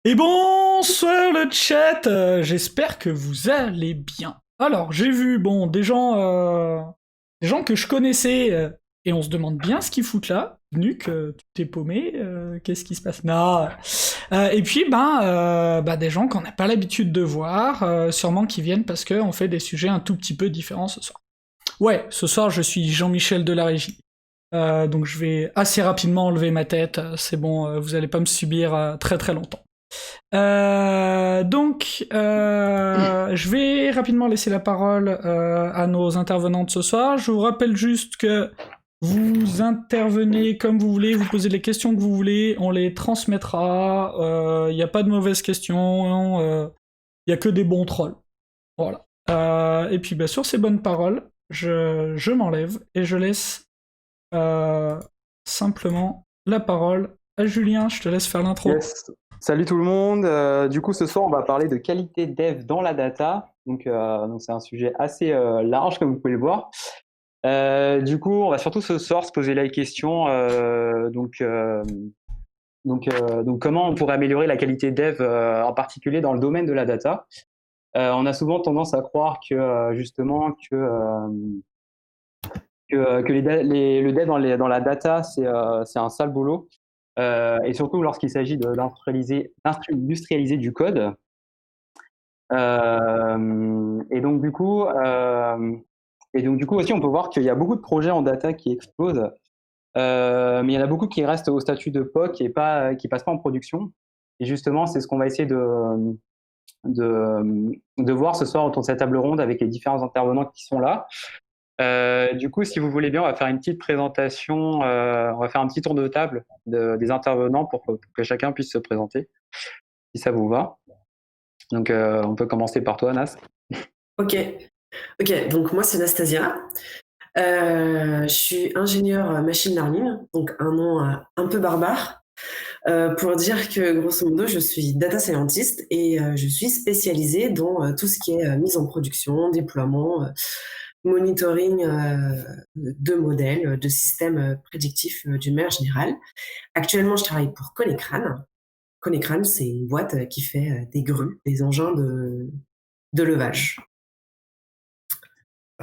Et bonsoir le chat, j'espère que vous allez bien. Alors, j'ai vu, bon, des gens que je connaissais, et on se demande bien ce qu'ils foutent là. Nuque, tu t'es paumé, qu'est-ce qui se passe? Non. Et puis, des gens qu'on n'a pas l'habitude de voir, sûrement qui viennent parce qu'on fait des sujets un tout petit peu différents ce soir. Ouais, ce soir, je suis Jean-Michel de la Régie. Donc je vais assez rapidement enlever ma tête, c'est bon, vous allez pas me subir très très longtemps. Je vais rapidement laisser la parole à nos intervenantes ce soir. Je vous rappelle juste que vous intervenez comme vous voulez, vous posez les questions que vous voulez, on les transmettra. Il n'y a pas de mauvaises questions, il n'y a que des bons trolls. Voilà. Et puis, sur ces bonnes paroles, je m'enlève et je laisse simplement la parole à Julien. Je te laisse faire l'intro. Yes. Salut tout le monde. Du coup, ce soir, on va parler de qualité dev dans la data. Donc c'est un sujet assez large, comme vous pouvez le voir. Du coup, on va surtout ce soir se poser la question comment on pourrait améliorer la qualité dev, en particulier dans le domaine de la data. On a souvent tendance à croire que justement que le dev dans la data, c'est un sale boulot. Et surtout lorsqu'il s'agit d'industrialiser du code. Et donc du coup aussi, on peut voir qu'il y a beaucoup de projets en data qui explosent, mais il y en a beaucoup qui restent au statut de POC et qui passent pas en production. Et justement, c'est ce qu'on va essayer de voir ce soir autour de cette table ronde avec les différents intervenants qui sont là. Du coup, si vous voulez bien, on va faire une petite présentation, on va faire un petit tour de table des intervenants pour que chacun puisse se présenter, si ça vous va. Donc, on peut commencer par toi, Nas. Ok, donc moi c'est Nastasia. Je suis ingénieure machine learning, donc un nom un peu barbare, pour dire que grosso modo je suis data scientist et je suis spécialisée dans tout ce qui est mise en production, déploiement, monitoring de modèles, de systèmes prédictifs d'une manière générale. Actuellement je travaille pour Conecran. Conecran, c'est une boîte qui fait des grues, des engins de levage.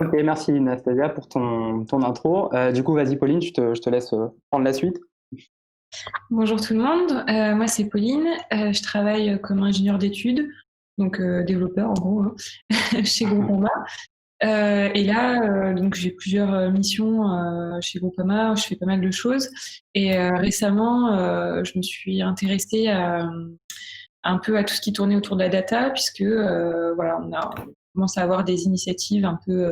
Ok, merci Nastasia pour ton intro. Du coup, vas-y Pauline, je te laisse prendre la suite. Bonjour tout le monde, moi c'est Pauline, je travaille comme ingénieure d'études, donc développeur en gros, hein, chez Groupama. Et là, donc j'ai plusieurs missions chez Groupama, je fais pas mal de choses. Et récemment, je me suis intéressée un peu à tout ce qui tournait autour de la data, puisque voilà, on commence à avoir des initiatives un peu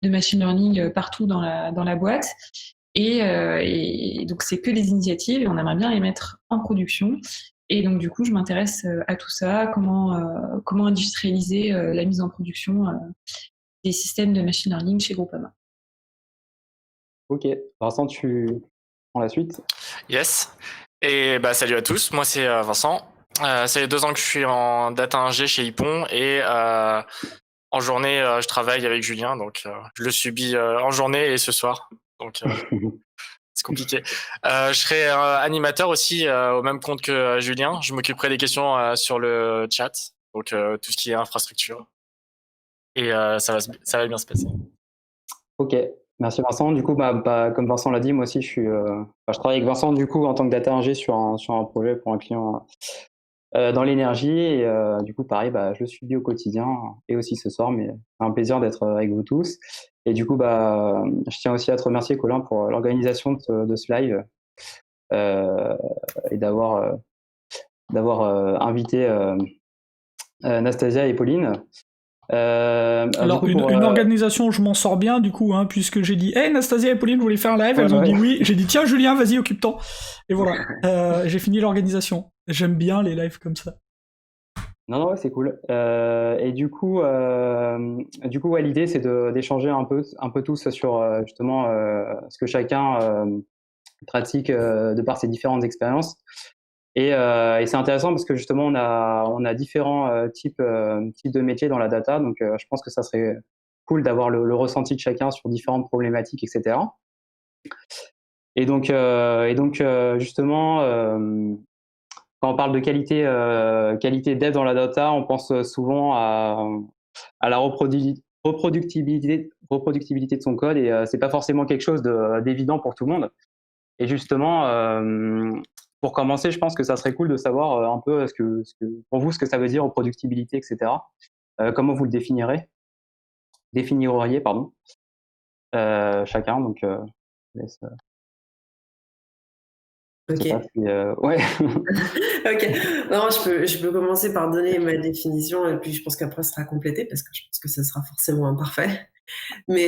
de machine learning partout dans la boîte. Et donc, c'est que des initiatives et on aimerait bien les mettre en production. Et donc, du coup, je m'intéresse à tout ça, comment industrialiser la mise en production des systèmes de machine learning chez Groupama. Ok, Vincent, tu prends la suite. Yes. Et salut à tous, moi c'est Vincent. Ça fait 2 ans que je suis en data ingé chez Ypon et en journée je travaille avec Julien, donc je le subis en journée et ce soir. Donc c'est compliqué. Je serai animateur aussi au même compte que Julien. Je m'occuperai des questions sur le chat, donc tout ce qui est infrastructure. Et ça va bien se passer. Ok, merci Vincent. Du coup, comme Vincent l'a dit, moi aussi, je travaille avec Vincent du coup en tant que data ingé sur un projet pour un client dans l'énergie. Et du coup, pareil, je le subis au quotidien et aussi ce soir, mais c'est un plaisir d'être avec vous tous. Et du coup, je tiens aussi à te remercier, Colin, pour l'organisation de ce live et d'avoir invité Nastasia et Pauline. Alors, une organisation, je m'en sors bien, du coup, puisque j'ai dit « Hey, Nastasia et Pauline, vous voulez faire un live ?» Elles ont dit oui. J'ai dit « Tiens, Julien, vas-y, occupe-toi. » Et voilà, j'ai fini l'organisation. J'aime bien les lives comme ça. Non, c'est cool. Et du coup, ouais, l'idée, c'est d'échanger un peu tous sur justement ce que chacun pratique de par ses différentes expériences. Et c'est intéressant parce que justement, on a différents types de métiers dans la data. Donc, je pense que ça serait cool d'avoir le ressenti de chacun sur différentes problématiques, etc. Et donc justement, quand on parle de qualité dev dans la data, on pense souvent à la reproductibilité de son code et c'est pas forcément quelque chose d'évident pour tout le monde. Et justement, pour commencer, je pense que ça serait cool de savoir un peu pour vous ce que ça veut dire reproductibilité, etc. Comment vous le définiriez, pardon, chacun. Donc, je laisse, je Ok. sais pas si, ouais. Ok. Non, je peux commencer par donner ma définition et puis je pense qu'après ce sera complété parce que je pense que ce sera forcément imparfait. Mais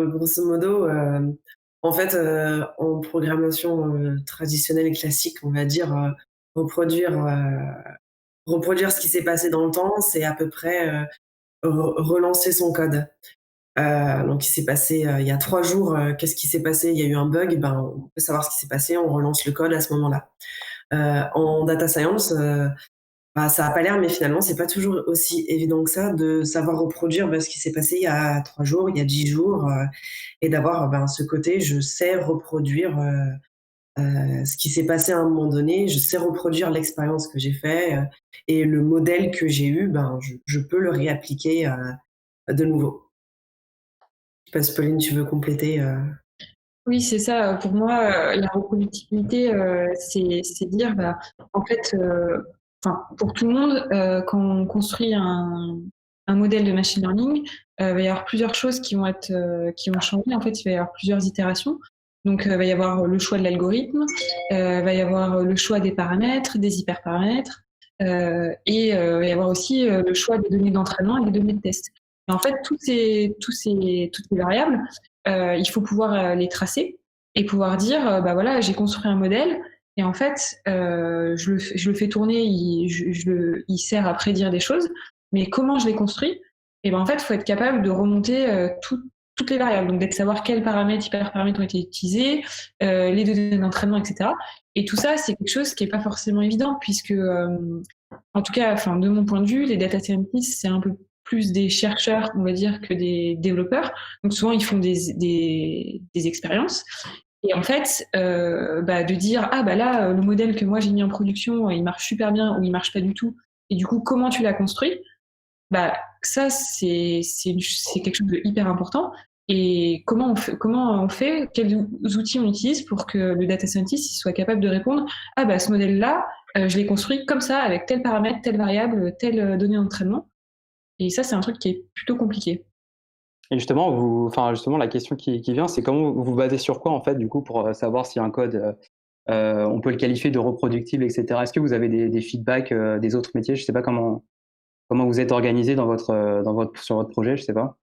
grosso modo, en fait, en programmation traditionnelle et classique, on va dire reproduire, reproduire ce qui s'est passé dans le temps, c'est à peu près relancer son code. Donc, il s'est passé il y a 3 jours, qu'est-ce qui s'est passé? Il y a eu un bug, ben, on peut savoir ce qui s'est passé, on relance le code à ce moment-là. En data science, bah, ça a pas l'air, mais finalement, c'est pas toujours aussi évident que ça de savoir reproduire ce qui s'est passé il y a 3 jours, il y a 10 jours, et d'avoir ben, ce côté, je sais reproduire ce qui s'est passé à un moment donné, je sais reproduire l'expérience que j'ai fait et le modèle que j'ai eu, ben, je peux le réappliquer de nouveau. Je sais pas si Pauline, tu veux compléter Oui, c'est ça. Pour moi, la reproductibilité, c'est dire, bah, en fait, enfin, pour tout le monde, quand on construit un modèle de machine learning, il va y avoir plusieurs choses qui vont changer. En fait, il va y avoir plusieurs itérations. Donc, il va y avoir le choix de l'algorithme, il va y avoir le choix des paramètres, des hyperparamètres, et il va y avoir aussi le choix des données d'entraînement et des données de test. Et en fait, toutes ces variables, il faut pouvoir les tracer et pouvoir dire, bah voilà, j'ai construit un modèle et en fait, je le fais tourner, il sert à prédire des choses, mais comment je l'ai construit? Et ben en fait, il faut être capable de remonter toutes les variables, donc d'être savoir quels paramètres, hyperparamètres ont été utilisés, les données d'entraînement, etc. Et tout ça, c'est quelque chose qui est pas forcément évident puisque, en tout cas, enfin, de mon point de vue, les data scientists, c'est un peu plus des chercheurs, on va dire, que des développeurs. Donc souvent, ils font des expériences. Et en fait, bah, de dire, ah bah là, le modèle que moi j'ai mis en production, il marche super bien ou il marche pas du tout. Et du coup, comment tu l'as construit? Bah, ça, c'est quelque chose de hyper important. Et comment on fait, quels outils on utilise pour que le data scientist il soit capable de répondre, ah bah ce modèle-là, je l'ai construit comme ça, avec tel paramètre, telle variable, telle donnée d'entraînement. Et ça, c'est un truc qui est plutôt compliqué. Et justement, justement, la question qui vient, c'est comment vous vous basez sur quoi, en fait, du coup, pour savoir si un code, on peut le qualifier de reproductible, etc. Est-ce que vous avez des feedbacks des autres métiers? Je sais pas comment vous êtes organisé sur votre projet, je sais pas.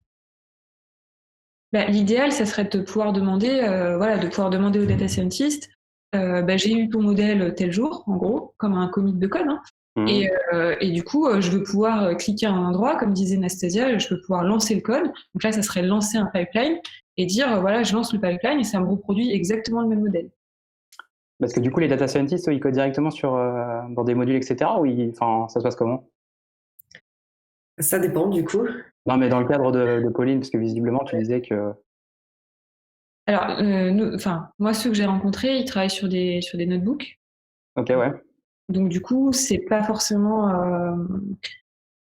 Bah, l'idéal, ça serait de pouvoir demander, voilà, de pouvoir demander au data scientist, bah, j'ai eu ton modèle tel jour, en gros, comme un commit de code, hein. Mmh. Et du coup, je veux pouvoir cliquer à un endroit, comme disait Nastasia, je veux pouvoir lancer le code. Donc là, ça serait lancer un pipeline et dire, voilà, je lance le pipeline et ça me reproduit exactement le même modèle. Parce que du coup, les data scientists, eux, ils codent directement dans des modules, etc. Enfin, ça se passe comment? Ça dépend du coup. Non, mais dans le cadre de Pauline, parce que visiblement, tu disais que. Alors, moi, ceux que j'ai rencontrés, ils travaillent sur des notebooks. Ok, ouais. Donc, du coup, c'est pas forcément.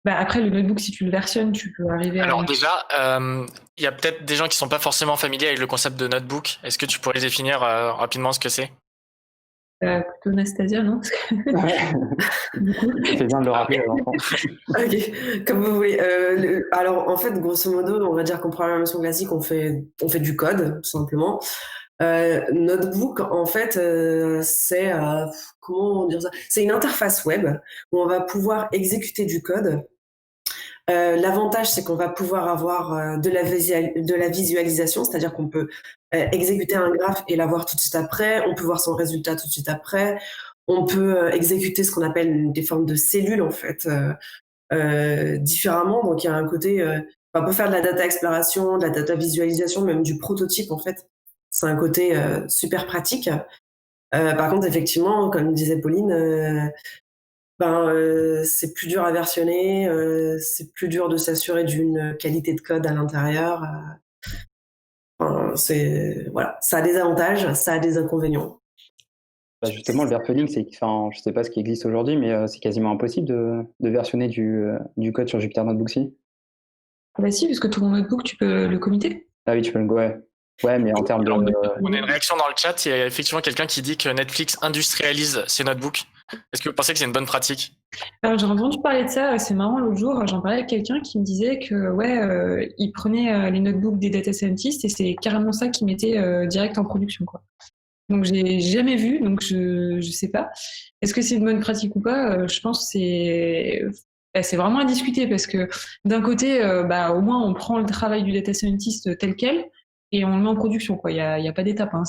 Bah, après, le notebook, si tu le versionnes, tu peux arriver à. Alors déjà, il y a peut-être des gens qui sont pas forcément familiers avec le concept de notebook. Est-ce que tu pourrais définir rapidement ce que c'est? Plutôt Nastasia, non? Ouais. C'est bien de le rappeler à l'enfant. Ok, comme vous voulez. Alors, en fait, grosso modo, on va dire qu'en programmation classique, on fait du code, tout simplement. Notebook, en fait, c'est comment dire ça? C'est une interface web où on va pouvoir exécuter du code. L'avantage, c'est qu'on va pouvoir avoir de la visualisation, c'est-à-dire qu'on peut exécuter un graphe et l'avoir tout de suite après. On peut voir son résultat tout de suite après. On peut exécuter ce qu'on appelle des formes de cellules, en fait, différemment. Donc, il y a un côté, on peut faire de la data exploration, de la data visualisation, même du prototype, en fait. C'est un côté super pratique. Par contre, effectivement, comme disait Pauline, c'est plus dur à versionner, c'est plus dur de s'assurer d'une qualité de code à l'intérieur. Voilà, ça a des avantages, ça a des inconvénients. Bah, justement, le versioning, enfin, je sais pas ce qui existe aujourd'hui, mais c'est quasiment impossible de versionner du code sur Jupyter Notebook si. Ah bah si, parce que ton notebook, tu peux le commiter. Ah oui, tu peux le ouais. Ouais, mais en termes de. On a une réaction dans le chat, il y a effectivement quelqu'un qui dit que Netflix industrialise ses notebooks. Est-ce que vous pensez que c'est une bonne pratique? Alors j'ai entendu parler de ça, c'est marrant, l'autre jour, j'en parlais avec quelqu'un qui me disait que ouais, il prenait les notebooks des data scientists et c'est carrément ça qu'il mettait direct en production, quoi. Donc j'ai jamais vu, donc je sais pas. Est-ce que c'est une bonne pratique ou pas? Je pense que c'est vraiment à discuter parce que d'un côté, au moins on prend le travail du data scientist tel quel et on le met en production, quoi. Il y a pas d'étape, hein.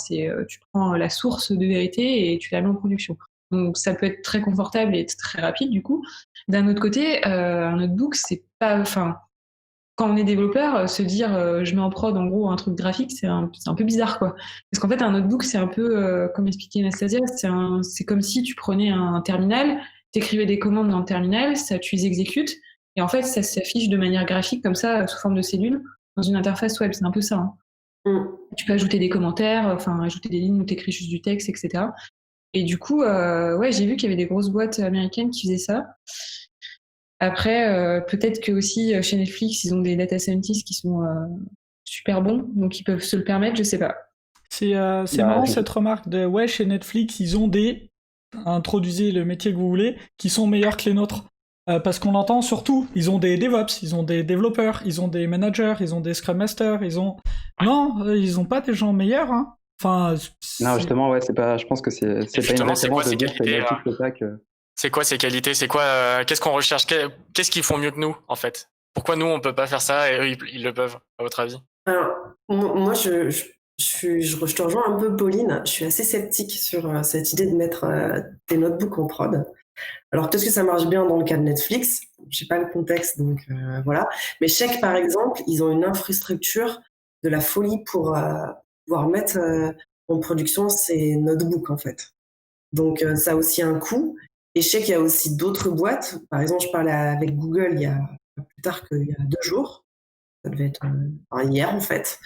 Tu prends la source de vérité et tu la mets en production. Donc ça peut être très confortable et très rapide du coup. D'un autre côté, un notebook, c'est pas, enfin, quand on est développeur, se dire je mets en prod en gros un truc graphique, c'est un peu bizarre, quoi. Parce qu'en fait un notebook c'est un peu comme expliquait Anastasia, c'est comme si tu prenais un terminal, t'écrivais des commandes dans le terminal, ça tu les exécutes et en fait ça s'affiche de manière graphique comme ça sous forme de cellules dans une interface web, c'est un peu ça, hein. Tu peux ajouter des commentaires, enfin ajouter des lignes où t'écris juste du texte, etc. Et du coup, ouais, j'ai vu qu'il y avait des grosses boîtes américaines qui faisaient ça. Après, peut-être que aussi chez Netflix, ils ont des data scientists qui sont super bons, donc ils peuvent se le permettre, je sais pas. C'est marrant cette remarque de ouais, chez Netflix, ils ont introduisez le métier que vous voulez, qui sont meilleurs que les nôtres. Parce qu'on entend surtout, ils ont des DevOps, ils ont des développeurs, ils ont des managers, ils ont des Scrum Masters, Non, ils ont pas des gens meilleurs, hein. Enfin, non, justement, ouais, c'est pas. Je pense que c'est pas une référence de dire que Netflix le pas que. C'est quoi ces qualités? C'est quoi qu'est-ce qu'on recherche? Qu'est-ce qu'ils font mieux que nous en fait? Pourquoi nous on peut pas faire ça et eux ils le peuvent, à votre avis? Alors, moi, je te rejoins un peu, Pauline. Je suis assez sceptique sur cette idée de mettre des notebooks en prod. Alors, peut-être que ça marche bien dans le cas de Netflix. Je sais pas le contexte, donc voilà. Mais je sais que, par exemple, ils ont une infrastructure de la folie pour pouvoir mettre en production ces notebooks, en fait. Donc, ça a aussi un coût. Et je sais qu'il y a aussi d'autres boîtes. Par exemple, je parlais avec Google il y a plus tard qu'il y a 2 jours. Ça devait être hier, en fait.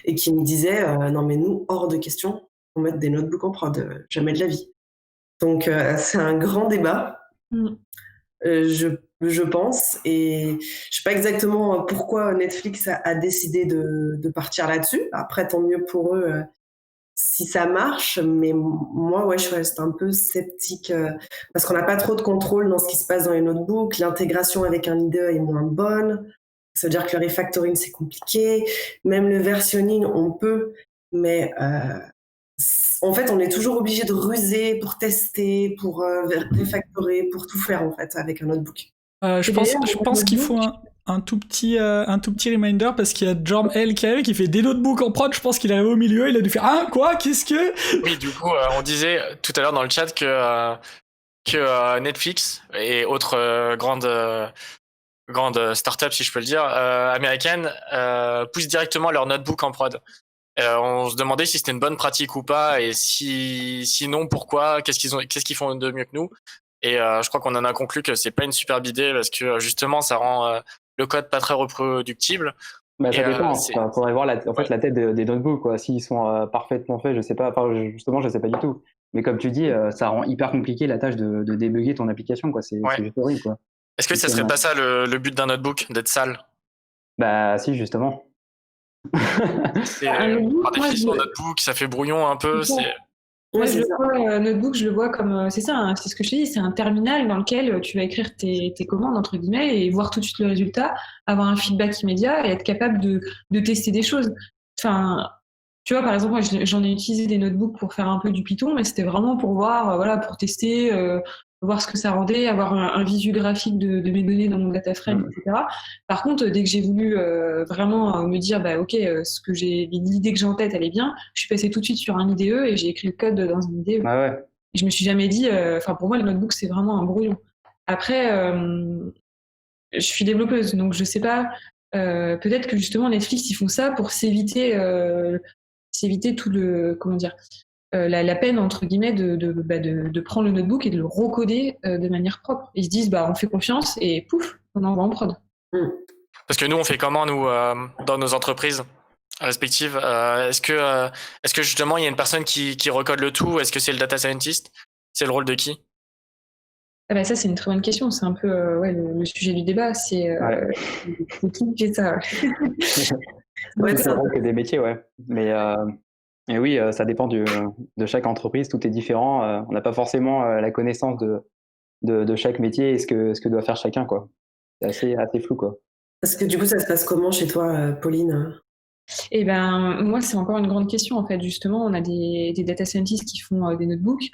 Et qui me disait non, mais nous, hors de question qu'on mette des notebooks en prod. Jamais de la vie. Donc, c'est un grand débat. Je pense. Et je sais pas exactement pourquoi Netflix a décidé de partir là-dessus. Après, tant mieux pour eux si ça marche, mais moi, ouais, je reste un peu sceptique parce qu'on n'a pas trop de contrôle dans ce qui se passe dans les notebooks. L'intégration avec un IDE est moins bonne. Ça veut dire que le refactoring, c'est compliqué. Même le versionning, on peut, mais en fait, on est toujours obligé de ruser pour tester, pour refactorer, pour tout faire, en fait, avec un notebook. Je pense qu'il faut un tout petit reminder parce qu'il y a Jorm L qui arrive qui fait des notebooks en prod. Je pense qu'il arrive au milieu, il a dû faire ah quoi, qu'est-ce que. Oui, du coup, on disait tout à l'heure dans le chat que Netflix et autres grandes startups, si je peux le dire, américaines, poussent directement leur notebook en prod. On se demandait si c'était une bonne pratique ou pas, et sinon pourquoi, qu'est-ce qu'ils font de mieux que nous. Et je crois qu'on en a conclu que c'est pas une superbe idée parce que justement ça rend le code pas très reproductible. Bah, ça dépend. Enfin, faudrait voir la tête des notebooks, quoi. S'ils sont parfaitement faits, je sais pas. Enfin, justement, je sais pas du tout. Mais comme tu dis, ça rend hyper compliqué la tâche de débugger ton application, quoi. C'est juste horrible, quoi. Est-ce que ça serait pas ça le but d'un notebook, d'être sale? Bah si, justement. Par définition, notebook, ça fait brouillon un peu. Moi, je le vois, notebook, je le vois comme, c'est ça, hein, c'est ce que je te dis, c'est un terminal dans lequel tu vas écrire tes commandes, entre guillemets, et voir tout de suite le résultat, avoir un feedback immédiat et être capable de tester des choses. Enfin, tu vois, par exemple, moi, j'en ai utilisé des notebooks pour faire un peu du Python, mais c'était vraiment pour voir, voilà, pour tester, voir ce que ça rendait, avoir un visu graphique de mes données dans mon data frame, etc. Par contre, dès que j'ai voulu vraiment me dire, bah ok, l'idée que j'ai en tête, elle est bien, je suis passée tout de suite sur un IDE et j'ai écrit le code dans un IDE. Ah ouais. Et je me suis jamais dit, pour moi, le notebook, c'est vraiment un brouillon. Après, je suis développeuse, donc je sais pas, peut-être que justement Netflix, ils font ça pour s'éviter tout le, comment dire, la peine entre guillemets de prendre le notebook et de le recoder de manière propre. Ils se disent on fait confiance et pouf, on envoie en prod. Parce que nous on fait comment nous dans nos entreprises? respectives. Est-ce que justement il y a une personne qui recode le tout? Est-ce que c'est le data scientist? C'est le rôle de qui? Ah bah ça, c'est une très bonne question. C'est un peu le sujet du débat. C'est qui fait ça? Ouais, C'est le rôle que des métiers, ouais. Mais oui, ça dépend de chaque entreprise, tout est différent. On n'a pas forcément la connaissance de chaque métier et ce que doit faire chacun, quoi. C'est assez flou, quoi. Parce que du coup, ça se passe comment chez toi, Pauline? Eh ben, moi, c'est encore une grande question, en fait. Justement, on a des data scientists qui font des notebooks.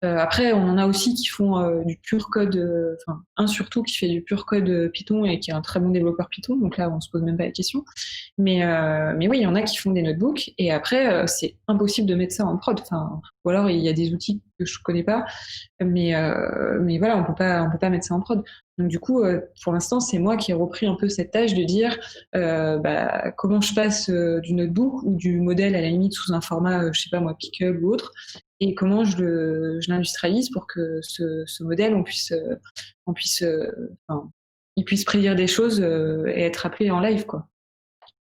Après, on en a aussi qui font du pur code, enfin, un surtout qui fait du pur code Python et qui est un très bon développeur Python. Donc là, on se pose même pas la question. Mais oui, il y en a qui font des notebooks. Et après, c'est impossible de mettre ça en prod. Enfin, ou alors, il y a des outils que je connais pas. Mais voilà, on peut pas mettre ça en prod. Donc du coup, pour l'instant, c'est moi qui ai repris un peu cette tâche de dire comment je passe du notebook ou du modèle à la limite sous un format, je sais pas moi, Pickle ou autre, et comment je l'industrialise pour que ce modèle, enfin, il puisse prédire des choses et être appelé en live, quoi.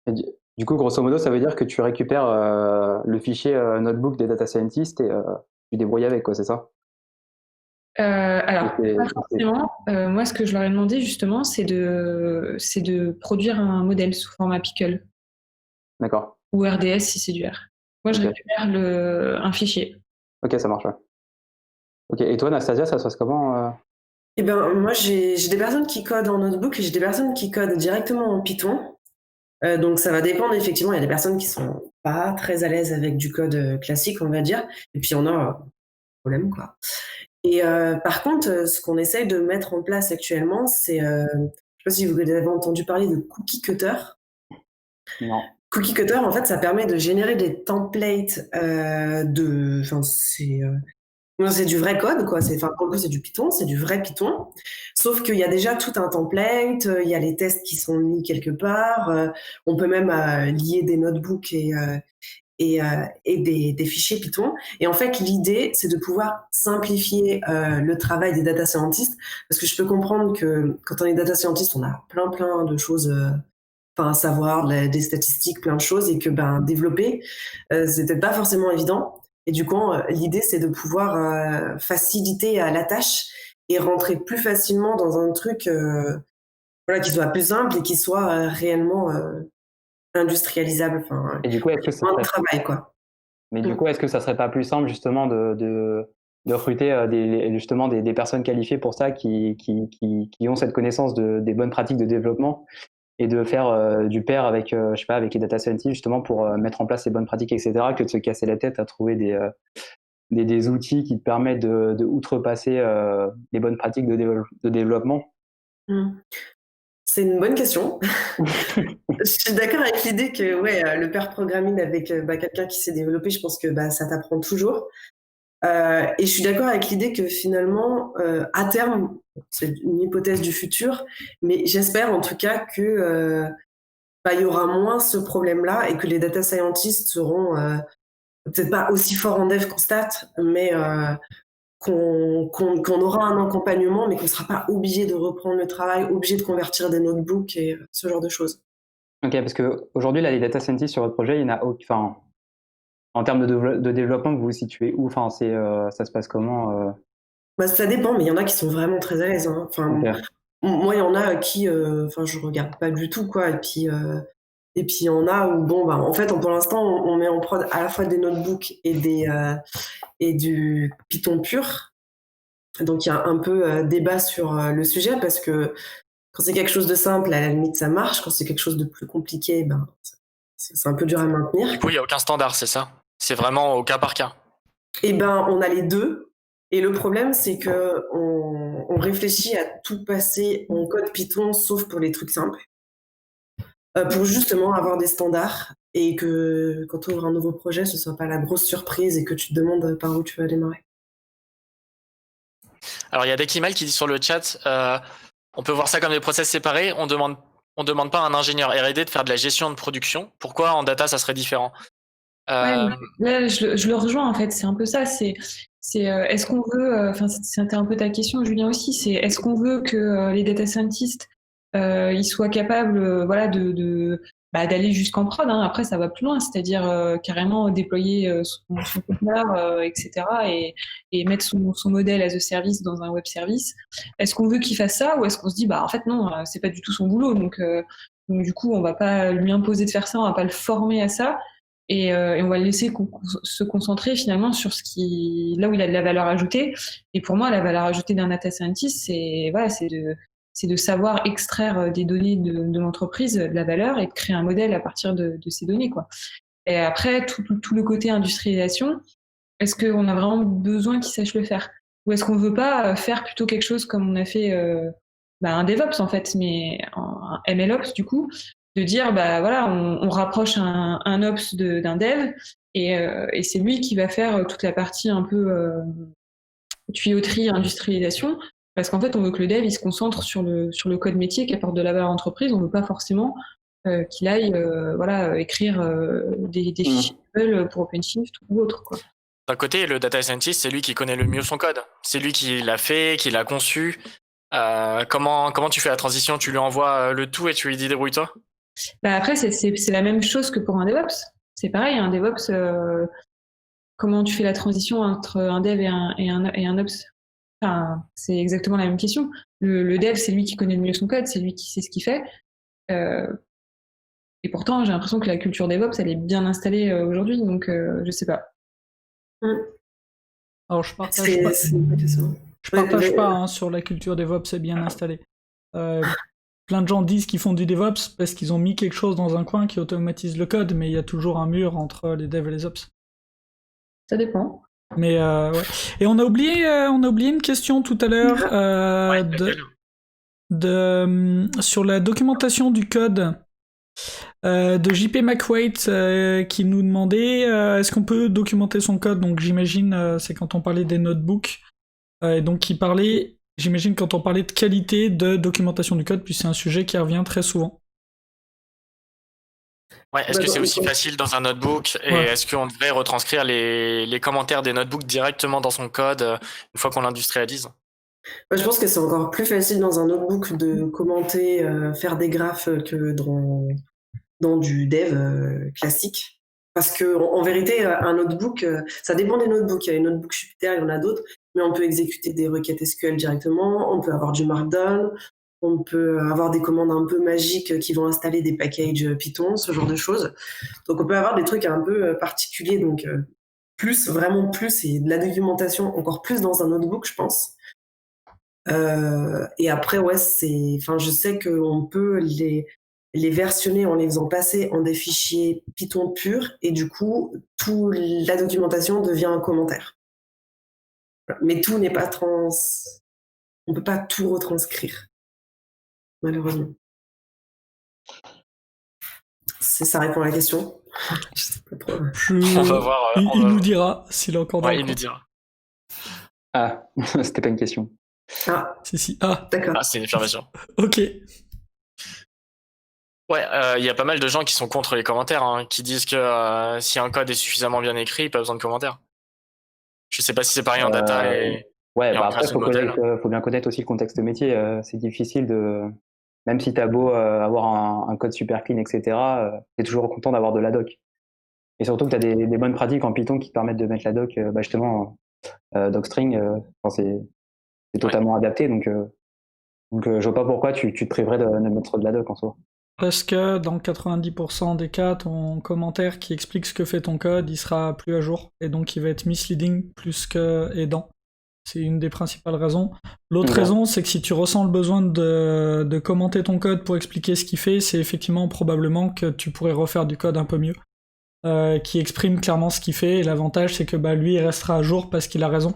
Et du coup, grosso modo, ça veut dire que tu récupères le fichier notebook des data scientists et tu débrouilles avec, quoi, c'est ça? Alors, C'est- pas c'est- forcément. Moi, ce que je leur ai demandé justement, c'est de produire un modèle sous format Pickle D'accord. ou RDS si c'est du R. Moi, je Ok. récupère un fichier. Ok, ça marche, ouais. Ok, et toi, Anastasia, ça se passe comment Eh ben, moi, j'ai des personnes qui codent en notebook et j'ai des personnes qui codent directement en Python. Donc, ça va dépendre, effectivement. Il y a des personnes qui sont pas très à l'aise avec du code classique, on va dire. Et puis, il y en a problème, quoi. Et par contre, ce qu'on essaye de mettre en place actuellement, c'est, je sais pas si vous avez entendu parler de Cookie Cutter. Non. Cookie Cutter, en fait, ça permet de générer des templates enfin, c'est du vrai code, quoi. Enfin, pour le coup, c'est du Python, c'est du vrai Python. Sauf qu'il y a déjà tout un template, il y a les tests qui sont mis quelque part. On peut même lier des notebooks et des fichiers Python. Et en fait, l'idée, c'est de pouvoir simplifier le travail des data scientists, parce que je peux comprendre que quand on est data scientist, on a plein de choses, enfin, à savoir des statistiques, plein de choses, et que développer, c'est peut-être pas forcément évident. Et du coup, l'idée, c'est de pouvoir faciliter la tâche et rentrer plus facilement dans un truc voilà, qui soit plus simple et qui soit réellement industrialisable, enfin, Et du coup, est-ce que ça moins de serait travail, quoi. Mais du coup, est-ce que ça serait pas plus simple justement de recruter justement des personnes qualifiées pour ça, qui ont cette connaissance des bonnes pratiques de développement et de faire du pair avec, je sais pas, avec les data scientists justement pour mettre en place ces bonnes pratiques, etc., que de se casser la tête à trouver des outils qui te permettent de outrepasser les bonnes pratiques de développement? Mm. C'est une bonne question. Je suis d'accord avec l'idée que ouais, le pair programming avec quelqu'un qui s'est développé, je pense que ça t'apprend toujours. Et je suis d'accord avec l'idée que finalement, à terme, c'est une hypothèse du futur, mais j'espère en tout cas que il y aura moins ce problème-là et que les data scientists seront peut-être pas aussi forts en dev qu'en stat, mais qu'on aura un accompagnement, mais qu'on ne sera pas obligé de reprendre le travail, obligé de convertir des notebooks et ce genre de choses. Ok, parce que aujourd'hui, là, les data scientists sur votre projet, il y en a, enfin, en termes de développement, vous vous situez où? Enfin, ça se passe comment Ça dépend, mais il y en a qui sont vraiment très à l'aise, hein. Enfin, Ok. moi, il y en a qui, enfin, je regarde pas du tout, quoi. Et puis il y en a où, bon, en fait, pour l'instant, on met en prod à la fois des notebooks et du Python pur. Donc il y a un peu débat sur le sujet parce que quand c'est quelque chose de simple, à la limite, ça marche. Quand c'est quelque chose de plus compliqué, c'est un peu dur à maintenir. Du coup, il n'y a aucun standard, c'est ça? C'est vraiment au cas par cas. Et on a les deux. Et le problème, c'est que on réfléchit à tout passer en code Python, sauf pour les trucs simples, pour justement avoir des standards et que quand tu ouvres un nouveau projet, ce soit pas la grosse surprise et que tu te demandes par où tu vas démarrer. Alors, il y a Dekimal qui dit sur le chat, on peut voir ça comme des process séparés. On demande pas à un ingénieur R&D de faire de la gestion de production. Pourquoi en data, ça serait différent? Ouais, là, je le rejoins en fait. C'est un peu ça. Est-ce qu'on veut, enfin, c'était un peu ta question, Julien aussi. C'est est-ce qu'on veut que les data scientists ils soient capables, voilà, d'aller jusqu'en prod. Hein. Après, ça va plus loin, c'est-à-dire carrément déployer son conteneur, etc. Et mettre son modèle as a service dans un web service. Est-ce qu'on veut qu'il fasse ça ou est-ce qu'on se dit, en fait, non, c'est pas du tout son boulot. Donc, du coup, on va pas lui imposer de faire ça, on va pas le former à ça. Et on va le laisser se concentrer finalement sur là où il a de la valeur ajoutée. Et pour moi, la valeur ajoutée d'un data scientist, c'est de savoir extraire des données de l'entreprise de la valeur et de créer un modèle à partir de ces données, quoi. Et après, tout le côté industrialisation, est-ce qu'on a vraiment besoin qu'il sache le faire? Ou est-ce qu'on veut pas faire plutôt quelque chose comme on a fait un DevOps en fait, mais un MLOps du coup, de dire voilà, on rapproche un Ops d'un Dev et c'est lui qui va faire toute la partie un peu tuyauterie, industrialisation, parce qu'en fait on veut que le Dev il se concentre sur le code métier qui apporte de la valeur à l'entreprise. On veut pas forcément qu'il aille écrire des fichiers pour OpenShift ou autre, quoi. D'un côté, le data scientist, c'est lui qui connaît le mieux son code. C'est lui qui l'a fait, qui l'a conçu. Comment tu fais la transition? Tu lui envoies le tout et tu lui dis débrouille-toi? Après, c'est la même chose que pour un DevOps. C'est pareil, un DevOps, comment tu fais la transition entre un Dev et un Ops? Enfin, c'est exactement la même question. Le Dev, c'est lui qui connaît le mieux son code, c'est lui qui sait ce qu'il fait. Et pourtant, j'ai l'impression que la culture DevOps, elle est bien installée aujourd'hui, donc je sais pas. Alors, je partage pas sur la culture DevOps, c'est bien installé. Plein de gens disent qu'ils font du DevOps parce qu'ils ont mis quelque chose dans un coin qui automatise le code, mais il y a toujours un mur entre les devs et les ops. Ça dépend. Mais ouais. Et on a oublié une question tout à l'heure sur la documentation du code de JP McWaite qui nous demandait est-ce qu'on peut documenter son code. Donc j'imagine c'est quand on parlait des notebooks et donc qui parlait. J'imagine quand on parlait de qualité de documentation du code, puis c'est un sujet qui revient très souvent. Ouais, est-ce que c'est aussi facile dans un notebook et est-ce qu'on devrait retranscrire les commentaires des notebooks directement dans son code une fois qu'on l'industrialise? Je pense que c'est encore plus facile dans un notebook de commenter, faire des graphes que dans du dev classique. Parce que en vérité, un notebook, ça dépend des notebooks. Il y a les notebooks Jupyter, il y en a d'autres, mais on peut exécuter des requêtes SQL directement, on peut avoir du Markdown, on peut avoir des commandes un peu magiques qui vont installer des packages Python, ce genre de choses. Donc on peut avoir des trucs un peu particuliers, donc vraiment plus, et de la documentation encore plus dans un notebook, je pense. Et après, je sais qu'on peut les versionner en les faisant passer en des fichiers Python purs, et du coup, toute la documentation devient un commentaire. Mais tout n'est pas on peut pas tout retranscrire, malheureusement. Ça répond à la question. Je sais pas trop. On va voir. Il nous dira s'il est encore d'accord. Il nous dira. Ah, c'était pas une question. Ah, si. Ah, d'accord. Ah, c'est une affirmation. Ok. Ouais, il y a pas mal de gens qui sont contre les commentaires, qui disent que si un code est suffisamment bien écrit, pas besoin de commentaires. Je sais pas si c'est pareil en data et. Ouais, et en après, modèle. faut bien connaître aussi le contexte métier. C'est difficile même si t'as beau avoir un code super clean, etc., t'es toujours content d'avoir de la doc. Et surtout que t'as des bonnes pratiques en Python qui te permettent de mettre la doc, justement, docstring, c'est totalement adapté. Donc je vois pas pourquoi tu te priverais de mettre de la doc en soi. Parce que dans 90% des cas, ton commentaire qui explique ce que fait ton code, il sera plus à jour. Et donc il va être misleading plus que aidant. C'est une des principales raisons. L'autre raison, c'est que si tu ressens le besoin de commenter ton code pour expliquer ce qu'il fait, c'est effectivement probablement que tu pourrais refaire du code un peu mieux, qui exprime clairement ce qu'il fait. Et l'avantage, c'est que lui, il restera à jour parce qu'il a raison.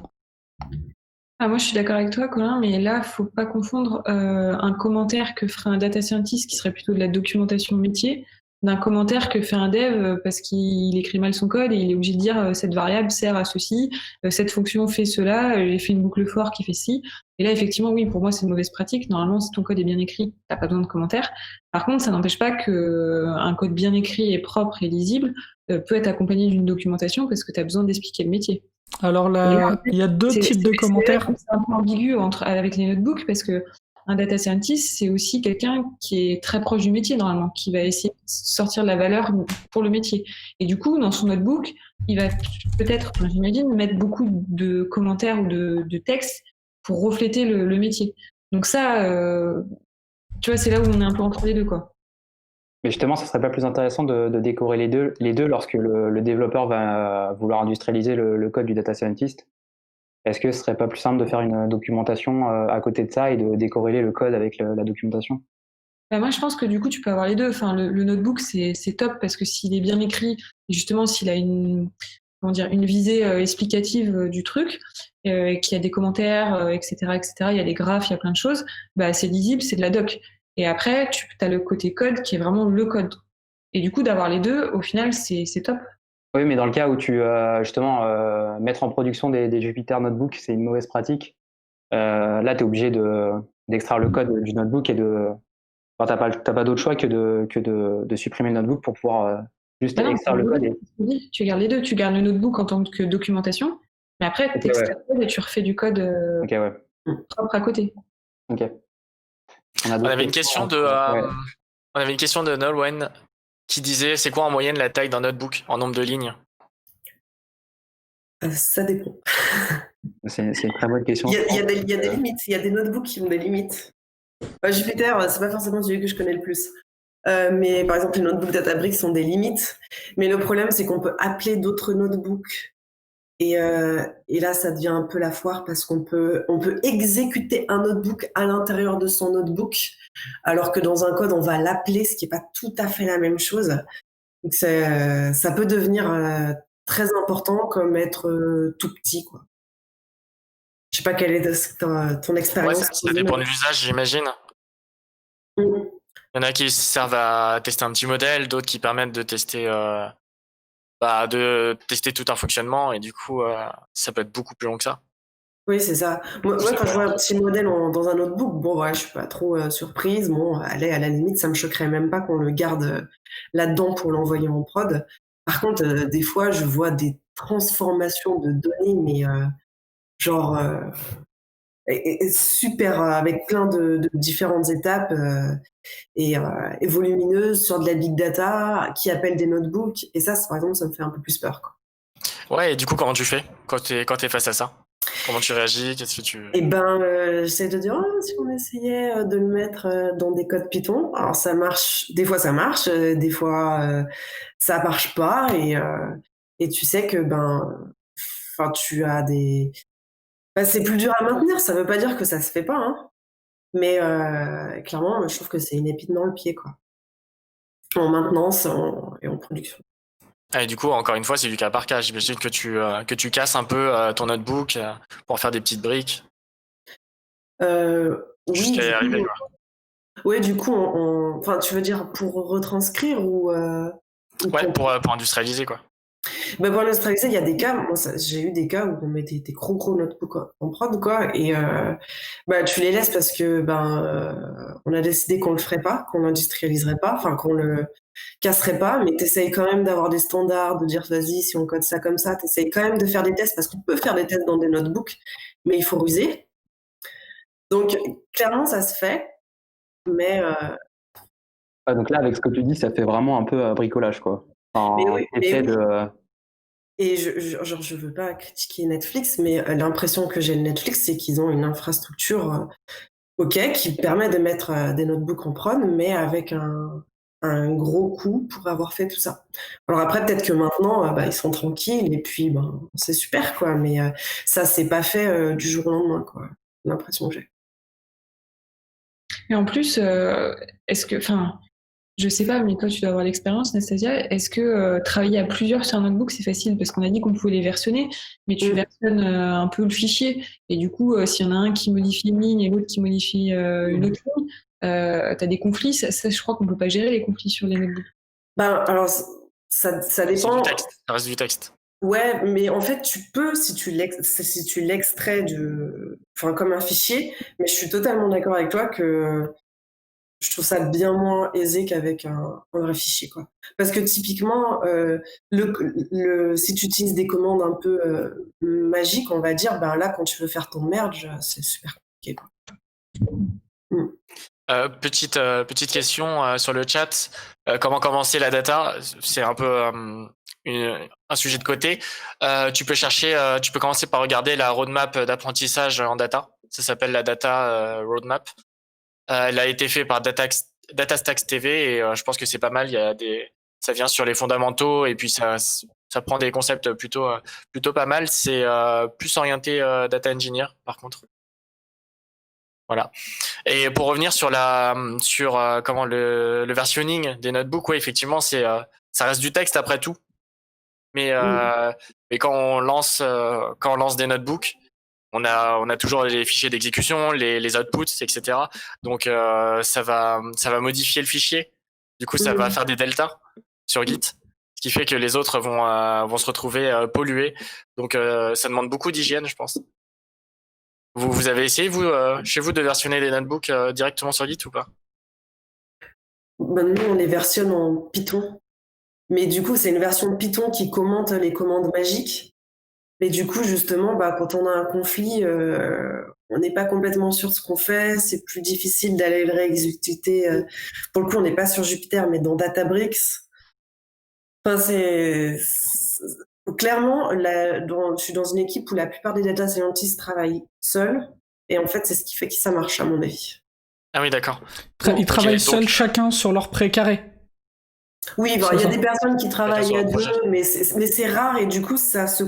Moi, je suis d'accord avec toi, Colin, mais là, faut pas confondre un commentaire que ferait un data scientist, qui serait plutôt de la documentation métier, d'un commentaire que fait un dev parce qu'il écrit mal son code et il est obligé de dire cette variable sert à ceci, cette fonction fait cela, j'ai fait une boucle for qui fait ci. Et là, effectivement, oui, pour moi, c'est une mauvaise pratique. Normalement, si ton code est bien écrit, t'as pas besoin de commentaires. Par contre, ça n'empêche pas qu'un code bien écrit et propre et lisible peut être accompagné d'une documentation parce que tu as besoin d'expliquer le métier. Alors là, il y a deux types de commentaires. C'est un peu ambigu avec les notebooks parce que un data scientist, c'est aussi quelqu'un qui est très proche du métier normalement, qui va essayer de sortir de la valeur pour le métier. Et du coup, dans son notebook, il va peut-être, j'imagine, mettre beaucoup de commentaires ou de textes pour refléter le métier. Donc ça, tu vois, c'est là où on est un peu entre les deux, quoi. Mais justement, ça serait pas plus intéressant de décorer les deux lorsque le développeur va vouloir industrialiser le code du data scientist. Est-ce que ce serait pas plus simple de faire une documentation à côté de ça et de décorréler le code avec la documentation? Bah, moi, je pense que du coup, tu peux avoir les deux. Enfin, le notebook, c'est top parce que s'il est bien écrit, et justement, s'il a comment dire, une visée explicative du truc, et qu'il y a des commentaires, etc., etc., il y a des graphes, il y a plein de choses, bah, c'est lisible, c'est de la doc. Et après, tu as le côté code qui est vraiment le code. Et du coup, d'avoir les deux, au final, c'est top. Oui, mais dans le cas où tu justement mettre en production des Jupyter Notebook, c'est une mauvaise pratique. Là, tu es obligé d'extraire le code du notebook et enfin, t'as pas d'autre choix que de supprimer le notebook pour pouvoir juste Bah non, extraire le code. tu gardes les deux. Tu gardes le notebook en tant que documentation, mais après, Ok, tu extrais ouais. le code et tu refais du code Ok, ouais. propre à côté. Ok. On a On d'autres avait une questions question de, ouais. on avait une question de Nolwenn qui disait c'est quoi en moyenne la taille d'un notebook en nombre de lignes? Ça dépend. C'est une très bonne question. Il y a des limites. Il y a des notebooks qui ont des limites. Jupyter, c'est pas forcément celui que je connais le plus. Mais par exemple, les notebooks Databricks ont des limites. Mais le problème, c'est qu'on peut appeler d'autres notebooks. Et là, ça devient un peu la foire parce on peut exécuter un notebook à l'intérieur de son notebook, alors que dans un code, on va l'appeler, ce qui n'est pas tout à fait la même chose. Donc, ça peut devenir très important comme être tout petit, quoi. Je sais pas quelle est ton Ouais, expérience. ça dépend de l'usage, j'imagine. Mhm. Il y en a qui servent à tester un petit modèle, d'autres qui permettent de tester tout un fonctionnement, et du coup, ça peut être beaucoup plus long que ça. Oui, c'est ça. Moi, quand je vois un petit modèle dans un notebook, bon, ouais, je suis pas trop surprise. Bon, allez, à la limite, ça me choquerait même pas qu'on le garde là-dedans pour l'envoyer en prod. Par contre, des fois, je vois des transformations de données, mais genre et super, avec plein de différentes étapes et volumineuses sur de la big data qui appellent des notebooks. Et ça, par exemple, ça me fait un peu plus peur, quoi. Ouais, et du coup, comment tu fais quand t'es face à ça? Comment tu réagis? Qu'est-ce que tu... Et ben, j'essaie de dire, oh, si on essayait de le mettre dans des codes Python, alors ça marche, des fois ça marche, des fois ça marche pas, et tu sais que enfin tu as c'est plus dur à maintenir. Ça veut pas dire que ça se fait pas, hein, mais clairement, je trouve que c'est une épine dans le pied, quoi, en maintenance et en production. Et du coup, encore une fois, c'est du cas par cas. J'imagine que tu casses un peu ton notebook pour faire des petites briques Oui, jusqu'à y du arriver, coup, quoi. ouais, du coup, enfin, tu veux dire pour retranscrire ou Ouais, pour pour industrialiser, quoi. bah, pour l'industrialiser, il y a des cas, moi, j'ai eu des cas où on mettait des gros notebooks en prod, quoi, et tu les laisses parce que on a décidé qu'on le ferait pas, qu'on l'industrialiserait pas, enfin qu'on le casserait pas, mais t'essayes quand même d'avoir des standards, de dire vas-y, si on code ça comme ça, t'essayes quand même de faire des tests parce qu'on peut faire des tests dans des notebooks, mais il faut ruser. Donc clairement, ça se fait, mais Ouais, donc là, avec ce que tu dis, ça fait vraiment un peu bricolage, quoi. mais Enfin, oui, essai de... et je veux pas critiquer Netflix, mais l'impression que j'ai de Netflix, c'est qu'ils ont une infrastructure OK, qui permet de mettre des notebooks en prod, mais avec un gros coût pour avoir fait tout ça. Alors après, peut-être que maintenant, ils sont tranquilles et puis c'est super, quoi, mais ça s'est pas fait du jour au lendemain, quoi, l'impression que j'ai. Et en plus, enfin, je sais pas, mais toi, tu dois avoir l'expérience, Nastasia. Est-ce que travailler à plusieurs sur un notebook, c'est facile? Parce qu'on a dit qu'on pouvait les versionner, mais tu versionnes un peu le fichier. Et du coup, s'il y en a un qui modifie une ligne et l'autre qui modifie une autre ligne, t'as des conflits. Ça, je crois qu'on peut pas gérer les conflits sur les notebooks. Alors, ça C'est du dépend. texte, ça reste du texte. Ouais, mais en fait, tu peux si tu l'extrais enfin, comme un fichier, mais je suis totalement d'accord avec toi que je trouve ça bien moins aisé qu'avec un vrai fichier, quoi. Parce que typiquement, si tu utilises des commandes un peu magiques, on va dire, là, quand tu veux faire ton merge, c'est super compliqué, quoi. Petite question sur le chat. Comment commencer la data? C'est un peu un sujet de côté. Tu peux commencer par regarder la roadmap d'apprentissage en data. Ça s'appelle la data roadmap. Elle a été faite par DataStax TV et je pense que c'est pas mal. Ça vient sur les fondamentaux et puis ça prend des concepts plutôt pas mal. C'est plus orienté data engineer par contre. Voilà. Et pour revenir sur comment le versionning des notebooks, ouais, effectivement, ça reste du texte après tout. Mais quand on lance des notebooks, on a toujours les fichiers d'exécution, les outputs, etc. Donc ça va modifier le fichier. Du coup, ça va faire des deltas sur Git, ce qui fait que les autres vont se retrouver pollués. Donc ça demande beaucoup d'hygiène, je pense. Vous avez essayé, chez vous, de versionner des notebooks directement sur Git ou pas? Nous, on les versionne en Python. Mais du coup, c'est une version de Python qui commente les commandes magiques. Mais du coup, justement, quand on a un conflit, on n'est pas complètement sûr de ce qu'on fait. C'est plus difficile d'aller le réexécuter. Pour le coup, on n'est pas sur Jupyter, mais dans Databricks. Enfin, clairement, je suis dans une équipe où la plupart des data scientists travaillent seuls. Et en fait, c'est ce qui fait que ça marche, à mon avis. Ah oui, d'accord. Ils travaillent seuls chacun sur leur précaré. Oui, il y a des personnes qui travaillent à deux, mais c'est rare et du coup, ça se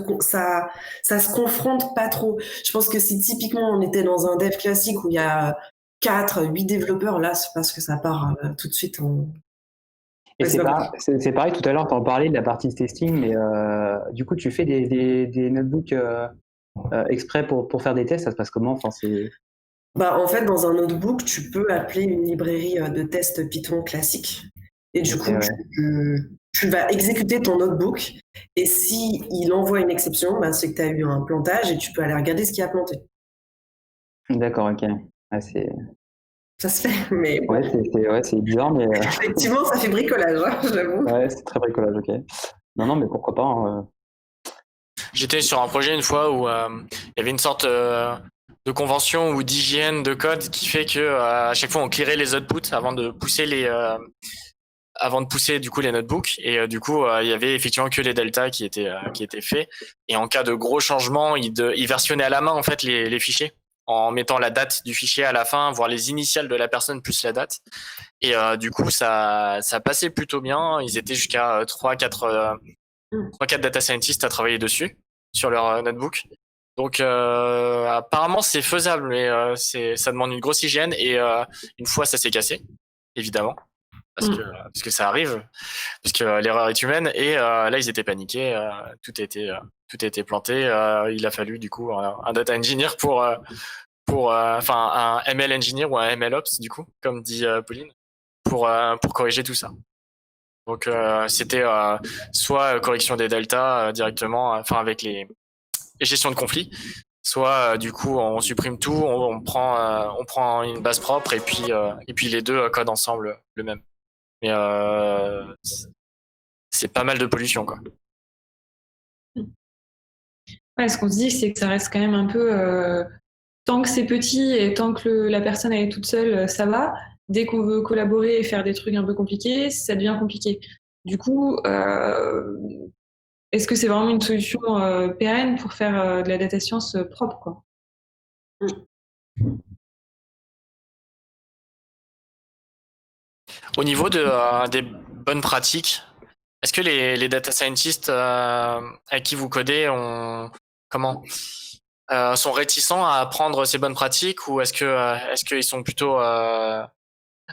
confronte pas trop. Je pense que si typiquement on était dans un dev classique où il y a 4-8 développeurs, là, c'est parce que ça part tout de suite en... Et c'est pareil, tout à l'heure, tu en parlais de la partie testing, mais du coup, tu fais des notebooks exprès pour faire des tests, ça se passe comment? En fait, dans un notebook, tu peux appeler une librairie de test Python classique. Et du coup, tu vas exécuter ton notebook. Et s'il envoie une exception, c'est que tu as eu un plantage et tu peux aller regarder ce qui a planté. D'accord, ok. Ça se fait, mais... Ouais, c'est bizarre, mais... Effectivement, ça fait bricolage, j'avoue. Ouais, c'est très bricolage, ok. Non, mais pourquoi pas. J'étais sur un projet une fois où il y avait une sorte de convention ou d'hygiène de code qui fait que à chaque fois on clearait les outputs avant de pousser du coup les notebooks et du coup il y avait effectivement que les deltas qui étaient faits et en cas de gros changements il versionnait à la main en fait les fichiers en mettant la date du fichier à la fin, voire les initiales de la personne plus la date et du coup ça passait plutôt bien. Ils étaient jusqu'à 3-4 data scientists à travailler dessus sur leur notebook. Donc apparemment c'est faisable, mais ça demande une grosse hygiène et une fois ça s'est cassé, évidemment, parce que ça arrive, parce que l'erreur est humaine et là ils étaient paniqués, tout était planté. Il a fallu du coup un data engineer enfin un ML engineer ou un ML ops du coup, comme dit Pauline, pour corriger tout ça. Donc c'était soit correction des deltas directement, enfin avec les gestions de conflits, soit du coup on supprime tout, on prend une base propre et puis les deux codent ensemble le même. Mais c'est pas mal de pollution quoi. Ouais, ce qu'on se dit, c'est que ça reste quand même un peu tant que c'est petit et tant que la personne elle est toute seule, ça va. Dès qu'on veut collaborer et faire des trucs un peu compliqués, ça devient compliqué. Du coup, est-ce que c'est vraiment une solution pérenne pour faire de la data science propre, quoi? Au niveau des bonnes pratiques, est-ce que les data scientists à qui vous codez sont réticents à apprendre ces bonnes pratiques ou est-ce qu'ils sont plutôt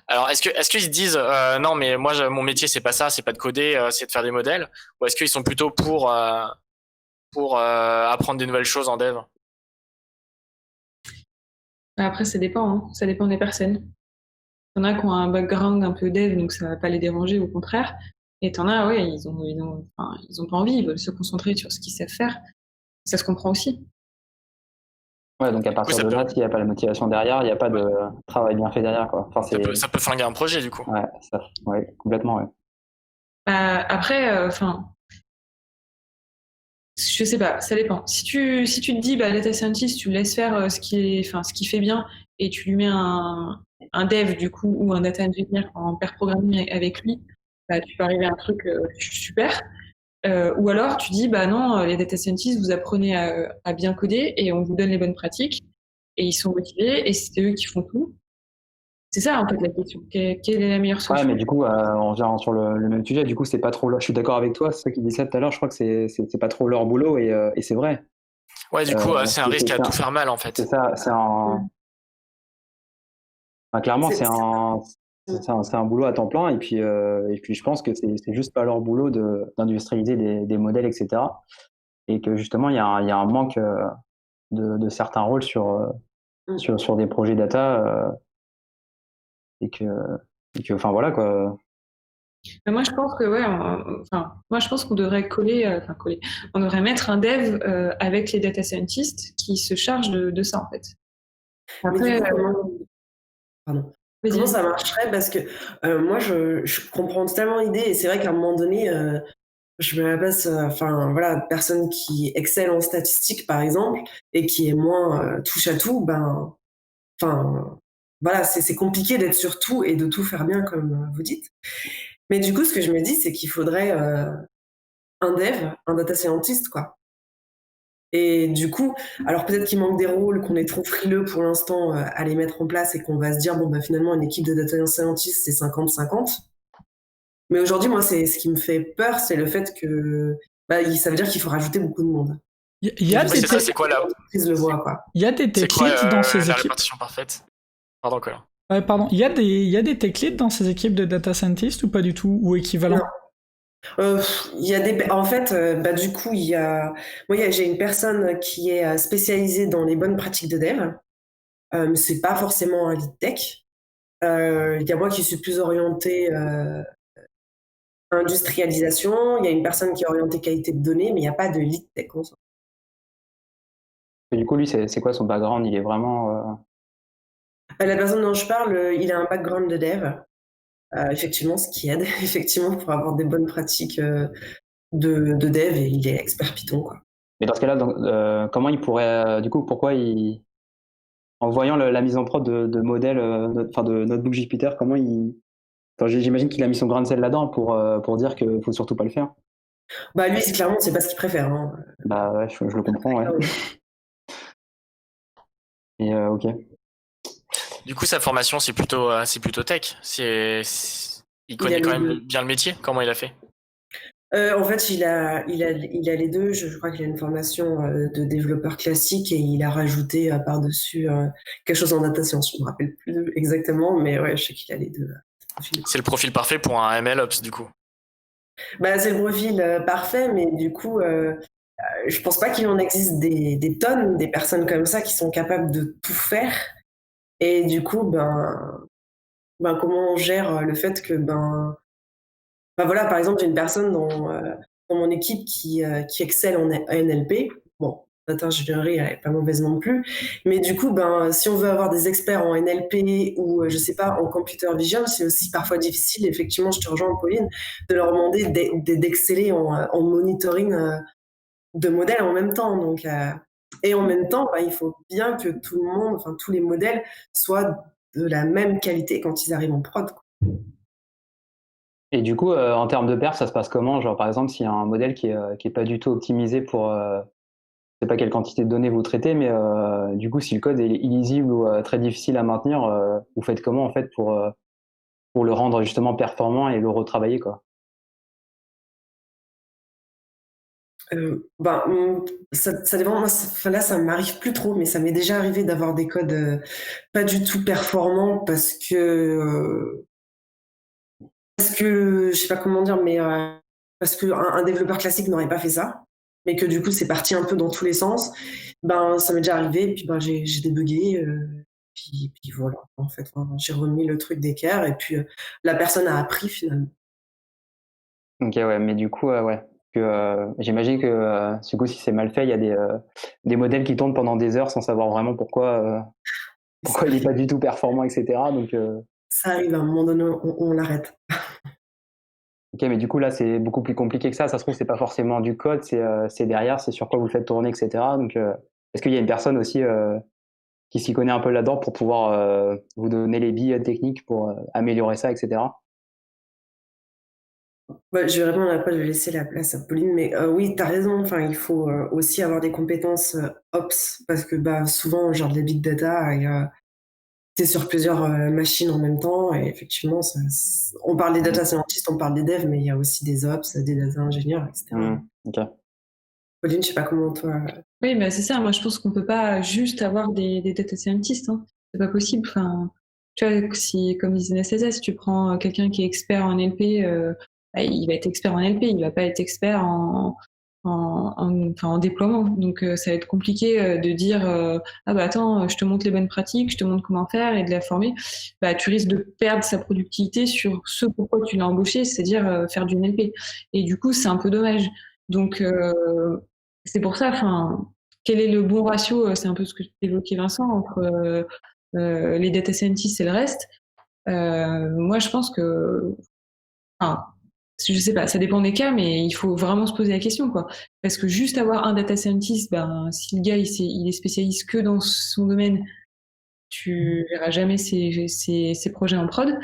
alors est-ce qu'ils se disent non mais moi mon métier c'est pas ça, c'est pas de coder, c'est de faire des modèles, ou est-ce qu'ils sont plutôt pour apprendre des nouvelles choses en dev? Après ça dépend, hein. Ça dépend des personnes. Il y en a qui ont un background un peu dev, donc ça va pas les déranger, au contraire. Et t'en as, ouais, ils ont pas envie, ils veulent se concentrer sur ce qu'ils savent faire. Ça se comprend aussi. Ouais, donc à partir de là, s'il n'y a pas la motivation derrière, il n'y a pas de travail bien fait derrière, quoi. Enfin, ça peut flinguer un projet, du coup. Ouais, complètement, ouais. Après, je sais pas, ça dépend. Si tu te dis, data scientist, tu le laisses faire ce qui fait bien et tu lui mets un un dev du coup ou un data engineer en pair programming avec lui, bah, tu peux arriver à un truc super. Ou alors tu dis bah non, les data scientists vous apprenez à bien coder et on vous donne les bonnes pratiques et ils sont motivés et c'est eux qui font tout. C'est ça en fait la question. Quelle est la meilleure Ouais, solution? mais du coup, on revient sur le même sujet. Du coup, c'est pas trop. Je suis d'accord avec toi, c'est ça qui disait tout à l'heure. Je crois que c'est pas trop leur boulot et c'est vrai. Ouais, du coup, c'est un risque à tout un- faire mal en c'est fait. ça. Clairement, C'est- c'est un boulot à temps plein. Et puis, je pense que c'est juste pas leur boulot d'industrialiser des modèles, etc. Et que justement, il y a un manque de certains rôles sur des projets data enfin voilà quoi. Mais moi je pense que ouais, moi je pense qu'on devrait coller, on devrait mettre un dev avec les data scientists qui se chargent de ça en fait. Mais du Après, coup, pardon. vas-y, Comment vas-y. ça marcherait? Parce que moi, je comprends totalement l'idée et c'est vrai qu'à un moment donné, je me la passe, enfin voilà, personne qui excelle en statistique par exemple et qui est moins touche à tout, ben, enfin voilà, c'est compliqué d'être sur tout et de tout faire bien comme vous dites. Mais du coup, ce que je me dis, c'est qu'il faudrait un dev, un data scientist, quoi. Et du coup, alors peut-être qu'il manque des rôles, qu'on est trop frileux pour l'instant à les mettre en place et qu'on va se dire, bon, bah, finalement, une équipe de data scientists, c'est 50-50. Mais aujourd'hui, moi, c'est ce qui me fait peur, c'est le fait que bah, ça veut dire qu'il faut rajouter beaucoup de monde. Il y Et a je sais des C'est ça, pas tech, si c'est quoi la, l'entreprise le voit, quoi. il y a des c'est tech quoi leads dans ces la équipes. répartition parfaite? Pardon, Colin. Pardon, il y a des tech leads dans ces équipes de data scientists ou pas du tout, ou équivalent? Non. Il y a en fait, bah, du coup, j'ai une personne qui est spécialisée dans les bonnes pratiques de dev. C'est pas forcément un lead tech. Il y a moi qui suis plus orientée industrialisation. Il y a une personne qui est orientée qualité de données, mais il n'y a pas de lead tech en soi. Et du coup, lui, c'est quoi son background? Il est vraiment. La personne dont je parle, il a un background de dev, effectivement, ce qui aide effectivement pour avoir des bonnes pratiques de dev et il est expert Python, quoi. Mais dans ce cas-là, comment il pourrait. Du coup, pourquoi il. En voyant la mise en prod de modèles, de Notebook Jupyter, comment il. Enfin, j'imagine qu'il a mis son grain de sel là-dedans pour dire qu'il faut surtout pas le faire. Bah lui, clairement, c'est pas ce qu'il préfère, hein. Bah ouais, je le comprends, ouais. Et ok. Du coup, sa formation, c'est plutôt tech. Il connaît quand même bien le métier. Comment il a fait? En fait, il a les deux. Je crois qu'il a une formation de développeur classique et il a rajouté par-dessus quelque chose en data science. Je me rappelle plus exactement, mais ouais, je sais qu'il a les deux. C'est le profil parfait pour un MLOps, du coup. Bah, c'est le profil parfait, mais du coup, je pense pas qu'il en existe des tonnes des personnes comme ça qui sont capables de tout faire. Et du coup, ben comment on gère le fait que voilà, par exemple, j'ai une personne dans mon équipe qui excelle en NLP. Bon, data ingénierie, elle est pas mauvaise non plus. Mais du coup, si on veut avoir des experts en NLP ou, je sais pas, en computer vision, c'est aussi parfois difficile, effectivement, je te rejoins, Pauline, de leur demander d'exceller en monitoring de modèles en même temps. Donc, et en même temps, il faut bien que tout le monde, enfin, tous les modèles soient de la même qualité quand ils arrivent en prod, quoi. Et du coup, en termes de perf, ça se passe comment? Genre, par exemple, s'il y a un modèle qui est pas du tout optimisé pour, je sais pas quelle quantité de données vous traitez, mais du coup, si le code est illisible ou très difficile à maintenir, vous faites comment en fait pour le rendre justement performant et le retravailler, quoi? Ça dépend. Moi, là, ça m'arrive plus trop, mais ça m'est déjà arrivé d'avoir des codes pas du tout performants parce que je sais pas comment dire, mais parce que un développeur classique n'aurait pas fait ça, mais que du coup, c'est parti un peu dans tous les sens. Ça m'est déjà arrivé, et puis j'ai débugué, puis voilà. En fait, j'ai remis le truc d'équerre, et puis la personne a appris finalement. Ok, ouais, mais du coup, ouais. J'imagine que du coup, si c'est mal fait, il y a des modèles qui tournent pendant des heures sans savoir vraiment pourquoi il n'est pas du tout performant, etc. Donc, Ça arrive à un moment donné, on l'arrête. ok, mais du coup, là, c'est beaucoup plus compliqué que ça. Ça se trouve, c'est pas forcément du code, c'est derrière, c'est sur quoi vous le faites tourner, etc. Donc, est-ce qu'il y a une personne aussi qui s'y connaît un peu là-dedans pour pouvoir vous donner les billes techniques pour améliorer ça, etc. Ouais, je vais répondre, après je vais laisser la place à Pauline, mais oui, tu as raison, enfin, il faut aussi avoir des compétences ops, parce que souvent, genre de la big data, tu es sur plusieurs machines en même temps, et effectivement, on parle des data scientists, on parle des devs, mais il y a aussi des ops, des data ingénieurs, etc. Ok. Pauline, je sais pas comment toi. Oui, c'est ça. Moi, je pense qu'on peut pas juste avoir des data scientists. Hein. C'est pas possible. Enfin, tu vois, si, comme disait Anastasia, si tu prends quelqu'un qui est expert en LP, il va être expert en LP, il va pas être expert en déploiement. Donc, ça va être compliqué de dire attends, je te montre les bonnes pratiques, je te montre comment faire et de la former. Tu risques de perdre sa productivité sur ce pourquoi tu l'as embauché, c'est-à-dire faire du NLP. Et du coup, c'est un peu dommage. Donc, c'est pour ça, quel est le bon ratio? C'est un peu ce que tu évoquais, Vincent, entre les data scientists et le reste. Moi, je pense que, je sais pas, ça dépend des cas, mais il faut vraiment se poser la question, quoi. Parce que juste avoir un data scientist, si le gars il est spécialiste que dans son domaine, tu verras jamais ses projets en prod.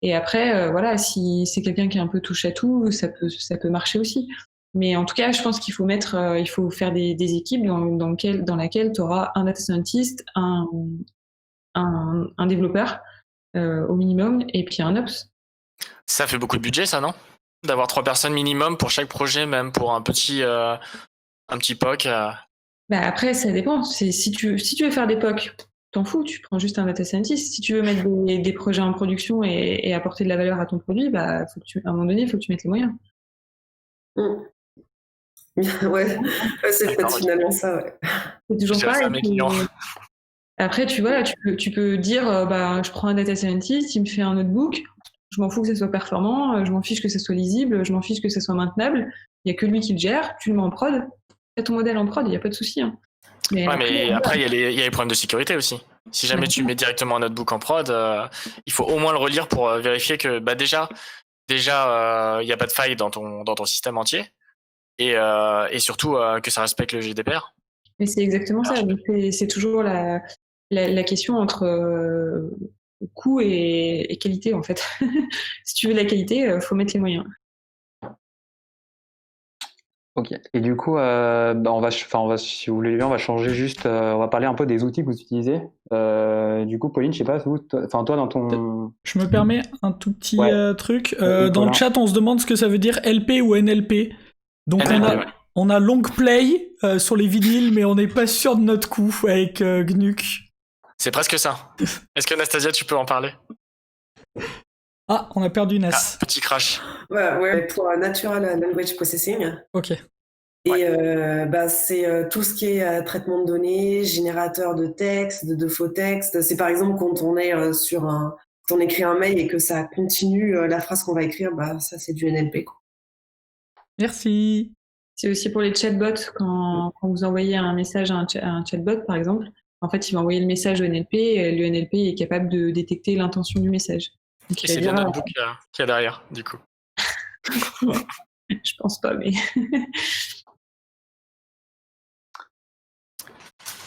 Et après, voilà, si c'est quelqu'un qui est un peu touche à tout, ça peut marcher aussi. Mais en tout cas, je pense qu'il faut il faut faire des équipes dans laquelle tu auras un data scientist, un développeur au minimum, et puis un ops. Ça fait beaucoup de budget, ça, non? D'avoir 3 personnes minimum pour chaque projet, même pour un petit POC. Après, ça dépend. Si tu veux faire des POC, t'en fous, tu prends juste un data scientist. Si tu veux mettre des projets en production et apporter de la valeur à ton produit, à un moment donné, il faut que tu mettes les moyens. Ouais, c'est peut-être finalement ça, ouais. C'est toujours pareil. Après, tu peux dire, je prends un data scientist, il me fait un notebook, je m'en fous que ça soit performant, je m'en fiche que ça soit lisible, je m'en fiche que ça soit maintenable, il n'y a que lui qui le gère, tu le mets en prod, fais ton modèle en prod, il n'y a pas de souci. Hein. Mais après, il y a les problèmes de sécurité aussi. Si jamais tu mets directement un notebook en prod, il faut au moins le relire pour vérifier que déjà, il n'y a pas de faille dans ton système entier, et surtout que ça respecte le GDPR. Mais c'est exactement ça. Donc c'est toujours la question entre coût et qualité, en fait. Si tu veux de la qualité, faut mettre les moyens. Ok. Et du coup, si vous voulez bien, on va changer juste. On va parler un peu des outils que vous utilisez. Du coup, Pauline, je sais pas, toi dans ton. Je me permets un tout petit truc. Dans le chat, on se demande ce que ça veut dire LP ou NLP. Donc on a long play sur les vinyles, mais on n'est pas sûr de notre coup avec Gnuc. C'est presque ça. Est-ce que Anastasia, tu peux en parler? Ah, on a perdu Nas. Petit crash. Ouais, pour Natural Language Processing. Ok. Et c'est tout ce qui est traitement de données, générateur de texte, de faux textes. C'est par exemple quand on est quand on écrit un mail et que ça continue la phrase qu'on va écrire, ça c'est du NLP, quoi. Merci. C'est aussi pour les chatbots, quand vous envoyez un message à un chatbot, par exemple, en fait, il va envoyer le message au NLP, et le NLP est capable de détecter l'intention du message. Donc, et c'est le notebook qu'il y a derrière, du coup. Je pense pas, mais...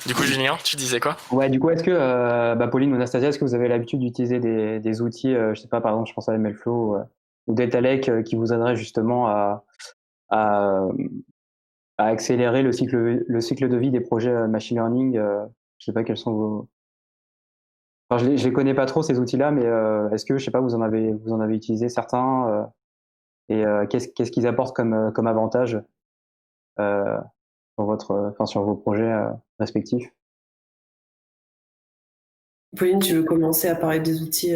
Du coup, Julien, tu disais quoi? Ouais, du coup, est-ce que, Pauline ou Anastasia, est-ce que vous avez l'habitude d'utiliser des outils, je sais pas, par exemple, je pense à MLflow ou Data Lake qui vous aideraient justement à accélérer le cycle de vie des projets machine learning? Je sais pas quels sont vos... Enfin, je les connais pas trop, ces outils-là, mais est-ce que, je sais pas, vous en avez utilisé certains et qu'est-ce qu'ils apportent comme avantage sur vos projets respectifs? Pauline, tu veux commencer à parler des outils?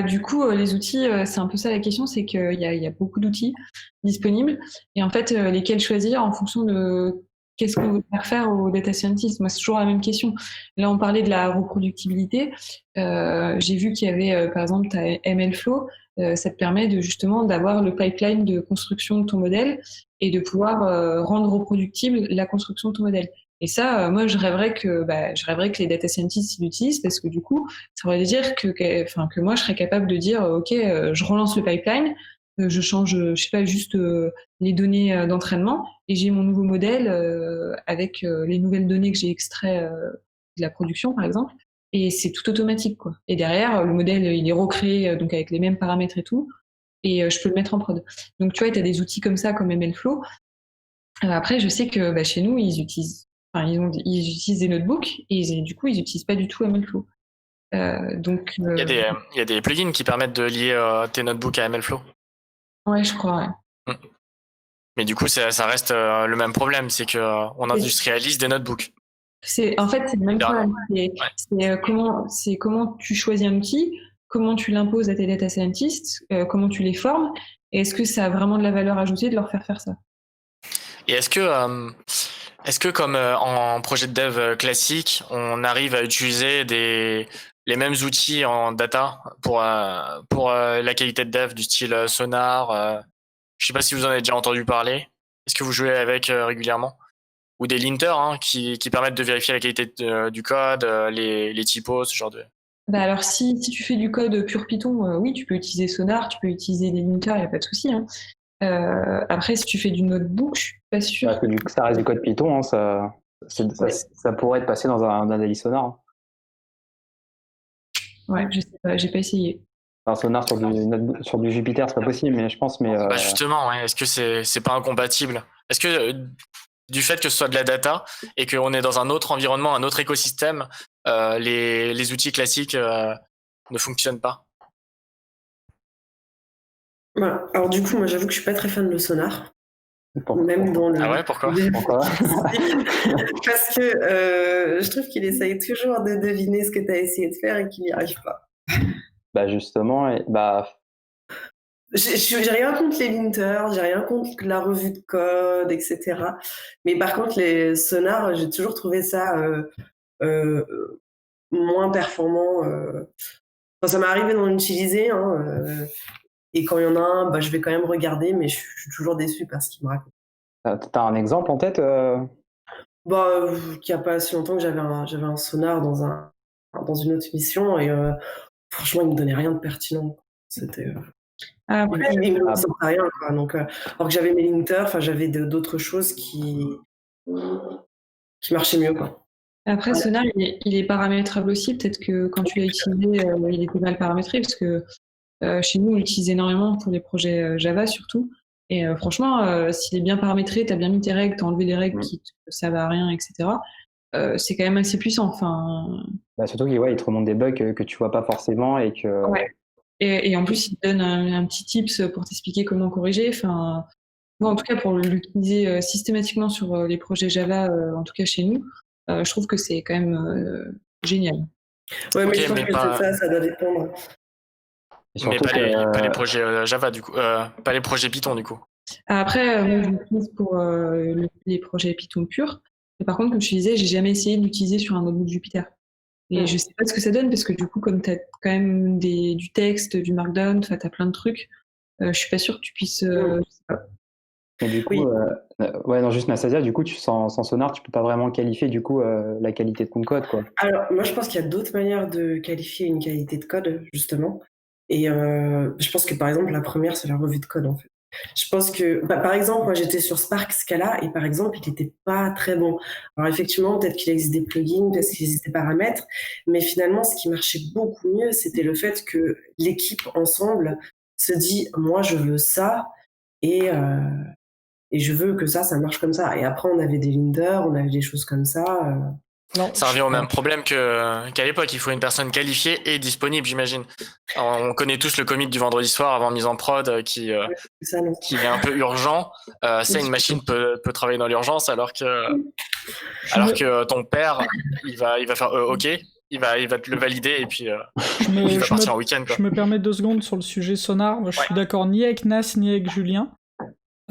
Du coup, les outils, c'est un peu ça la question, c'est qu'il y a beaucoup d'outils disponibles et en fait, lesquels choisir en fonction de qu'est-ce qu'on veut faire aux data scientists. Moi, c'est toujours la même question. Là, on parlait de la reproductibilité. J'ai vu qu'il y avait, par exemple, ta MLflow. Ça te permet justement d'avoir le pipeline de construction de ton modèle et de pouvoir rendre reproductible la construction de ton modèle. Et ça, moi, je rêverais que les data scientists l'utilisent parce que du coup, ça veut dire que moi, je serais capable de dire, OK, je relance le pipeline, je change, je sais pas, juste les données d'entraînement et j'ai mon nouveau modèle avec les nouvelles données que j'ai extrait de la production, par exemple, et c'est tout automatique, quoi. Et derrière, le modèle, il est recréé, donc avec les mêmes paramètres et tout, et je peux le mettre en prod. Donc, tu vois, tu as des outils comme ça, comme MLflow. Après, je sais que chez nous, ils utilisent des notebooks, et du coup, ils n'utilisent pas du tout MLflow. Donc, Il y a des plugins qui permettent de lier tes notebooks à MLflow. ouais, je crois, ouais. Mais du coup, ça reste le même problème, c'est qu'on industrialise des notebooks. En fait, c'est le même problème. C'est comment tu choisis un outil, comment tu l'imposes à tes data scientists, comment tu les formes, et est-ce que ça a vraiment de la valeur ajoutée de leur faire ça? Et est-ce que comme en projet de dev classique, on arrive à utiliser les mêmes outils en data pour la qualité de dev du style Sonar? Je sais pas si vous en avez déjà entendu parler. Est-ce que vous jouez avec régulièrement? Ou des linters qui permettent de vérifier la qualité du code, les typos, ce genre de... Alors, si tu fais du code pur Python, oui, tu peux utiliser Sonar, tu peux utiliser des linters, il n'y a pas de souci. Hein. Après, si tu fais du notebook, je suis pas sûre. Parce que ça reste du code Python, ça pourrait être passé dans un daily Sonar. Ouais, je sais pas, j'ai pas essayé. Un Sonar sur du Jupyter, c'est pas possible, mais je pense. Justement, ouais. Est-ce que c'est pas incompatible? Est-ce que du fait que ce soit de la data et qu'on est dans un autre environnement, un autre écosystème, les outils classiques ne fonctionnent pas? Voilà. Alors du coup, moi j'avoue que je suis pas très fan de Sonar. Pourquoi? Même dans le... Ah ouais, pourquoi? Parce que je trouve qu'il essaye toujours de deviner ce que tu as essayé de faire et qu'il n'y arrive pas. Justement, j'ai rien contre les linters, j'ai rien contre la revue de code, etc. Mais par contre, les sonars, j'ai toujours trouvé ça moins performant. Enfin, ça m'est arrivé d'en utiliser, et quand il y en a un, je vais quand même regarder, mais je suis toujours déçue par ce qu'il me raconte. T'as un exemple en tête? Qu'il n'y a pas si longtemps que j'avais un sonar dans une autre mission, et franchement, il me donnait rien de pertinent. C'était... Après, il me sortait rien, quoi. Donc, alors que j'avais mes linters, j'avais d'autres choses qui marchaient mieux, quoi. Après, Sonar, il est paramétrable aussi. Peut-être que quand tu l'as utilisé, il était mal paramétré, parce que chez nous, on l'utilise énormément pour les projets Java surtout. Et franchement, s'il est bien paramétré, tu as bien mis tes règles, tu as enlevé des règles qui ne servent à rien, etc. C'est quand même assez puissant. Enfin... surtout qu'il te remonte des bugs que tu vois pas forcément et que... Ouais. Et en plus, il te donne un petit tips pour t'expliquer comment corriger. Enfin, moi, en tout cas, pour l'utiliser systématiquement sur les projets Java, en tout cas chez nous, je trouve que c'est quand même génial. Ouais, mais je pense que ça doit dépendre. Mais pas les projets Java, du coup. Pas les projets Python, du coup. Après, moi, je l'utilise pour les projets Python purs. Et par contre, comme je te disais, j'ai jamais essayé de l'utiliser sur un notebook Jupyter. Et je sais pas ce que ça donne, parce que du coup, comme tu as quand même du texte, du markdown, tu as plein de trucs, je suis pas sûre que tu puisses... je sais pas. Et du coup, juste Nastasia, du coup, sans Sonar, tu peux pas vraiment qualifier du coup la qualité de ton code, quoi. Alors, moi, je pense qu'il y a d'autres manières de qualifier une qualité de code, justement. Et je pense que, par exemple, la première, c'est la revue de code, en fait. Je pense que, par exemple, moi, j'étais sur Spark Scala, et par exemple, il n'était pas très bon. Alors, effectivement, peut-être qu'il existe des plugins, peut-être qu'il existe des paramètres, mais finalement, ce qui marchait beaucoup mieux, c'était le fait que l'équipe, ensemble, se dit, moi, je veux ça, et je veux que ça marche comme ça. Et après, on avait des linters, on avait des choses comme ça. Non, ça revient au même problème qu'à l'époque. Il faut une personne qualifiée et disponible, j'imagine. Alors, on connaît tous le comic du vendredi soir avant mise en prod qui est un peu urgent. Une machine peut travailler dans l'urgence alors que ton père, il va faire OK. Il va te le valider et puis il va partir en week-end. Je me permets 2 secondes sur le sujet Sonar. Je suis d'accord ni avec Nas ni avec Julien.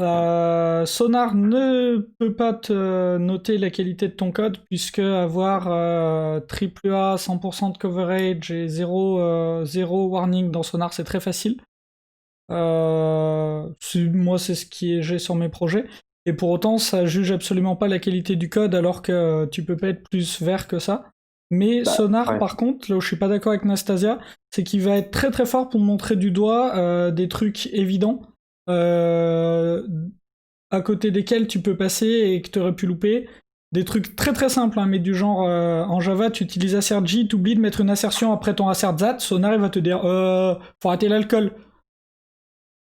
Sonar ne peut pas te noter la qualité de ton code, puisque avoir AAA 100% de coverage et 0 warning dans Sonar, c'est très facile. Moi, c'est ce que j'ai sur mes projets. Et pour autant, ça juge absolument pas la qualité du code, alors que tu peux pas être plus vert que ça. Mais Sonar, par contre, là où je suis pas d'accord avec Nastasia, c'est qu'il va être très très fort pour montrer du doigt des trucs évidents. À côté desquels tu peux passer et que tu aurais pu louper. des trucs très très simples, hein, mais du genre en Java, tu utilises assertj, t'oublies de mettre une assertion après ton assertzat, Sonar il va te dire faut arrêter l'alcool.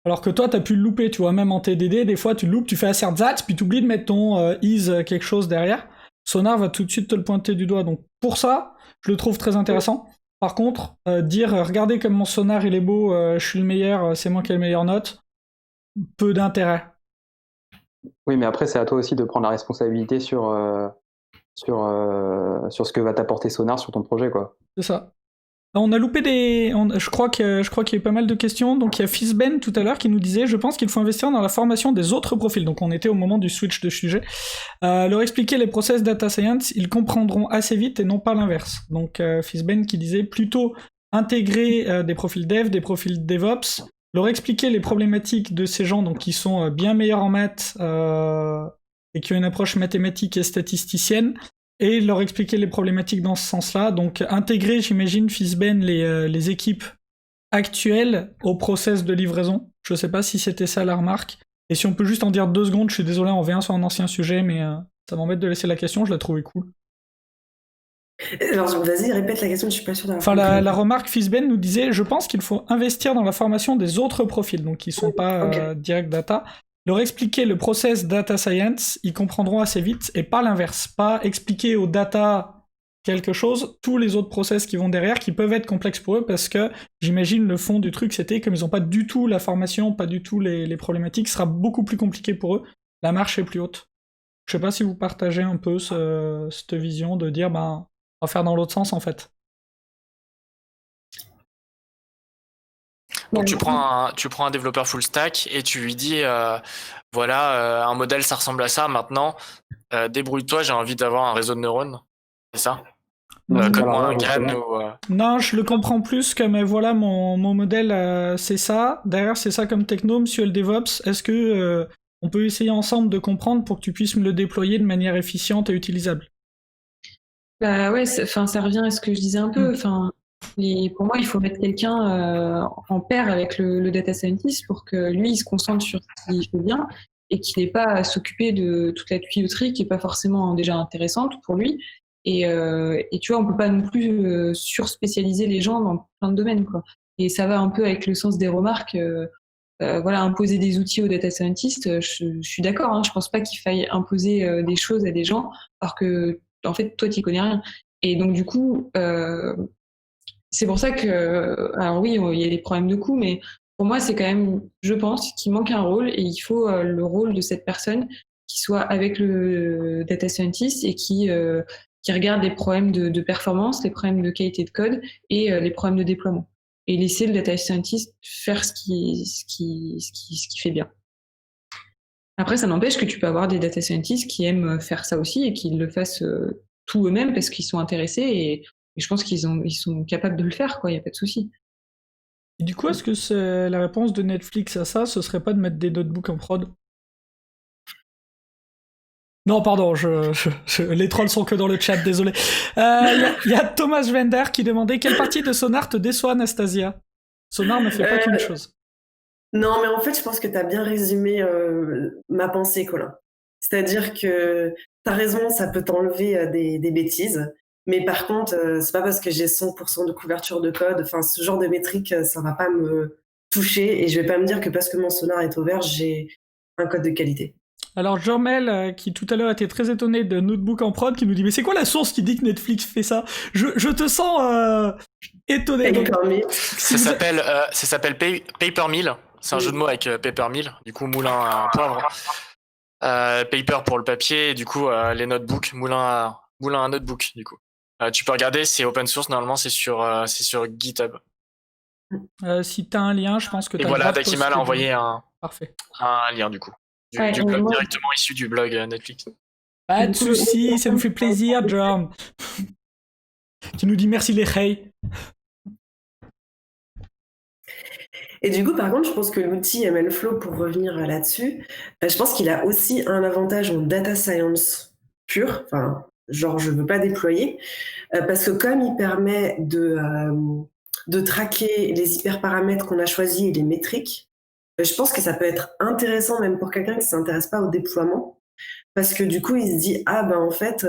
Alors que toi, t'as pu le louper, tu vois, même en TDD, des fois tu le loupes, tu fais assertzat, puis t'oublies de mettre ton is quelque chose derrière. Sonar va tout de suite te le pointer du doigt. Donc pour ça, je le trouve très intéressant. Par contre, dire regardez comme mon sonar il est beau, je suis le meilleur, c'est moi qui ai la meilleure note, peu d'intérêt. Oui, mais après, c'est à toi aussi de prendre la responsabilité sur ce que va t'apporter Sonar sur ton projet, quoi. C'est ça. On a loupé je crois qu'il y a eu pas mal de questions. Donc il y a Fizben tout à l'heure qui nous disait je pense qu'il faut investir dans la formation des autres profils. Donc on était au moment du switch de sujet. Leur expliquer les process data science, ils comprendront assez vite et non pas l'inverse. Donc Fizben qui disait plutôt intégrer des profils dev, des profils DevOps, leur expliquer les problématiques de ces gens donc qui sont bien meilleurs en maths et qui ont une approche mathématique et statisticienne, et leur expliquer les problématiques dans ce sens-là. Donc intégrer, j'imagine, Fizben, les équipes actuelles au process de livraison. Je sais pas si c'était ça la remarque. Et si on peut juste en dire 2 secondes, je suis désolé, on revient sur un ancien sujet, mais ça m'embête de laisser la question, je la trouvais cool. Alors, vas-y, répète la question, je suis pas sûre d'avoir Enfin, compris. la remarque Fizben nous disait je pense qu'il faut investir dans la formation des autres profils, donc qui sont pas direct data. Leur expliquer le process data science, ils comprendront assez vite, et pas l'inverse. Pas expliquer aux data quelque chose, tous les autres process qui vont derrière, qui peuvent être complexes pour eux, parce que j'imagine le fond du truc, c'était comme ils n'ont pas du tout la formation, pas du tout les problématiques, ce sera beaucoup plus compliqué pour eux, la marche est plus haute. Je sais pas si vous partagez un peu cette vision de dire, on va faire dans l'autre sens en fait. Donc tu prends un développeur full stack et tu lui dis voilà, un modèle ça ressemble à ça, maintenant débrouille-toi, j'ai envie d'avoir un réseau de neurones, c'est ça? Code-moi un GAN ou... Non, je le comprends plus comme voilà mon modèle c'est ça, derrière c'est ça comme techno, monsieur le DevOps, est-ce que on peut essayer ensemble de comprendre pour que tu puisses me le déployer de manière efficiente et utilisable? Bah ouais, ça revient à ce que je disais un peu. Pour moi, il faut mettre quelqu'un en pair avec le data scientist pour que lui, il se concentre sur ce qu'il fait bien et qu'il n'ait pas à s'occuper de toute la tuyauterie qui n'est pas forcément déjà intéressante pour lui. Et tu vois, on peut pas non plus surspécialiser les gens dans plein de domaines, quoi. Et ça va un peu avec le sens des remarques. Voilà, imposer des outils aux data scientists, je suis d'accord. Hein, je pense pas qu'il faille imposer des choses à des gens alors que, en fait, toi, tu connais rien. Et donc, du coup, c'est pour ça que, alors oui, il y a des problèmes de coût, mais pour moi, c'est quand même, je pense, qu'il manque un rôle et il faut le rôle de cette personne qui soit avec le data scientist et qui regarde les problèmes de performance, les problèmes de qualité de code et les problèmes de déploiement. Et laisser le data scientist faire ce qui fait bien. Après, ça n'empêche que tu peux avoir des data scientists qui aiment faire ça aussi et qui le fassent tout eux-mêmes parce qu'ils sont intéressés et je pense qu'ils sont capables de le faire, quoi. Il n'y a pas de souci. Et du coup, est-ce que la réponse de Netflix à ça, ce serait pas de mettre des notebooks en prod? Non, pardon, les trolls sont que dans le chat, désolé. Y a Thomas Vender qui demandait quelle partie de Sonar te déçoit, Anastasia? Sonar ne fait pas qu'une chose. Non, mais en fait, je pense que tu as bien résumé ma pensée, Colin. C'est-à-dire que tu as raison, ça peut t'enlever des bêtises. Mais par contre, c'est pas parce que j'ai 100% de couverture de code, enfin, ce genre de métrique, ça va pas me toucher et je vais pas me dire que parce que mon sonar est ouvert, j'ai un code de qualité. Alors Jormel, qui tout à l'heure était très étonné de Notebook en prod, qui nous dit mais c'est quoi la source qui dit que Netflix fait ça? Je te sens étonné. Donc, ça s'appelle Paper Mill. C'est un jeu de mots avec Paper Mill, du coup moulin à poivre. Paper pour le papier, et du coup les notebooks, moulin à notebook, du coup. Tu peux regarder, c'est open source, normalement c'est sur GitHub. Si t'as un lien, je pense que t'as. Et voilà, Dakimal a envoyé un lien du coup. Du blog directement issu du blog Netflix. Pas de soucis, ça nous fait plaisir, John. Tu nous dis merci les hey. Et du coup, par contre, je pense que l'outil MLflow, pour revenir là-dessus, je pense qu'il a aussi un avantage en data science pure, enfin, genre je ne veux pas déployer, parce que comme il permet de traquer les hyperparamètres qu'on a choisis et les métriques, je pense que ça peut être intéressant même pour quelqu'un qui ne s'intéresse pas au déploiement, parce que du coup, il se dit, ah ben en fait,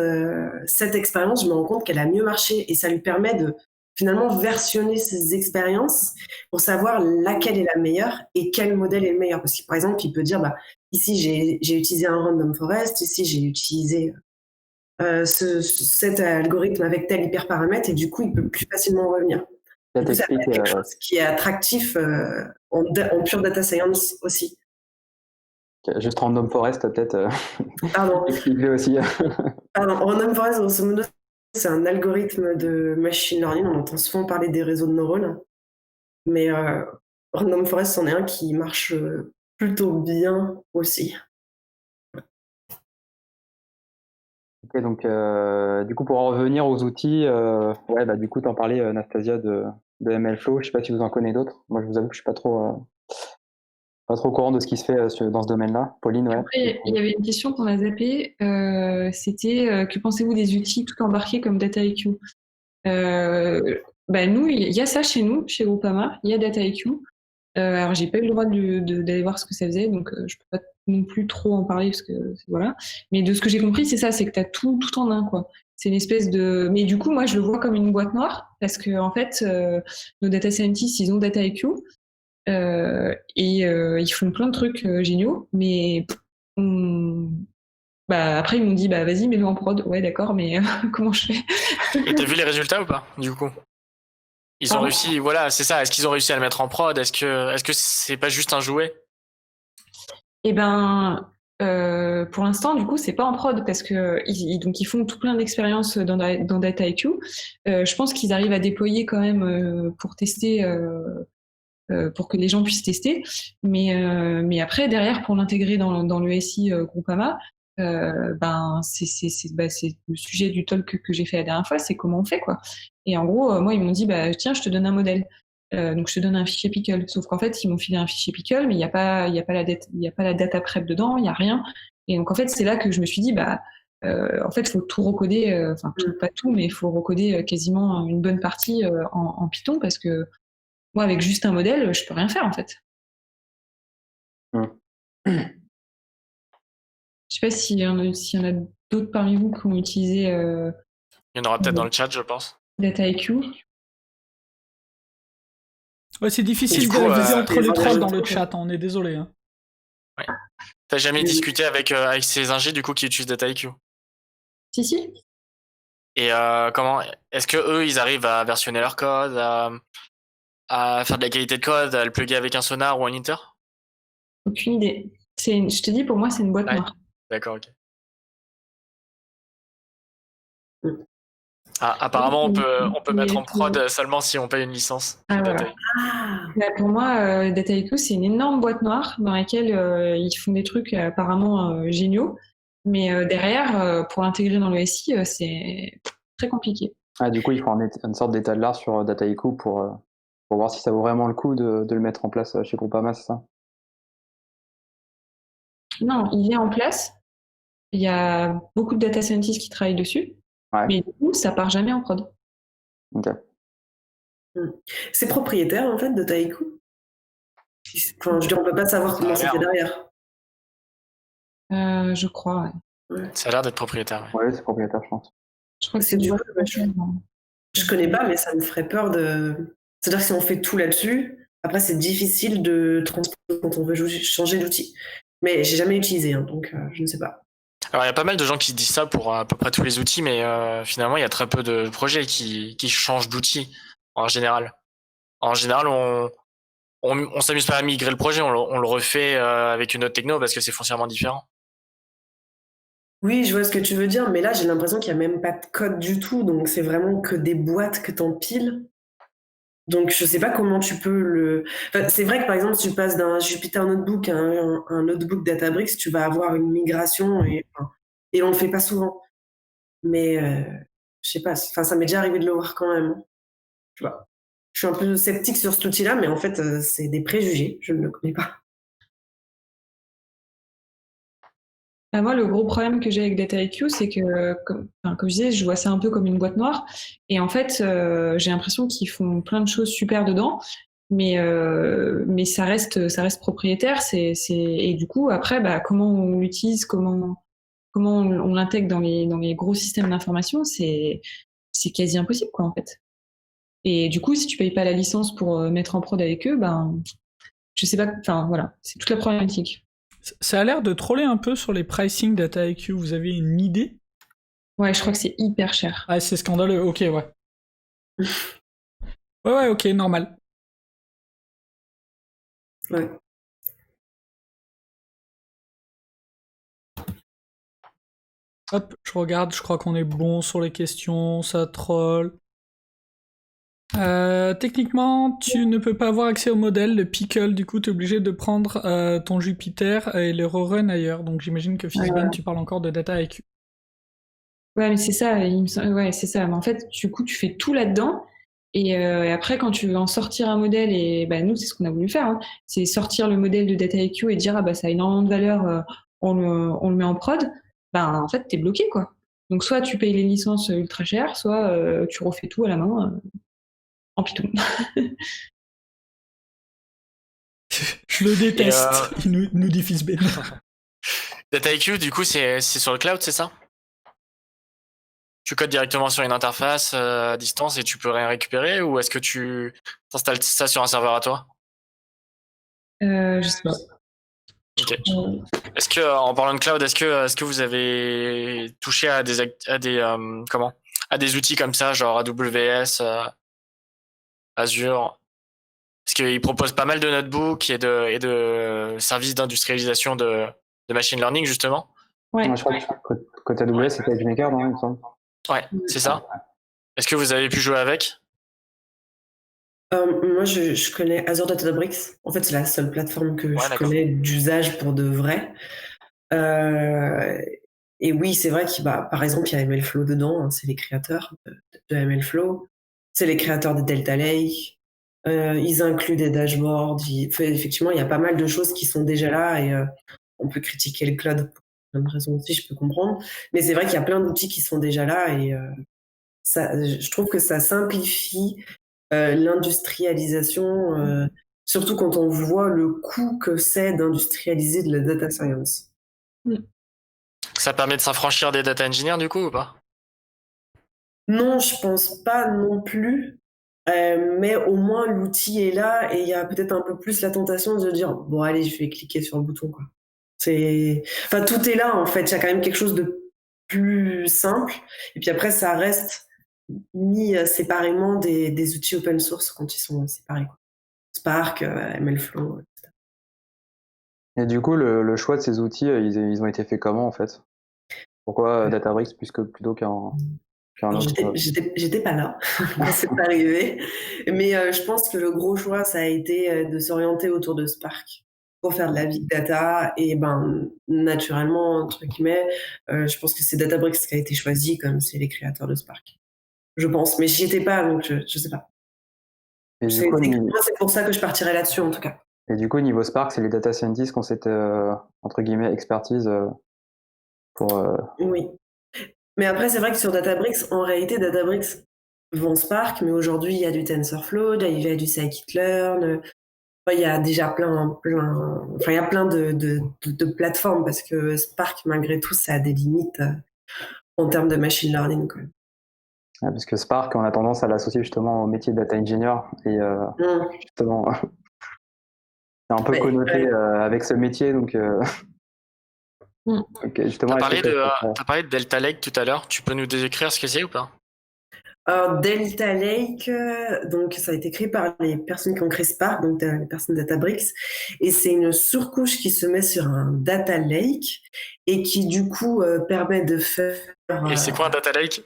cette expérience, je me rends compte qu'elle a mieux marché et ça lui permet de finalement versionner ses expériences pour savoir laquelle est la meilleure et quel modèle est le meilleur. Parce que par exemple, il peut dire, bah, ici j'ai utilisé un random forest, ici j'ai utilisé cet algorithme avec tel hyperparamètre et du coup, il peut plus facilement revenir. Ça Du coup, ça peut t'explique. être quelque chose qui est attractif en pure data science aussi. Juste Random Forest, peut-être. Pardon. Explique-le aussi. Pardon. Random forest, grosso modo, c'est un algorithme de machine learning. On entend souvent parler des réseaux de neurones, mais Random forest, c'en est un qui marche plutôt bien aussi. Ok, donc du coup, pour en revenir aux outils, ouais, bah, du coup, t'en parlais, Nastasia, de MLflow. Je sais pas si vous en connaissez d'autres. Moi, je vous avoue que je suis pas trop au courant de ce qui se fait dans ce domaine-là. Pauline, ouais. Après, il y avait une question qu'on a zappée, c'était que pensez-vous des outils tout embarqués comme DataIQ? Bah nous, il y a ça chez nous, chez Groupama, il y a DataIQ. Alors j'ai pas eu le droit d'aller voir ce que ça faisait, donc je peux pas non plus trop en parler parce que voilà. Mais de ce que j'ai compris, c'est ça, c'est que t'as tout en un quoi. C'est une espèce de. Mais du coup, moi, je le vois comme une boîte noire parce que en fait, nos data scientists, ils ont DataIQ et ils font plein de trucs géniaux, mais bah après ils m'ont dit bah vas-y mets-le en prod. Ouais d'accord, mais comment je fais? Et t'as vu les résultats ou pas, du coup? Ils ont Pardon. réussi, voilà, c'est ça. Est-ce qu'ils ont réussi à le mettre en prod? Est-ce que c'est pas juste un jouet? Eh ben, pour l'instant, du coup, c'est pas en prod parce que donc ils font tout plein d'expériences dans DataIQ. Je pense qu'ils arrivent à déployer quand même pour tester, pour que les gens puissent tester. Mais après, derrière, pour l'intégrer dans le SI Groupama, ben c'est le sujet du talk que j'ai fait la dernière fois, c'est comment on fait quoi. Et en gros, moi ils m'ont dit bah tiens, je te donne un modèle. Donc je te donne un fichier pickle. Sauf qu'en fait, ils m'ont filé un fichier pickle, mais il y a pas la data prep dedans, il y a rien. Et donc en fait, c'est là que je me suis dit bah en fait, il faut tout recoder, enfin pas tout, mais il faut recoder quasiment une bonne partie en Python parce que moi, avec juste un modèle, je peux rien faire en fait. Je sais pas s'il y en a d'autres parmi vous qui ont utilisé Il y en aura peut-être dans le chat, je pense. DataIQ. Ouais, c'est difficile du de coup, viser entre les les trolls dans autres, le chat, on est désolé. Hein. T'as jamais Oui. discuté avec ces ingés du coup qui utilisent DataIQ? Si. Et comment est-ce que eux ils arrivent à versionner leur code, à faire de la qualité de code, à le plugger avec un sonar ou un inter? Aucune idée. Je te dis, pour moi, c'est une boîte Ouais. noire. D'accord, ok. Mm. Ah, apparemment, on peut mettre en Mais- prod seulement si on paye une licence. Ah, voilà. DataIQ. Ah, Bah, pour moi, DataIQ, c'est une énorme boîte noire dans laquelle ils font des trucs apparemment géniaux. Mais derrière, pour l'intégrer dans le SI, c'est très compliqué. Ah, du coup, ils font une sorte d'état de l'art sur DataIQ pour voir si ça vaut vraiment le coup de le mettre en place chez Groupama, c'est ça? Non, il est en place. Il y a beaucoup de data scientists qui travaillent dessus. Ouais. Mais du coup, ça part jamais en prod. Ok. c'est propriétaire en fait de Taïku. Enfin, je veux dire, on peut pas savoir comment c'est fait derrière. Je crois, ouais. Ça a l'air d'être propriétaire. Ouais. Ouais, c'est propriétaire, je pense. Je crois que C'est c'est du du coup, je connais pas, mais ça me ferait peur de. C'est-à-dire que si on fait tout là-dessus, après c'est difficile de transposer quand on veut changer d'outil. Mais j'ai jamais utilisé, hein, donc je ne sais pas. Alors il y a pas mal de gens qui disent ça pour à peu près tous les outils, mais finalement il y a très peu de projets qui changent d'outil en général. En général, on s'amuse pas à migrer le projet, on le refait avec une autre techno parce que c'est foncièrement différent. Oui, je vois ce que tu veux dire, mais là j'ai l'impression qu'il n'y a même pas de code du tout, donc c'est vraiment que des boîtes que t'empiles. Donc je sais pas comment tu peux le. Enfin, c'est vrai que par exemple, si tu passes d'un Jupyter Notebook à un notebook Databricks, tu vas avoir une migration et on le fait pas souvent. Mais je sais pas, enfin ça m'est déjà arrivé de le voir quand même. Tu vois. Je suis un peu sceptique sur cet outil-là, mais en fait c'est des préjugés, je ne le connais pas. Bah, moi, le gros problème que j'ai avec DataIQ, c'est que, comme je disais, je vois ça un peu comme une boîte noire. Et en fait, j'ai l'impression qu'ils font plein de choses super dedans, mais ça reste propriétaire. Et du coup, après, bah, comment on l'utilise, comment on l'intègre dans les gros systèmes d'information, c'est quasi impossible, quoi, en fait. Et du coup, si tu payes pas la licence pour mettre en prod avec eux, ben, je sais pas, enfin voilà, c'est toute la problématique. Ça a l'air de troller un peu sur les pricing DataIQ. Vous avez une idée? Ouais, je crois que c'est hyper cher. Ah, c'est scandaleux. Ok, ouais. Ouais, ok, normal. Ouais. Hop, je regarde, je crois qu'on est bon sur les questions, ça troll. Techniquement, tu ne peux pas avoir accès au modèle, le Pickle, du coup, tu es obligé de prendre ton Jupyter et le rerun ailleurs. Donc j'imagine que Fizzbin, tu parles encore de DataIQ. Ouais, mais c'est ça, ouais, c'est ça. Mais en fait, du coup, tu fais tout là-dedans. Et après, quand tu veux en sortir un modèle, et bah, nous, c'est ce qu'on a voulu faire, hein, c'est sortir le modèle de DataIQ et dire, ah bah ça a énormément de valeur, on le met en prod, bah en fait, t'es bloqué, quoi. Donc soit tu payes les licences ultra chères, soit tu refais tout à la main en Python. Je le déteste, il nous dit Fizzbin. DataIQ, du coup, c'est sur le cloud, c'est ça? Tu codes directement sur une interface à distance et tu peux rien récupérer, ou est-ce que tu t'installes ça sur un serveur à toi? Je sais pas. Ok. Est-ce que, en parlant de cloud, est-ce que vous avez touché à des outils comme ça, genre AWS, Azure? Parce qu'ils proposent pas mal de notebooks et de services d'industrialisation de machine learning, justement. Ouais. Je crois que côté AWS, c'était SageMaker, non, il me semble. Ouais, c'est ça. Est-ce que vous avez pu jouer avec? Moi, je connais Azure Databricks. En fait, c'est la seule plateforme que je connais d'usage pour de vrai. Et oui, c'est vrai qu'il par exemple, il y a MLflow dedans, hein, c'est les créateurs de MLflow. C'est les créateurs de Delta Lake. Ils incluent des dashboards. Effectivement, il y a pas mal de choses qui sont déjà là et on peut critiquer le cloud pour plein de raisons aussi, je peux comprendre. Mais c'est vrai qu'il y a plein d'outils qui sont déjà là et je trouve que ça simplifie l'industrialisation, surtout quand on voit le coût que c'est d'industrialiser de la data science. Ça permet de s'affranchir des data engineers, du coup, ou pas? Non, je pense pas non plus. Mais au moins l'outil est là et il y a peut-être un peu plus la tentation de dire bon allez, je vais cliquer sur le bouton, quoi. Enfin, tout est là en fait. Il y a quand même quelque chose de plus simple. Et puis après, ça reste mis séparément des outils open source quand ils sont séparés, quoi. Spark, MLflow, etc. Et du coup, le choix de ces outils, ils ont été faits comment en fait? Pourquoi Databricks plutôt qu'un autre? J'étais pas là quand c'est arrivé, mais je pense que le gros choix, ça a été de s'orienter autour de Spark pour faire de la big data. Et naturellement, entre guillemets, je pense que c'est Databricks qui a été choisi comme c'est les créateurs de Spark. Je pense, mais j'y étais pas, donc je sais pas. Et du coup, Moi, c'est pour ça que je partirais là-dessus, en tout cas. Et du coup, niveau Spark, c'est les data scientists qui ont cette, entre guillemets, expertise pour... Oui. Mais après, c'est vrai que sur Databricks, en réalité, Databricks vend Spark, mais aujourd'hui, il y a du TensorFlow, il y a du Scikit-learn, il y a déjà plein, enfin, il y a plein de plateformes parce que Spark, malgré tout, ça a des limites en termes de machine learning, quoi. Ouais, parce que Spark, on a tendance à l'associer justement au métier de data engineer et justement, c'est un peu connoté avec ce métier, donc justement. T'as parlé de Delta Lake tout à l'heure. Tu peux nous décrire ce que c'est ou pas? Alors, Delta Lake, donc ça a été créé par les personnes qui ont créé Spark, donc les personnes Databricks, et c'est une surcouche qui se met sur un data lake et qui du coup permet de faire. Et c'est quoi un data lake?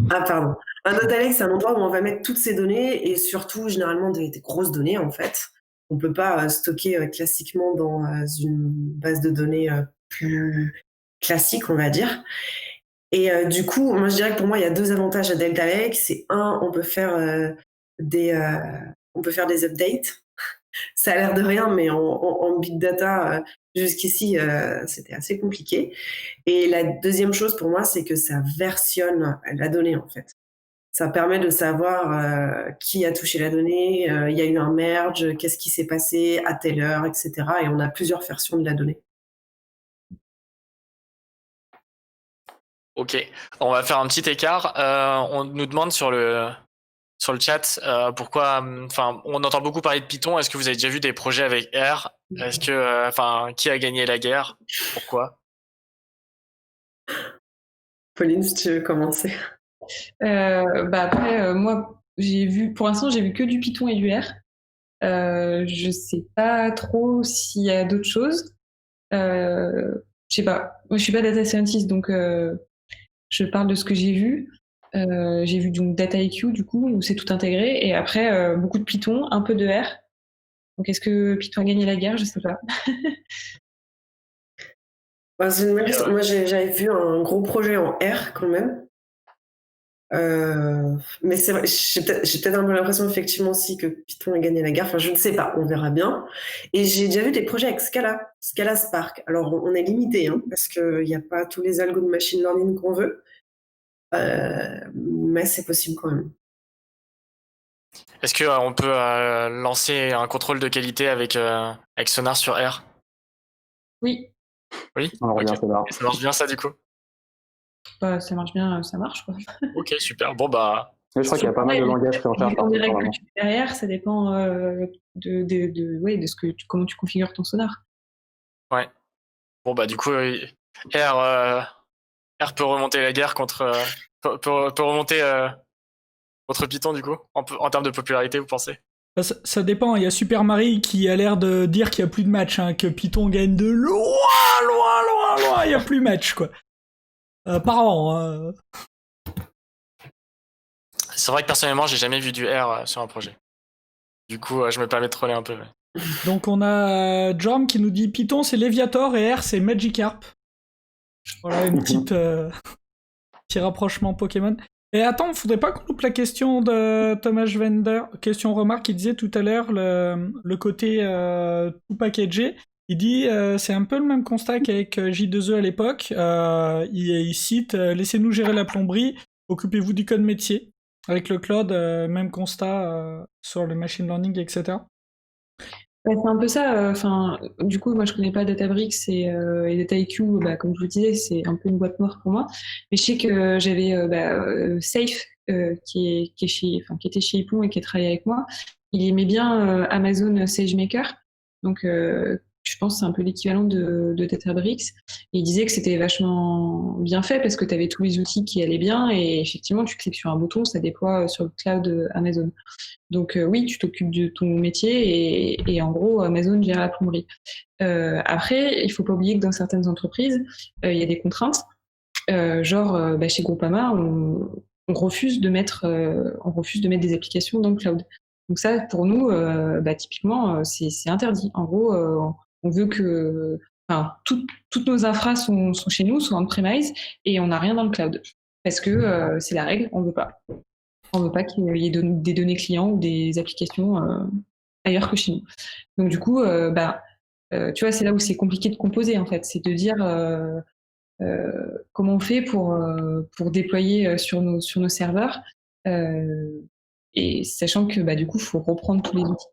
Ah pardon. Un data lake, c'est un endroit où on va mettre toutes ces données et surtout généralement des grosses données en fait. On peut pas stocker classiquement dans une base de données plus classique, on va dire. Et du coup, moi je dirais que pour moi il y a deux avantages à Delta Lake. C'est on peut faire des updates. Ça a l'air de rien, mais en big data jusqu'ici c'était assez compliqué. Et la deuxième chose pour moi, c'est que ça versionne la donnée en fait. Ça permet de savoir qui a touché la donnée, il y a eu un merge, qu'est-ce qui s'est passé à telle heure, etc. Et on a plusieurs versions de la donnée. Ok, on va faire un petit écart. On nous demande sur le chat pourquoi. Enfin, on entend beaucoup parler de Python. Est-ce que vous avez déjà vu des projets avec R? Est-ce que, qui a gagné la guerre? Pourquoi? Pauline, si tu veux commencer. Après, moi, pour l'instant, j'ai vu que du Python et du R. Je sais pas trop s'il y a d'autres choses. Je sais pas. Moi, je suis pas data scientist, donc je parle de ce que j'ai vu. J'ai vu donc DataIQ, du coup, où c'est tout intégré. Et après, beaucoup de Python, un peu de R. Donc, est-ce que Python a gagné la guerre? Je sais pas. C'est une bonne question. Moi, j'avais vu un gros projet en R quand même. Mais c'est vrai, j'ai peut-être un peu l'impression effectivement aussi que Python a gagné la guerre. Enfin, je ne sais pas, on verra bien. Et j'ai déjà vu des projets avec Scala Spark. Alors, on est limité parce qu'il n'y a pas tous les algos de machine learning qu'on veut. Mais c'est possible quand même. Est-ce qu'on peut lancer un contrôle de qualité avec Sonar sur R? Oui. Oui. On revient Ok. là. Ça marche bien ça du coup? Ça marche bien, ça marche quoi. Ok, super. Bon bah. Je crois qu'il y a pas mal de langages qui recherchent. En direct que tu fais derrière, ça dépend de comment tu configures ton sonar. Ouais. Bon bah du coup, R peut remonter la guerre contre peut remonter contre Python du coup en termes de popularité, vous pensez? Ça dépend, il y a Super Mario qui a l'air de dire qu'il n'y a plus de match, que Python gagne de loin, il n'y a plus de match, quoi. Par an. C'est vrai que personnellement, j'ai jamais vu du R sur un projet. Du coup, je me permets de troller un peu. Ouais. Donc on a Jorm qui nous dit Python c'est Léviator et R c'est Magikarp. Voilà, une petite petit rapprochement Pokémon. Et attends, faudrait pas qu'on loupe la question de Thomas Wender, question remarque, il disait tout à l'heure le côté tout packagé. Il dit c'est un peu le même constat qu'avec J2E à l'époque. Il cite laissez-nous gérer la plomberie, occupez-vous du code métier. Avec le cloud, même constat sur le machine learning, etc. C'est un peu ça. Du coup, moi, je connais pas Databricks et DataIQ. Comme je vous disais, c'est un peu une boîte noire pour moi. Mais je sais que j'avais Safe qui était chez Ypon et qui a travaillé avec moi. Il aimait bien Amazon SageMaker. Donc, je pense que c'est un peu l'équivalent de Databricks. Et il disait que c'était vachement bien fait parce que tu avais tous les outils qui allaient bien et effectivement, tu cliques sur un bouton, ça déploie sur le cloud Amazon. Donc oui, tu t'occupes de ton métier et en gros, Amazon gère la plomberie. Après, il faut pas oublier que dans certaines entreprises, il y a des contraintes. Chez Groupama, on refuse de mettre des applications dans le cloud. Donc ça, pour nous, typiquement, c'est interdit. En gros, on veut que toutes nos infras sont chez nous, sont on-premise, et on n'a rien dans le cloud. Parce que c'est la règle, on veut pas. On veut pas qu'il y ait des données clients ou des applications ailleurs que chez nous. Donc du coup, tu vois, c'est là où c'est compliqué de composer, en fait. C'est de dire comment on fait pour déployer sur nos serveurs, et sachant que du coup, il faut reprendre tous les outils.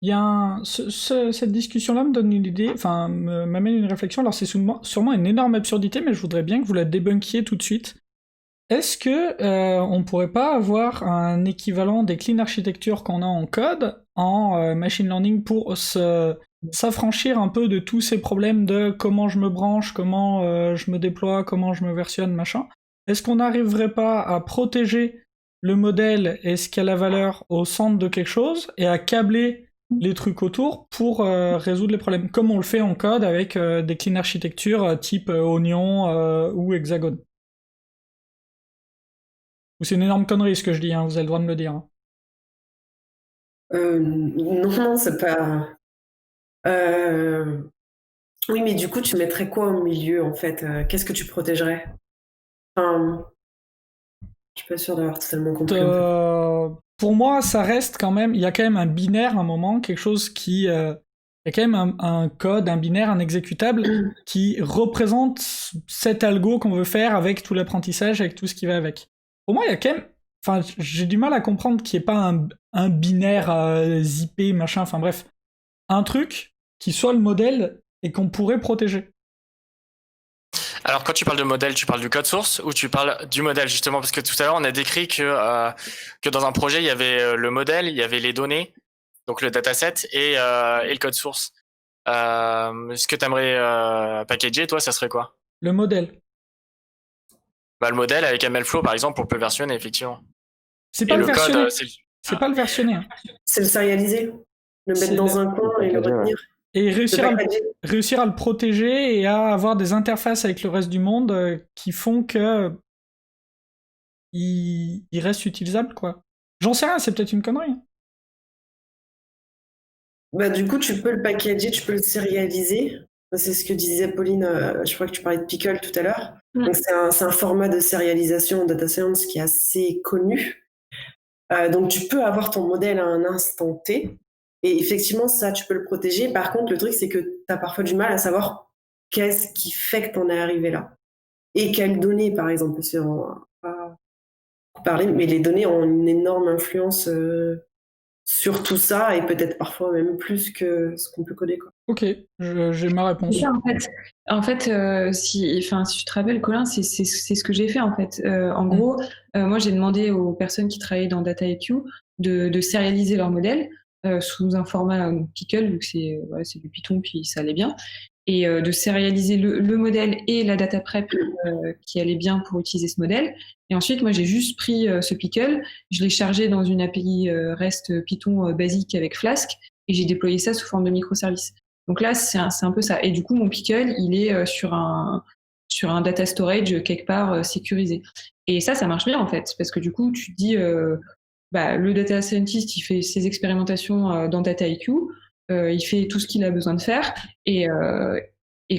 Il y a cette discussion-là me donne une idée, m'amène une réflexion. Alors c'est sûrement une énorme absurdité, mais je voudrais bien que vous la débunkiez tout de suite. Est-ce que on pourrait pas avoir un équivalent des clean architectures qu'on a en code en machine learning pour s'affranchir un peu de tous ces problèmes de comment je me branche, comment je me déploie, comment je me versionne, machin? Est-ce qu'on n'arriverait pas à protéger le modèle et ce qui a la valeur au centre de quelque chose et à câbler les trucs autour pour résoudre les problèmes, comme on le fait en code avec des clean architectures type Oignon ou Hexagone? Ou c'est une énorme connerie ce que je dis, vous avez le droit de me le dire. Non, c'est pas... Oui, mais du coup, tu mettrais quoi au milieu, en fait? Qu'est-ce que tu protégerais? Je suis pas sûre d'avoir totalement compris. Pour moi, ça reste quand même... Il y a quand même un binaire à un moment, quelque chose qui... Il y a quand même un code, un binaire, un exécutable qui représente cet algo qu'on veut faire avec tout l'apprentissage, avec tout ce qui va avec. Pour moi, il y a quand même... j'ai du mal à comprendre qu'il n'y ait pas un binaire zippé, machin, bref. Un truc qui soit le modèle et qu'on pourrait protéger. Alors, quand tu parles de modèle, tu parles du code source ou tu parles du modèle, justement? Parce que tout à l'heure, on a décrit que dans un projet, il y avait le modèle, il y avait les données, donc le dataset et le code source. Ce que tu aimerais packager, toi, ça serait quoi? Le modèle. Bah, le modèle avec MLflow, par exemple, on peut versionner, effectivement. C'est Et pas le le code, versionner. c'est... C'est pas le versionner. Hein. C'est le serialiser, le C'est mettre dans le- un coin et le packager, ouais. retenir. Et Le packager. réussir à le protéger et à avoir des interfaces avec le reste du monde qui font que il reste utilisable, quoi. J'en sais rien, c'est peut-être une connerie. Hein. Bah, du coup, tu peux le packager, tu peux le serialiser. C'est ce que disait Pauline, je crois que tu parlais de Pickle tout à l'heure. Mm. Donc, c'est un format de serialisation en data science qui est assez connu. Donc, tu peux avoir ton modèle à un instant T. Et effectivement, ça, tu peux le protéger. Par contre, le truc, c'est que tu as parfois du mal à savoir qu'est-ce qui fait que tu en es arrivé là. Et quelles données, par exemple. Parce qu'on va pas parler, mais les données ont une énorme influence sur tout ça et peut-être parfois même plus que ce qu'on peut coder, quoi. Ok, j'ai ma réponse. C'est ça, en fait, si tu te rappelles, Colin, c'est ce que j'ai fait en fait. En gros, moi j'ai demandé aux personnes qui travaillaient dans DataIQ de sérialiser leur modèle sous un format Pickle, vu que c'est du Python, puis ça allait bien, et de sérialiser le modèle et la data prep qui allait bien pour utiliser ce modèle. Et ensuite, moi j'ai juste pris ce Pickle, je l'ai chargé dans une API REST Python basique avec Flask, et j'ai déployé ça sous forme de microservices. Donc là, c'est un peu ça. Et du coup, mon Pickle, il est sur un data storage quelque part sécurisé. Et ça marche bien en fait, parce que du coup, tu te dis, le data scientist, il fait ses expérimentations dans DataIQ, il fait tout ce qu'il a besoin de faire, et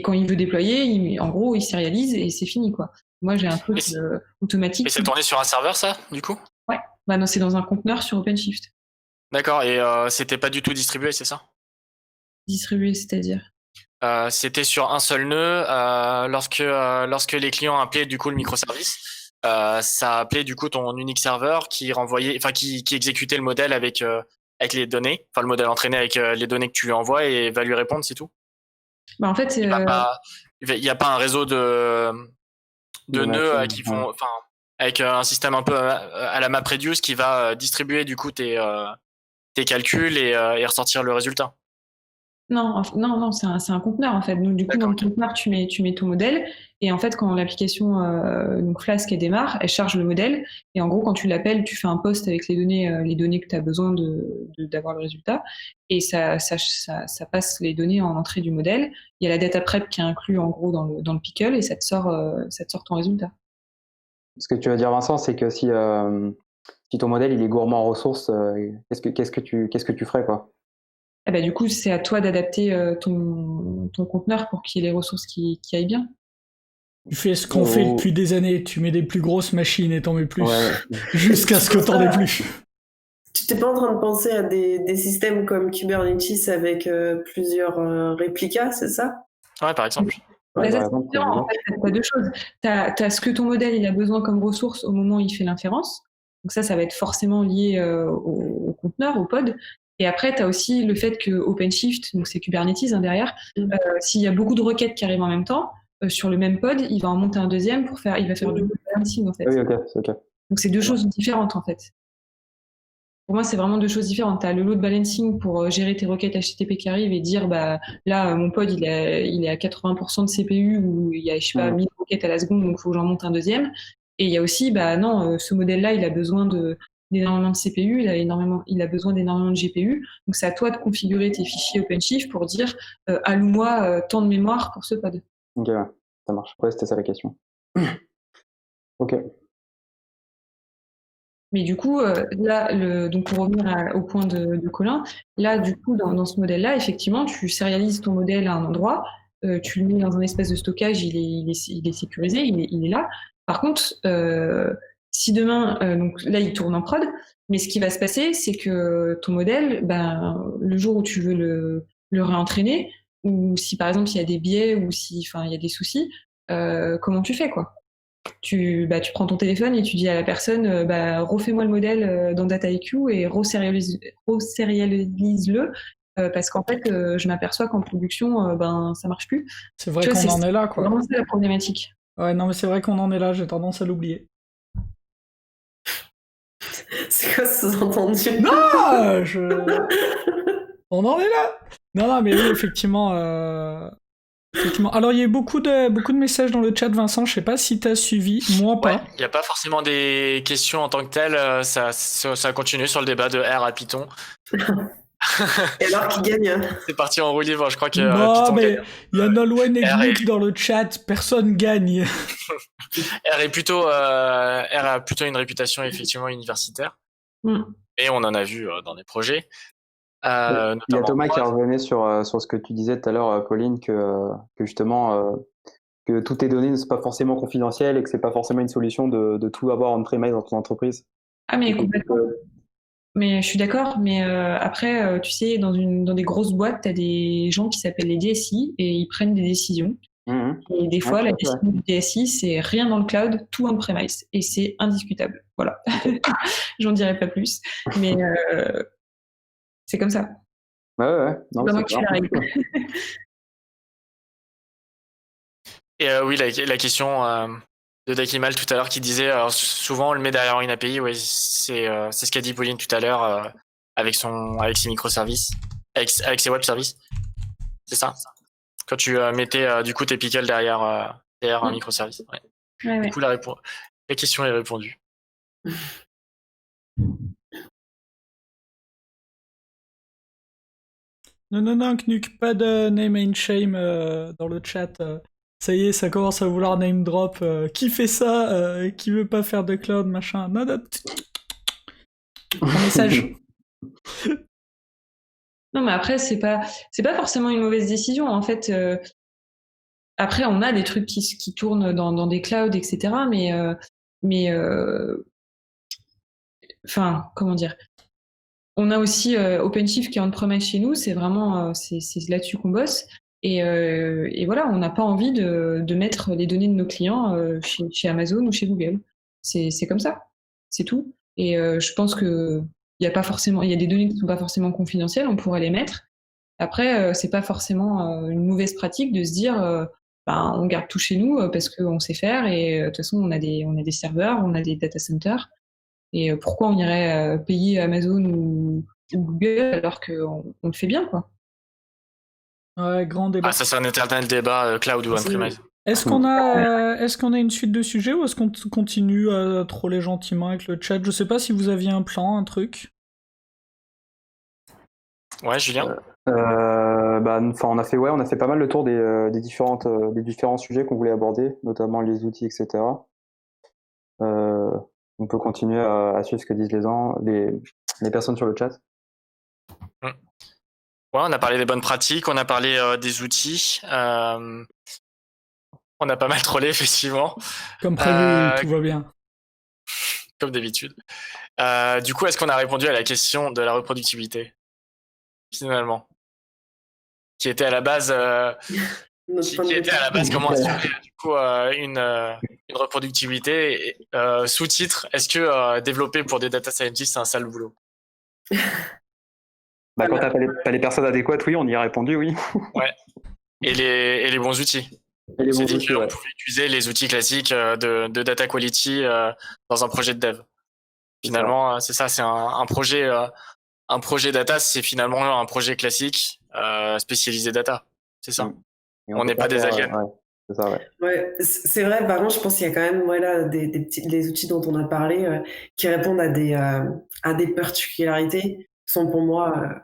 quand il veut déployer, en gros, il sérialise et c'est fini, quoi. Moi, j'ai un truc automatique. Et c'est tourné sur un serveur, ça, du coup? Ouais. Bah non, c'est dans un conteneur sur OpenShift. D'accord, et c'était pas du tout distribué, c'est ça? Distribué, c'est-à-dire? C'était sur un seul nœud. Lorsque les clients appelaient du coup le microservice, ça appelait du coup ton unique serveur qui renvoyait, enfin qui exécutait le modèle avec les données, enfin le modèle entraîné avec les données que tu lui envoies et va lui répondre, c'est tout. Bah en fait, Il y a pas un réseau de nœuds qui font, enfin avec un système un peu à la MapReduce qui va distribuer du coup tes calculs et ressortir le résultat. non, c'est un conteneur en fait. Donc du coup, dans le conteneur, tu mets ton modèle, et en fait, quand l'application donc Flask elle démarre, elle charge le modèle, et en gros, quand tu l'appelles, tu fais un post avec les données que tu as besoin d'avoir le résultat, et ça passe les données en entrée du modèle. Il y a la data prep qui est inclus en gros dans le Pickle, et ça te sort ton résultat. Ce que tu veux dire, Vincent, c'est que si ton modèle il est gourmand en ressources, qu'est-ce que tu ferais, quoi? Ah bah, du coup, c'est à toi d'adapter ton conteneur pour qu'il y ait les ressources qui aillent bien. Tu fais ce qu'on fait depuis des années, tu mets des plus grosses machines et t'en mets plus, Ouais. jusqu'à ce que t'en aies plus. Tu t'es pas en train de penser à des systèmes comme Kubernetes avec plusieurs réplicas, c'est ça? Ouais, par exemple. Ouais, ça, c'est différent. En fait, t'as deux choses. T'as ce que ton modèle il a besoin comme ressource au moment où il fait l'inférence. Donc ça va être forcément lié au conteneur, au pod. Et après, tu as aussi le fait que OpenShift, donc c'est Kubernetes derrière, s'il y a beaucoup de requêtes qui arrivent en même temps, sur le même pod, il va en monter un deuxième il va faire du load balancing en fait. Oui, ok. Donc c'est deux choses différentes en fait. Pour moi, c'est vraiment deux choses différentes. Tu as le load balancing pour gérer tes requêtes HTTP qui arrivent et dire, là, mon pod, il est à 80% de CPU, ou il y a, je sais pas, 1000 requêtes à la seconde, donc il faut que j'en monte un deuxième. Et il y a aussi, non, ce modèle-là, il a besoin d'énormément de CPU, il a besoin d'énormément de GPU. Donc c'est à toi de configurer tes fichiers OpenShift pour dire, alloue-moi tant de mémoire pour ce pod. Ok, ouais, ça marche. Ouais, c'était ça la question. Ok. Mais du coup, là, donc pour revenir au point de Colin, là, du coup, dans ce modèle-là, effectivement, tu sérialises ton modèle à un endroit, tu le mets dans un espèce de stockage, il est sécurisé, il est là. Par contre, si demain, donc là, il tourne en prod, mais ce qui va se passer, c'est que ton modèle, le jour où tu veux le réentraîner, ou si par exemple il y a des biais, ou si, il y a des soucis, comment tu fais, quoi? Tu prends ton téléphone et tu dis à la personne, refais-moi le modèle dans DataIQ et resérialise-le, parce qu'en fait, je m'aperçois qu'en production, ça marche plus. C'est vrai qu'on en est là, quoi. C'est vraiment ça la problématique. Ouais, non, mais c'est vrai qu'on en est là, j'ai tendance à l'oublier. C'est quoi ce sous-entendu? Non, on en est là. Non, mais oui, effectivement. Effectivement. Alors, il y a eu beaucoup de messages dans le chat, Vincent. Je sais pas si t'as suivi. Moi, Ouais, pas. il n'y a pas forcément des questions en tant que telles. Ça continue sur le débat de R à Python. Et alors qui gagne? C'est parti en roue libre. Je crois que Non, Python mais gagne. il y a Nolwenn et R Gnuk dans le chat. Personne gagne. R a plutôt une réputation effectivement universitaire. Et on en a vu dans des projets. Il y a Notamment Thomas qui moi. revenait sur ce que tu disais tout à l'heure, Pauline, que justement, que toutes tes données ne sont pas forcément confidentielles et que c'est pas forcément une solution de tout avoir on-premise dans ton entreprise. Ah, mais Et que- complètement. Mais je suis d'accord, mais après, tu sais, dans des grosses boîtes, tu as des gens qui s'appellent les DSI et ils prennent des décisions. Mhm. Et des fois, Ouais, la tout à fait. décision du DSI, c'est rien dans le cloud, tout on-premise. Et c'est indiscutable. Voilà. J'en dirai pas plus. Mais c'est comme ça. Ouais. Non, C'est pas c'est moi qui fais la règle. Et oui, la question de Dakimal tout à l'heure qui disait souvent on le met derrière une API. Oui, c'est ce qu'a dit Pauline tout à l'heure avec ses microservices, avec ses web services. C'est ça. Quand tu mettais du coup tes pickles derrière un microservice. Ouais. Ouais. Du coup, la question est répondue. Non, Knuk, pas de name and shame dans le chat. Ça y est, ça commence à vouloir name drop. Qui fait ça qui veut pas faire de cloud, machin. Non. Un message. Non, mais après, c'est pas forcément une mauvaise décision. En fait, après, on a des trucs qui tournent dans des clouds, etc. Mais enfin, comment dire? On a aussi OpenShift qui est on-premise chez nous. C'est vraiment, c'est là-dessus qu'on bosse. Et voilà, on n'a pas envie de mettre les données de nos clients chez Amazon ou chez Google. C'est comme ça. C'est tout. Et je pense que il y a des données qui sont pas forcément confidentielles. On pourrait les mettre. Après, c'est pas forcément une mauvaise pratique de se dire, on garde tout chez nous parce qu'on sait faire et de toute façon on a des serveurs, on a des data centers. Et pourquoi on irait payer Amazon ou Google alors qu'on le fait bien, quoi. Ouais, grand débat. Ah, ça c'est un éternel débat cloud ou on-premise. Est-ce qu'on a une suite de sujets ou est-ce qu'on continue à troller gentiment avec le chat? Je sais pas si vous aviez un plan, un truc. Ouais, Julien. On a fait pas mal le tour des différents sujets qu'on voulait aborder, notamment les outils, etc. On peut continuer à suivre ce que disent les personnes sur le chat. Ouais, on a parlé des bonnes pratiques, on a parlé des outils. On a pas mal trollé, effectivement. Comme prévu, tout va bien. Comme d'habitude. Du coup, est-ce qu'on a répondu à la question de la reproductibilité, finalement, qui était à la base, comment assurer du coup une reproductibilité. Sous-titre, est-ce que développer pour des data scientists c'est un sale boulot? Quand t'as pas les personnes adéquates, oui, on y a répondu, oui. Ouais. Et les bons outils. On s'est dit qu'on pouvait utiliser les outils classiques de data quality dans un projet de dev. Finalement, c'est ça, c'est un projet data, c'est finalement un projet classique spécialisé data. C'est ça. On n'est pas des aliens. Ouais, c'est ça, ouais. Ouais, c'est vrai. Par contre, je pense qu'il y a quand même des outils dont on a parlé qui répondent à des particularités qui sont pour moi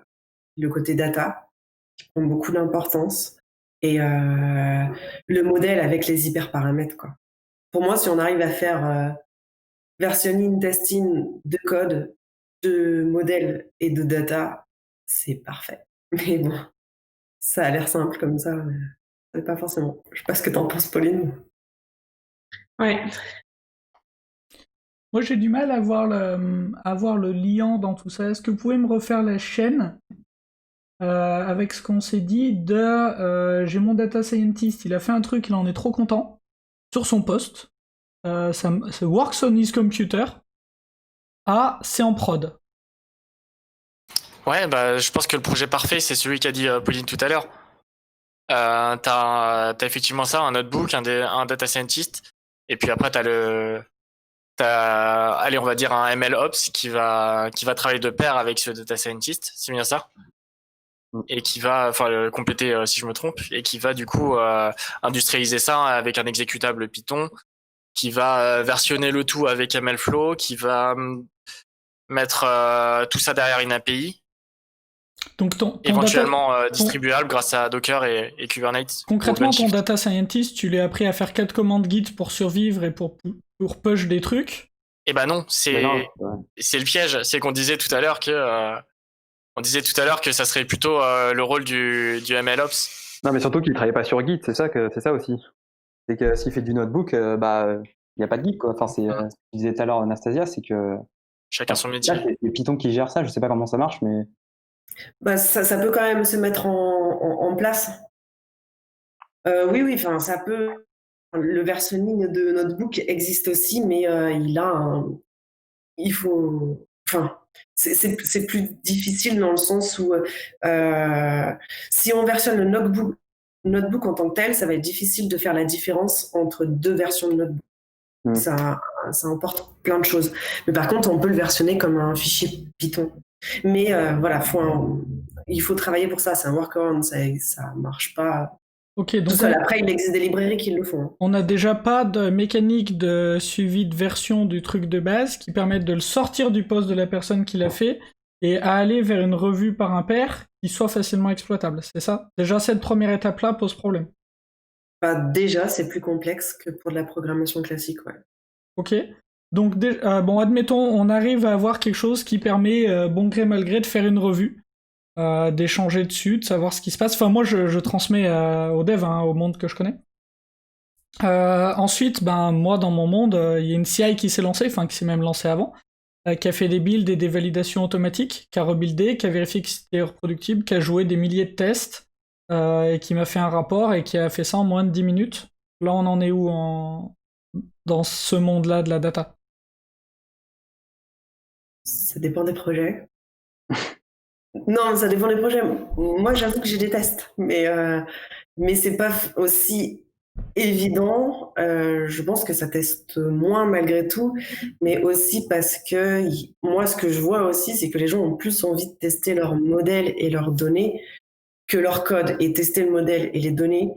le côté data, qui prend beaucoup d'importance, et le modèle avec les hyperparamètres, quoi. Pour moi, si on arrive à faire versionning, testing de code, de modèle et de data, c'est parfait. Mais bon, ça a l'air simple comme ça, mais c'est pas forcément. Je sais pas ce que t'en penses, Pauline. Ouais. Moi, j'ai du mal à voir le liant dans tout ça. Est-ce que vous pouvez me refaire la chaîne avec ce qu'on s'est dit j'ai mon data scientist, il a fait un truc, il en est trop content sur son poste. Ça works on his computer. Ah, c'est en prod. Ouais, je pense que le projet parfait, c'est celui qu'a dit Pauline tout à l'heure. t'as effectivement ça, un notebook, un data scientist, et puis après allez, on va dire un MLOps qui va travailler de pair avec ce data scientist, c'est bien ça? Et qui va, compléter si je me trompe, et qui va du coup industrialiser ça avec un exécutable Python, qui va versionner le tout avec MLflow, qui va mettre tout ça derrière une API, Donc ton éventuellement distribuable grâce à Docker et Kubernetes. Concrètement, ton data scientist, tu lui as appris à faire 4 commandes Git pour survivre et pour push des trucs. Eh ben non, c'est le piège. C'est qu'on disait tout à l'heure que ça serait plutôt le rôle du MLOps. Non, mais surtout qu'il travaille pas sur Git, c'est ça aussi. C'est que s'il fait du notebook, il n'y a pas de Git, quoi. Enfin, c'est ce que tu disais tout à l'heure, Anastasia, c'est que chacun son métier. C'est Python qui gère ça. Je sais pas comment ça marche, mais ça peut quand même se mettre en place. Oui, enfin, ça peut. Le versioning de notebook existe aussi, mais il faut. Enfin, c'est plus difficile dans le sens où si on versionne le notebook en tant que tel, ça va être difficile de faire la différence entre deux versions de notebook. Ça emporte plein de choses. Mais par contre, on peut le versionner comme un fichier Python. Mais voilà, il faut travailler pour ça. C'est un workaround, ça marche pas. Ok, donc tout seul. Après, il existe des librairies qui le font. On n'a déjà pas de mécanique de suivi de version du truc de base qui permette de le sortir du poste de la personne qui l'a fait et à aller vers une revue par un pair qui soit facilement exploitable, c'est ça? Déjà, cette première étape-là pose problème. Déjà, c'est plus complexe que pour de la programmation classique, ouais. Ok. Donc, admettons, on arrive à avoir quelque chose qui permet, bon gré mal gré, de faire une revue. D'échanger dessus, de savoir ce qui se passe. Enfin, moi, je transmets aux devs, au monde que je connais. Ensuite, moi, dans mon monde, il y a une CI qui s'est lancée, enfin, qui s'est même lancée avant, qui a fait des builds et des validations automatiques, qui a rebuildé, qui a vérifié que c'était reproductible, qui a joué des milliers de tests, et qui m'a fait un rapport et qui a fait ça en moins de 10 minutes. Là, on en est où dans ce monde-là de la data? Ça dépend des projets. Non, ça dépend des projets. Moi, j'avoue que j'ai des tests, mais c'est pas aussi évident. Je pense que ça teste moins malgré tout, mais aussi parce que moi, ce que je vois aussi, c'est que les gens ont plus envie de tester leur modèle et leurs données que leur code. Et tester le modèle et les données,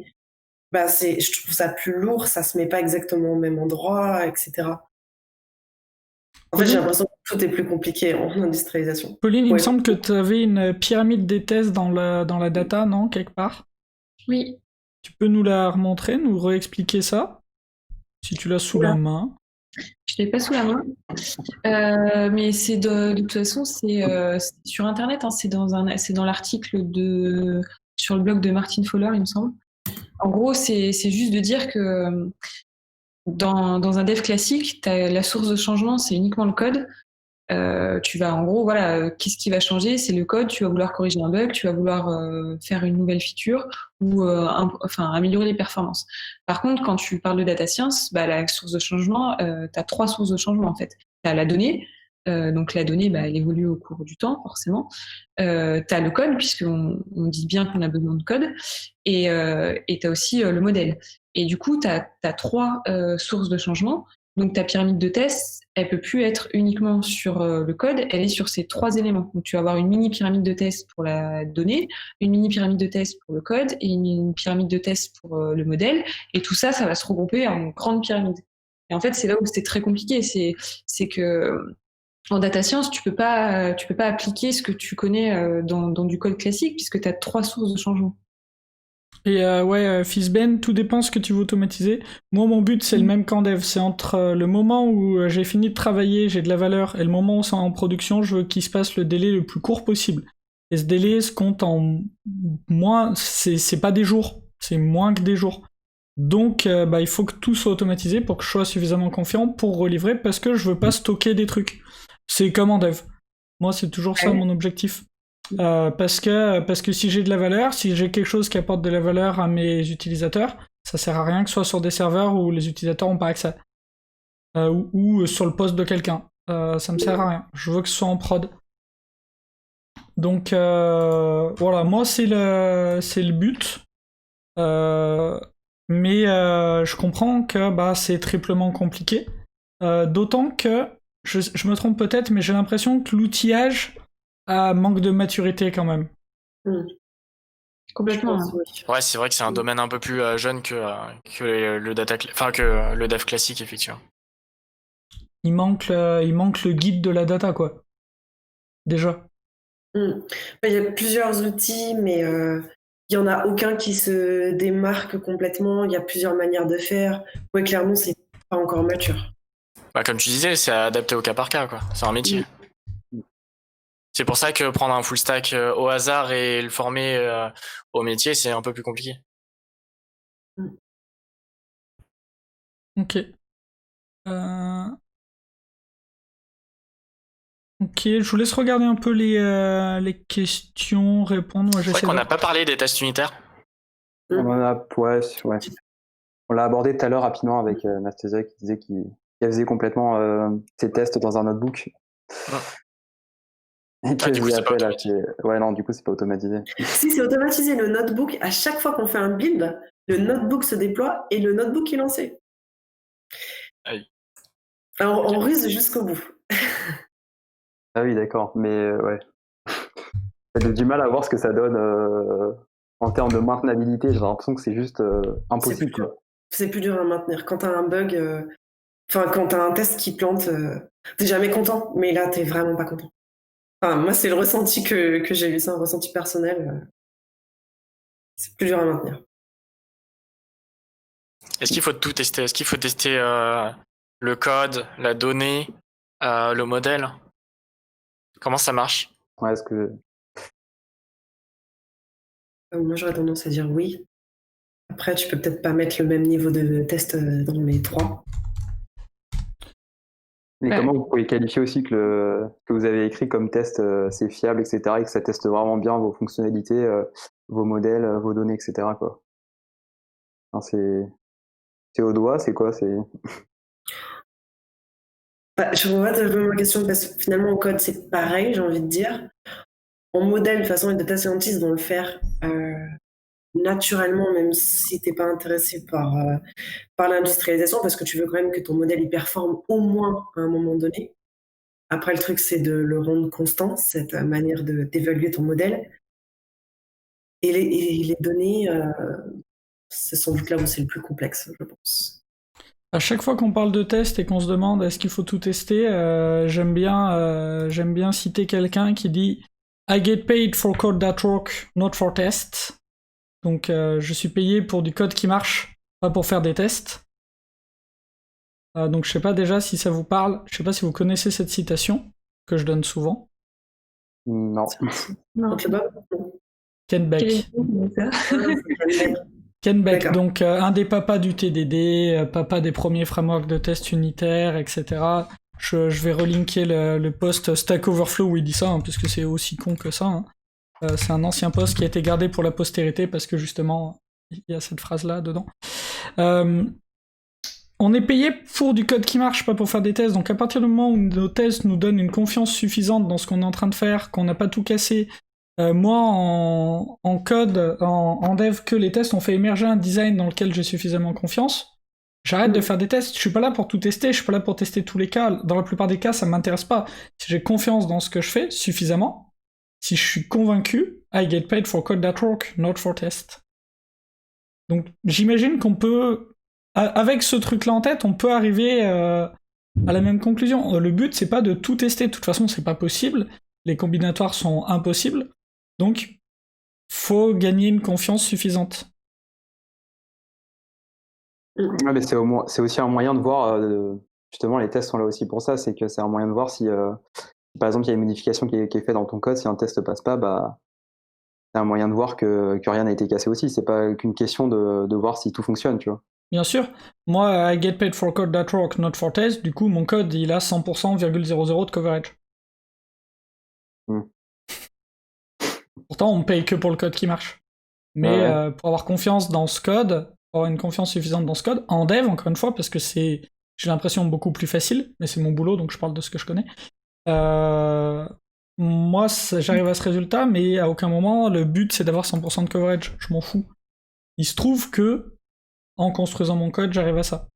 je trouve ça plus lourd, ça se met pas exactement au même endroit, etc. En fait, j'ai l'impression que tout est plus compliqué en industrialisation. Pauline, il me semble que tu avais une pyramide des tests dans la data, non, quelque part? Oui. Tu peux nous la remontrer, nous réexpliquer ça? Si tu l'as sous la main. Je l'ai pas sous la main. Mais c'est de toute façon, c'est sur Internet, hein, c'est dans l'article sur le blog de Martin Fowler, il me semble. En gros, c'est juste de dire que dans un dev classique, la source de changement, c'est uniquement le code. Tu vas, en gros, voilà, qu'est-ce qui va changer? C'est le code, tu vas vouloir corriger un bug, tu vas vouloir faire une nouvelle feature ou améliorer les performances. Par contre, quand tu parles de data science, la source de changement, tu as 3 sources de changement en fait. Tu as la donnée, donc la donnée, elle évolue au cours du temps, forcément. Tu as le code, puisqu'on dit bien qu'on a besoin de code, et tu as aussi le modèle. Et du coup, tu as 3 sources de changement. Donc ta pyramide de tests, elle peut plus être uniquement sur le code, elle est sur ces 3 éléments. Donc tu vas avoir une mini pyramide de tests pour la donnée, une mini pyramide de tests pour le code et une pyramide de tests pour le modèle. Et tout ça, ça va se regrouper en une grande pyramide. Et en fait, c'est là où c'est très compliqué. C'est que en data science, tu peux pas appliquer ce que tu connais dans du code classique puisque tu as 3 sources de changement. Et Fizben, tout dépend ce que tu veux automatiser. Moi, mon but, c'est le même qu'en dev. C'est entre le moment où j'ai fini de travailler, j'ai de la valeur, et le moment où c'est en production, je veux qu'il se passe le délai le plus court possible. Et ce délai se compte en moins, c'est pas des jours, c'est moins que des jours. Donc, il faut que tout soit automatisé pour que je sois suffisamment confiant pour relivrer, parce que je veux pas stocker des trucs. C'est comme en dev. Moi, c'est toujours ça mon objectif. Parce que si j'ai de la valeur, si j'ai quelque chose qui apporte de la valeur à mes utilisateurs, ça sert à rien que ce soit sur des serveurs où les utilisateurs n'ont pas accès. Ou sur le poste de quelqu'un. Ça me sert à rien. Je veux que ce soit en prod. Donc voilà, moi c'est le but. Euh, mais je comprends que bah, c'est triplement compliqué. D'autant que, je me trompe peut-être, mais j'ai l'impression que l'outillage manque de maturité quand même. Complètement. Ouais, c'est vrai que c'est un domaine un peu plus jeune que le dev classique, effectivement. Il manque le guide de la data, quoi. Déjà. Il y a plusieurs outils, mais il n'y en a aucun qui se démarque complètement. Il y a plusieurs manières de faire. Ouais, clairement, c'est pas encore mature. Bah, comme tu disais, c'est adapté au cas par cas, quoi. C'est un métier. C'est pour ça que prendre un full stack au hasard et le former au métier, c'est un peu plus compliqué. Ok. Ok, je vous laisse regarder un peu les questions, répondre. Moi, C'est vrai qu'on n'a pas parlé des tests unitaires. On en a, ouais. On l'a abordé tout à l'heure rapidement avec Nastasia qui disait qu'elle faisait complètement ses tests dans un notebook. Et Ah, du coup, c'est pas là, automatisé. ouais, non, du coup, c'est pas automatisé. Si, c'est automatisé. Le notebook, à chaque fois qu'on fait un build, le notebook se déploie et le notebook est lancé. Aïe. Alors, on ruse jusqu'au bout. Ah oui, d'accord, mais ouais. J'ai du mal à voir ce que ça donne en termes de maintenabilité. J'ai l'impression que c'est juste impossible. C'est plus dur à maintenir. Quand t'as un bug, quand t'as un test qui plante, t'es jamais content, mais là, t'es vraiment pas content. Enfin, moi, c'est le ressenti que j'ai eu, c'est un ressenti personnel. C'est plus dur à maintenir. Est-ce qu'il faut tout tester? Est-ce qu'il faut tester le code, la donnée, le modèle? Comment ça marche? Ouais, est-ce que... Moi, j'aurais tendance à dire oui. Après, tu peux peut-être pas mettre le même niveau de test dans les trois. Mais comment vous pouvez qualifier aussi que ce que vous avez écrit comme test, c'est fiable, etc., et que ça teste vraiment bien vos fonctionnalités, vos modèles, vos données, etc., quoi. Enfin, c'est au doigt, c'est quoi? Je revois un peu ma question parce que finalement, en code, c'est pareil, j'ai envie de dire. En modèle, de toute façon, les data scientists vont le faire naturellement, même si t'es pas intéressé par l'industrialisation, parce que tu veux quand même que ton modèle il performe au moins à un moment donné. Après, le truc, c'est de le rendre constant, cette manière d'évaluer ton modèle. Et les données, c'est sans doute là où c'est le plus complexe, je pense. À chaque fois qu'on parle de test et qu'on se demande est-ce qu'il faut tout tester, j'aime bien citer quelqu'un qui dit I get paid for code that work, not for tests. Donc je suis payé pour du code qui marche, pas pour faire des tests. Donc je sais pas déjà si ça vous parle, je sais pas si vous connaissez cette citation que je donne souvent. Non. Non. Ken Beck. Ken Beck, donc un des papas du TDD, papa des premiers frameworks de tests unitaires, etc. Je vais relinker le post Stack Overflow où il dit ça, hein, puisque c'est aussi con que ça. Hein. C'est un ancien post qui a été gardé pour la postérité parce que justement, il y a cette phrase-là dedans. On est payé pour du code qui marche, pas pour faire des tests. Donc à partir du moment où nos tests nous donnent une confiance suffisante dans ce qu'on est en train de faire, qu'on n'a pas tout cassé, moi en code, en dev, que les tests ont fait émerger un design dans lequel j'ai suffisamment confiance, j'arrête de faire des tests. Je suis pas là pour tout tester, je suis pas là pour tester tous les cas. Dans la plupart des cas, ça m'intéresse pas. Si j'ai confiance dans ce que je fais suffisamment, si je suis convaincu, I get paid for code that work, not for test. Donc j'imagine qu'on peut, avec ce truc-là en tête, on peut arriver à la même conclusion. Le but, c'est pas de tout tester. De toute façon, c'est pas possible. Les combinatoires sont impossibles. Donc, faut gagner une confiance suffisante. Ouais, mais c'est aussi un moyen de voir, justement, les tests sont là aussi pour ça, c'est que c'est un moyen de voir si, par exemple, il y a une modification qui est faite dans ton code, si un test passe pas, bah, c'est un moyen de voir que rien n'a été cassé aussi. C'est pas qu'une question de voir si tout fonctionne, tu vois. Bien sûr, moi, I get paid for code that work, not for test, du coup, mon code, il a 100,00 de coverage. Pourtant, on me paye que pour le code qui marche. Mais pour avoir confiance dans ce code, pour avoir une confiance suffisante dans ce code, en dev, encore une fois, parce que c'est, j'ai l'impression, beaucoup plus facile, mais c'est mon boulot, donc je parle de ce que je connais. Moi, j'arrive à ce résultat, mais à aucun moment, le but, c'est d'avoir 100% de coverage. Je m'en fous. Il se trouve que, en construisant mon code, j'arrive à ça.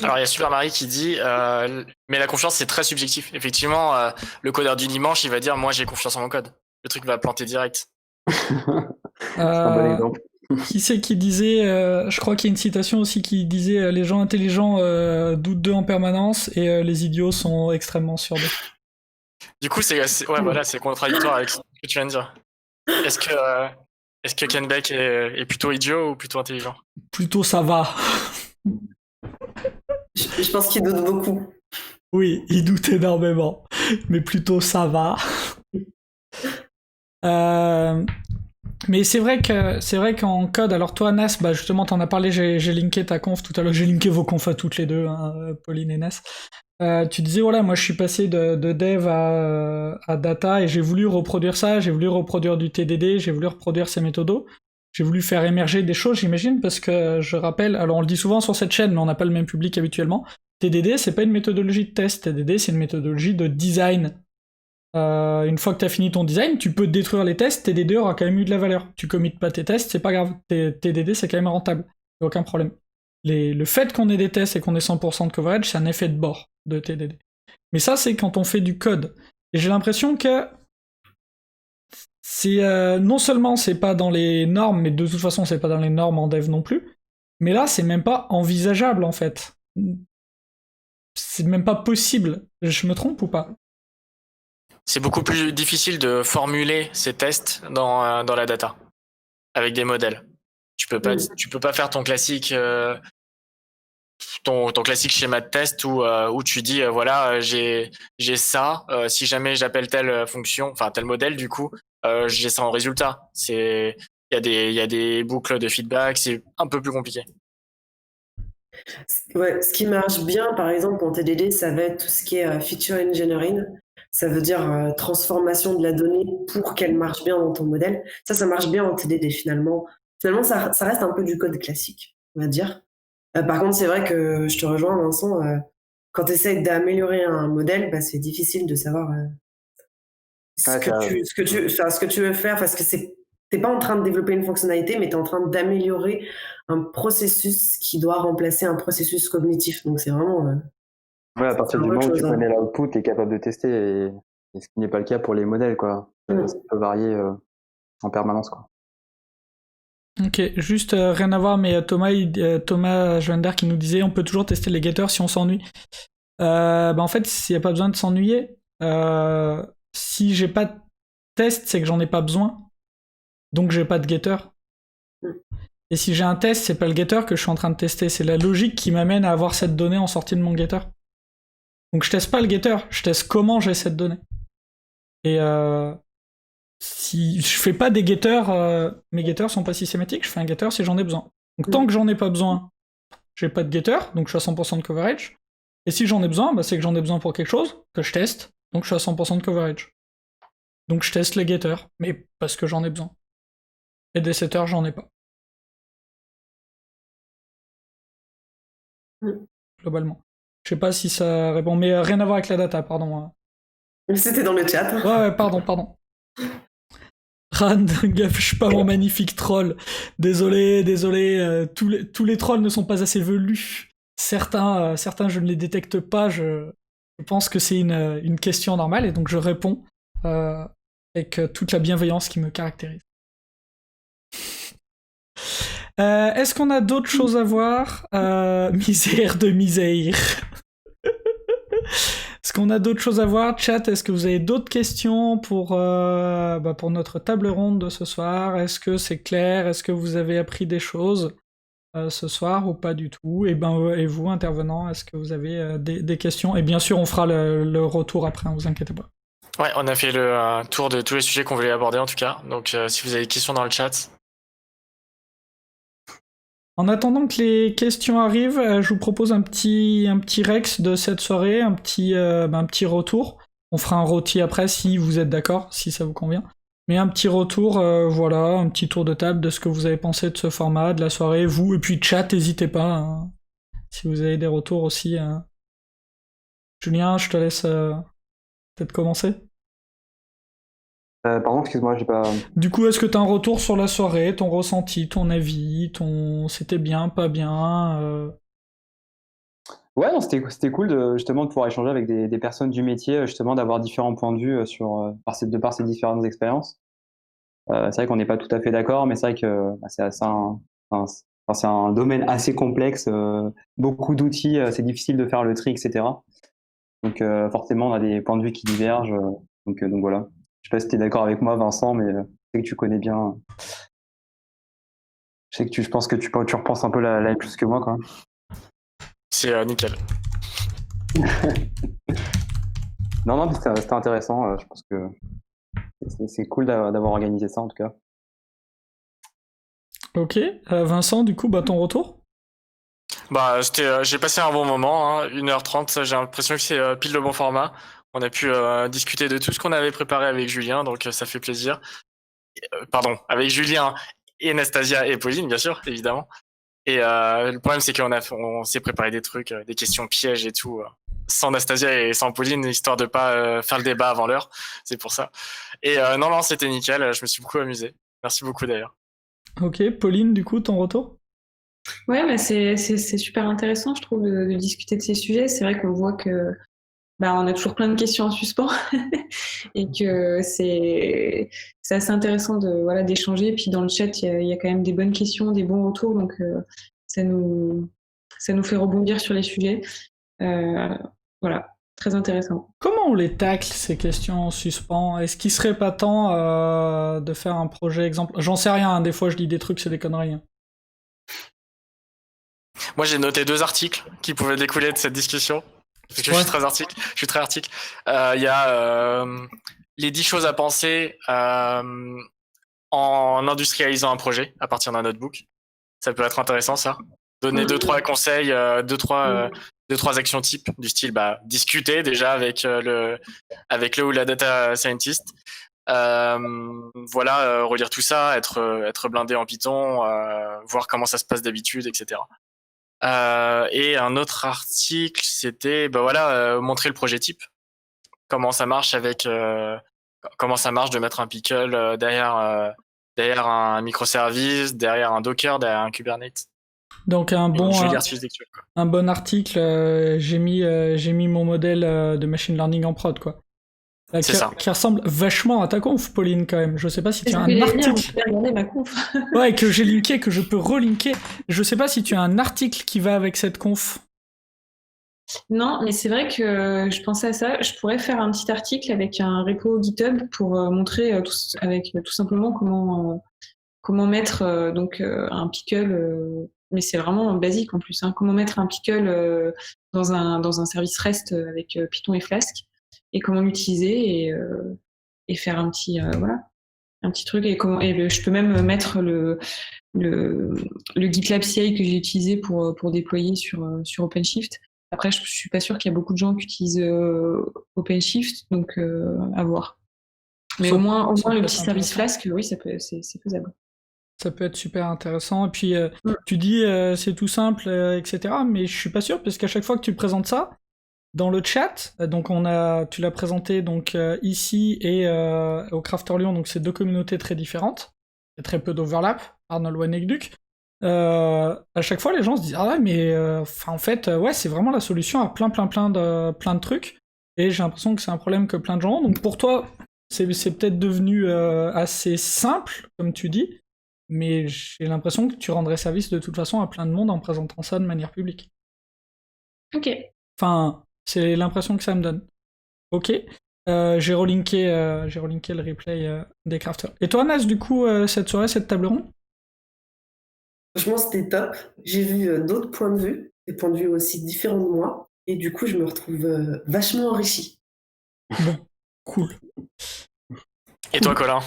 Alors il y a Super Marie qui dit mais la confiance c'est très subjectif. Effectivement, le codeur du dimanche il va dire moi j'ai confiance en mon code. Le truc va planter direct. C'est un bon exemple. Qui c'est qui disait, je crois qu'il y a une citation aussi qui disait les gens intelligents doutent d'eux en permanence et les idiots sont extrêmement sûrs d'eux. Du coup c'est contradictoire avec ce que tu viens de dire. Est-ce que Ken Beck est plutôt idiot ou plutôt intelligent? Plutôt ça va. Je pense qu'il doute beaucoup. Oui, il doute énormément, mais plutôt ça va. Mais c'est vrai qu'en code, alors toi Nas, bah justement t'en as parlé, j'ai linké ta conf tout à l'heure, j'ai linké vos confs à toutes les deux, hein, Pauline et Nas. Tu disais voilà, moi je suis passé de dev à data et j'ai voulu reproduire ça, j'ai voulu reproduire du TDD, j'ai voulu reproduire ces méthodos, j'ai voulu faire émerger des choses, j'imagine, parce que je rappelle, alors on le dit souvent sur cette chaîne, mais on n'a pas le même public habituellement. TDD c'est pas une méthodologie de test, TDD c'est une méthodologie de design. Une fois que tu as fini ton design, tu peux détruire les tests, TDD aura quand même eu de la valeur. Tu commites pas tes tests, c'est pas grave. TDD, c'est quand même rentable. Y'a aucun problème. Le fait qu'on ait des tests et qu'on ait 100% de coverage, c'est un effet de bord de TDD. Mais ça, c'est quand on fait du code. Et j'ai l'impression que c'est non seulement c'est pas dans les normes, mais de toute façon, c'est pas dans les normes en dev non plus. Mais là, c'est même pas envisageable en fait. C'est même pas possible. Je me trompe ou pas? C'est beaucoup plus difficile de formuler ces tests dans la data avec des modèles. Tu peux pas faire ton classique ton classique schéma de test où tu dis voilà j'ai ça, si jamais j'appelle telle fonction, enfin tel modèle du coup, j'ai ça en résultat. Il y a des boucles de feedback, c'est un peu plus compliqué. Ouais, ce qui marche bien, par exemple, en TDD, ça va être tout ce qui est feature engineering. Ça veut dire transformation de la donnée pour qu'elle marche bien dans ton modèle. Ça marche bien en TDD finalement. Finalement, ça reste un peu du code classique, on va dire. Par contre, c'est vrai que je te rejoins, Vincent. Quand tu essaies d'améliorer un modèle, bah, c'est difficile de savoir ce que tu veux faire, parce que t'es pas en train de développer une fonctionnalité, mais tu es en train d'améliorer un processus qui doit remplacer un processus cognitif. Donc c'est vraiment... Ouais, à partir du moment où tu connais l'output, tu es capable de tester, et ce qui n'est pas le cas pour les modèles, quoi. Ça peut varier en permanence, quoi. Ok, juste rien à voir, mais Thomas Joander qui nous disait on peut toujours tester les getters si on s'ennuie. Bah en fait, s'il n'y a pas besoin de s'ennuyer, si j'ai pas de test, c'est que j'en ai pas besoin. Donc j'ai pas de getter. Et si j'ai un test, c'est pas le getter que je suis en train de tester, c'est la logique qui m'amène à avoir cette donnée en sortie de mon getter. Donc je teste pas le getter, je teste comment j'ai cette donnée. Et si je fais pas des getters, mes getters sont pas systématiques, je fais un getter si j'en ai besoin. Donc tant que j'en ai pas besoin, j'ai pas de getter, donc je suis à 100% de coverage. Et si j'en ai besoin, bah c'est que j'en ai besoin pour quelque chose, que je teste, donc je suis à 100% de coverage. Donc je teste les getters, mais parce que j'en ai besoin. Et des setters, j'en ai pas. Globalement. Je sais pas si ça répond, mais rien à voir avec la data, pardon. C'était dans le chat. Ouais, pardon. Ran, gaffe pas mon magnifique troll. Désolé, tous les trolls ne sont pas assez velus. Certains, je ne les détecte pas, je pense que c'est une question normale, et donc je réponds avec toute la bienveillance qui me caractérise. Est-ce qu'on a d'autres choses à voir? Misère de misère. Est-ce qu'on a d'autres choses à voir? Chat, est-ce que vous avez d'autres questions pour notre table ronde de ce soir? Est-ce que c'est clair? Est-ce que vous avez appris des choses ce soir ou pas du tout? Et vous, intervenants, est-ce que vous avez des questions? Et bien sûr, on fera le retour après, hein, vous inquiétez pas. Ouais, on a fait le tour de tous les sujets qu'on voulait aborder en tout cas. Donc si vous avez des questions dans le chat. En attendant que les questions arrivent, je vous propose un petit Rex de cette soirée, un petit retour. On fera un rôti après si vous êtes d'accord, si ça vous convient. Mais un petit retour, voilà, un petit tour de table de ce que vous avez pensé de ce format, de la soirée, vous, et puis chat, n'hésitez pas, hein, si vous avez des retours aussi. Hein. Julien, je te laisse peut-être commencer. Pardon, excuse-moi, j'ai pas. Du coup, est-ce que t'as un retour sur la soirée, ton ressenti, ton avis, c'était bien, pas bien Ouais, non, c'était cool justement de pouvoir échanger avec des personnes du métier, justement d'avoir différents points de vue de par ces différentes expériences. C'est vrai qu'on n'est pas tout à fait d'accord, mais c'est vrai que c'est un domaine assez complexe, beaucoup d'outils, c'est difficile de faire le tri, etc. Donc forcément, on a des points de vue qui divergent. Donc voilà. Je sais pas si tu es d'accord avec moi, Vincent, mais je sais que tu connais bien. Je pense que tu repenses un peu la même chose que moi, quoi. C'est nickel. Non, mais c'était intéressant. Je pense que c'est cool d'avoir organisé ça, en tout cas. Ok. Vincent, du coup, ton retour Bah, j'ai passé un bon moment, hein, 1h30, j'ai l'impression que c'est pile le bon format. On a pu discuter de tout ce qu'on avait préparé avec Julien, donc ça fait plaisir. Pardon, avec Julien et Anastasia et Pauline, bien sûr, évidemment. Et le problème, c'est on s'est préparé des trucs, des questions pièges et tout, sans Anastasia et sans Pauline, histoire de pas faire le débat avant l'heure. C'est pour ça. Et non, c'était nickel. Je me suis beaucoup amusé. Merci beaucoup d'ailleurs. Ok. Pauline, du coup, ton retour Ouais, mais c'est super intéressant, je trouve, de discuter de ces sujets. C'est vrai qu'on voit que on a toujours plein de questions en suspens et que c'est assez intéressant d'échanger. Puis dans le chat, il y a quand même des bonnes questions, des bons retours, donc ça nous fait rebondir sur les sujets. Voilà, très intéressant. Comment on les tacle, ces questions en suspens? Est-ce qu'il serait pas temps de faire un projet exemple? J'en sais rien, hein, des fois je dis des trucs, c'est des conneries. Hein. Moi, j'ai noté 2 articles qui pouvaient découler de cette discussion. Parce que je suis très article. Il y a les 10 choses à penser en industrialisant un projet à partir d'un notebook. Ça peut être intéressant, ça. Donner 2-3 conseils, 2-3 actions types du style discuter déjà avec le ou la data scientist. Relire tout ça, être blindé en Python, voir comment ça se passe d'habitude, etc. Et un autre article, c'était montrer le projet type, comment ça marche comment ça marche de mettre un pickle derrière un microservice, derrière un Docker, derrière un Kubernetes. Donc un bon article, j'ai mis mon modèle de machine learning en prod, quoi. Qui ressemble vachement à ta conf, Pauline, quand même. Je sais pas si tu as un article. Ma conf. Ouais, que j'ai linké, que je peux relinker. Je sais pas si tu as un article qui va avec cette conf. Non, mais c'est vrai que je pensais à ça. Je pourrais faire un petit article avec un repo GitHub pour montrer tout simplement comment mettre un pickle. Mais c'est vraiment basique en plus. Hein, comment mettre un pickle dans un service REST avec Python et Flask et comment l'utiliser et faire un petit truc et je peux même mettre le GitLab CI que j'ai utilisé pour déployer sur OpenShift. Après, je suis pas sûre qu'il y a beaucoup de gens qui utilisent OpenShift, donc à voir. Mais au moins le petit service Flask, oui, c'est faisable. Ça peut être super intéressant. Et puis, tu dis c'est tout simple, etc. Mais je suis pas sûr, parce qu'à chaque fois que tu présentes ça, dans le chat, donc tu l'as présenté donc ici et au Crafter Lyon, donc c'est 2 communautés très différentes. Il y a très peu d'overlap, Arnold Wanegduc. À chaque fois, les gens se disent ah ouais, mais en fait, ouais, c'est vraiment la solution à plein de trucs. Et j'ai l'impression que c'est un problème que plein de gens ont. Donc pour toi, c'est peut-être devenu assez simple, comme tu dis, mais j'ai l'impression que tu rendrais service de toute façon à plein de monde en présentant ça de manière publique. Ok. Enfin, c'est l'impression que ça me donne. Ok. J'ai relinké le replay des crafters. Et toi, Nas, du coup, cette soirée, cette table ronde? Franchement, c'était top. J'ai vu d'autres points de vue, des points de vue aussi différents de moi. Et du coup, je me retrouve vachement enrichi. Bon, cool. Et toi, Colin?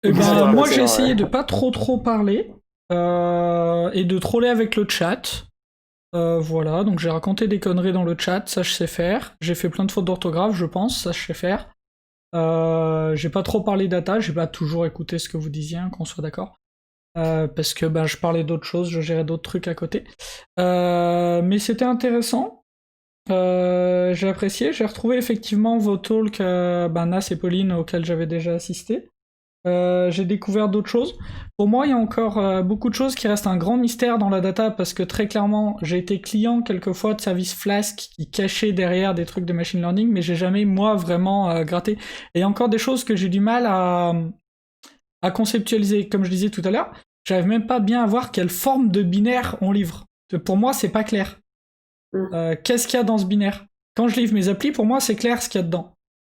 Moi, j'ai essayé de pas trop parler et de troller avec le chat. Voilà, donc j'ai raconté des conneries dans le chat, ça je sais faire. J'ai fait plein de fautes d'orthographe, je pense, ça je sais faire. J'ai pas trop parlé data, j'ai pas toujours écouté ce que vous disiez, hein, qu'on soit d'accord. Parce que je parlais d'autres choses, je gérais d'autres trucs à côté. Mais c'était intéressant. J'ai apprécié, j'ai retrouvé effectivement vos talks, Nas et Pauline, auxquels j'avais déjà assisté. j'ai découvert d'autres choses. Pour moi, il y a encore beaucoup de choses qui restent un grand mystère dans la data parce que très clairement, j'ai été client quelquefois de services Flask qui cachaient derrière des trucs de machine learning, mais j'ai jamais, moi, vraiment gratté. Et il y a encore des choses que j'ai du mal à conceptualiser. Comme je disais tout à l'heure, j'arrive même pas bien à voir quelle forme de binaire on livre. Pour moi, c'est pas clair. Qu'est-ce qu'il y a dans ce binaire? Quand je livre mes applis, pour moi, c'est clair ce qu'il y a dedans.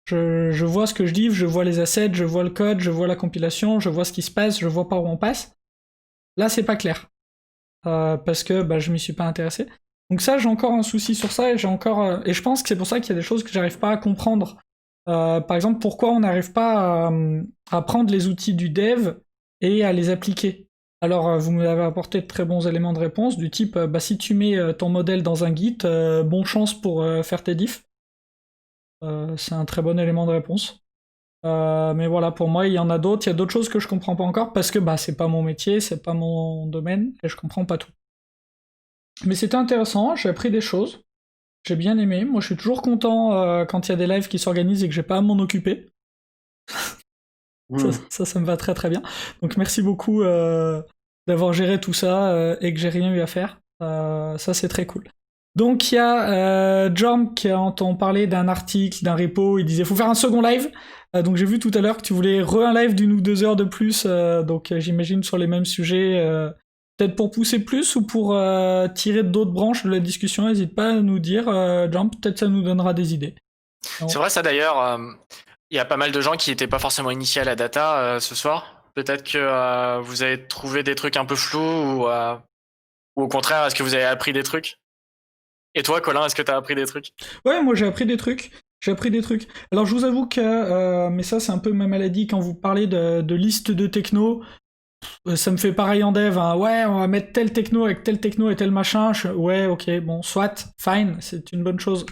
Je vois ce que je livre, je vois les assets, je vois le code, je vois la compilation, je vois ce qui se passe, je vois par où on passe. Là, c'est pas clair. Parce que je m'y suis pas intéressé. Donc ça, j'ai encore un souci sur ça, et et je pense que c'est pour ça qu'il y a des choses que j'arrive pas à comprendre. Par exemple, pourquoi on n'arrive pas à prendre les outils du dev et à les appliquer. Alors, vous m'avez apporté de très bons éléments de réponse, du type, si tu mets ton modèle dans un Git, bonne chance pour faire tes diffs. C'est un très bon élément de réponse. Mais voilà, pour moi, il y en a d'autres. Il y a d'autres choses que je comprends pas encore parce que c'est pas mon métier, c'est pas mon domaine, et je comprends pas tout. Mais c'était intéressant, j'ai appris des choses. J'ai bien aimé. Moi, je suis toujours content quand il y a des lives qui s'organisent et que j'ai pas à m'en occuper. Ça me va très très bien. Donc merci beaucoup d'avoir géré tout ça et que j'ai rien eu à faire. Ça, c'est très cool. Donc il y a Jorm qui entend parler d'un article, d'un repo, il disait faut faire un second live. Donc j'ai vu tout à l'heure que tu voulais un live d'une ou 2 heures de plus, donc j'imagine sur les mêmes sujets, peut-être pour pousser plus ou pour tirer d'autres branches de la discussion, n'hésite pas à nous dire, Jorm, peut-être ça nous donnera des idées. Non. C'est vrai ça d'ailleurs, il y a pas mal de gens qui n'étaient pas forcément initiés à la data ce soir. Peut-être que vous avez trouvé des trucs un peu flous ou au contraire, est-ce que vous avez appris des trucs? Et toi, Colin, est-ce que tu as appris des trucs? Ouais, moi j'ai appris des trucs. Alors je vous avoue que, mais ça c'est un peu ma maladie, quand vous parlez de liste de techno, ça me fait pareil en dev, hein. Ouais, on va mettre tel techno avec tel techno et tel machin. Ouais, ok, bon, soit, fine, c'est une bonne chose.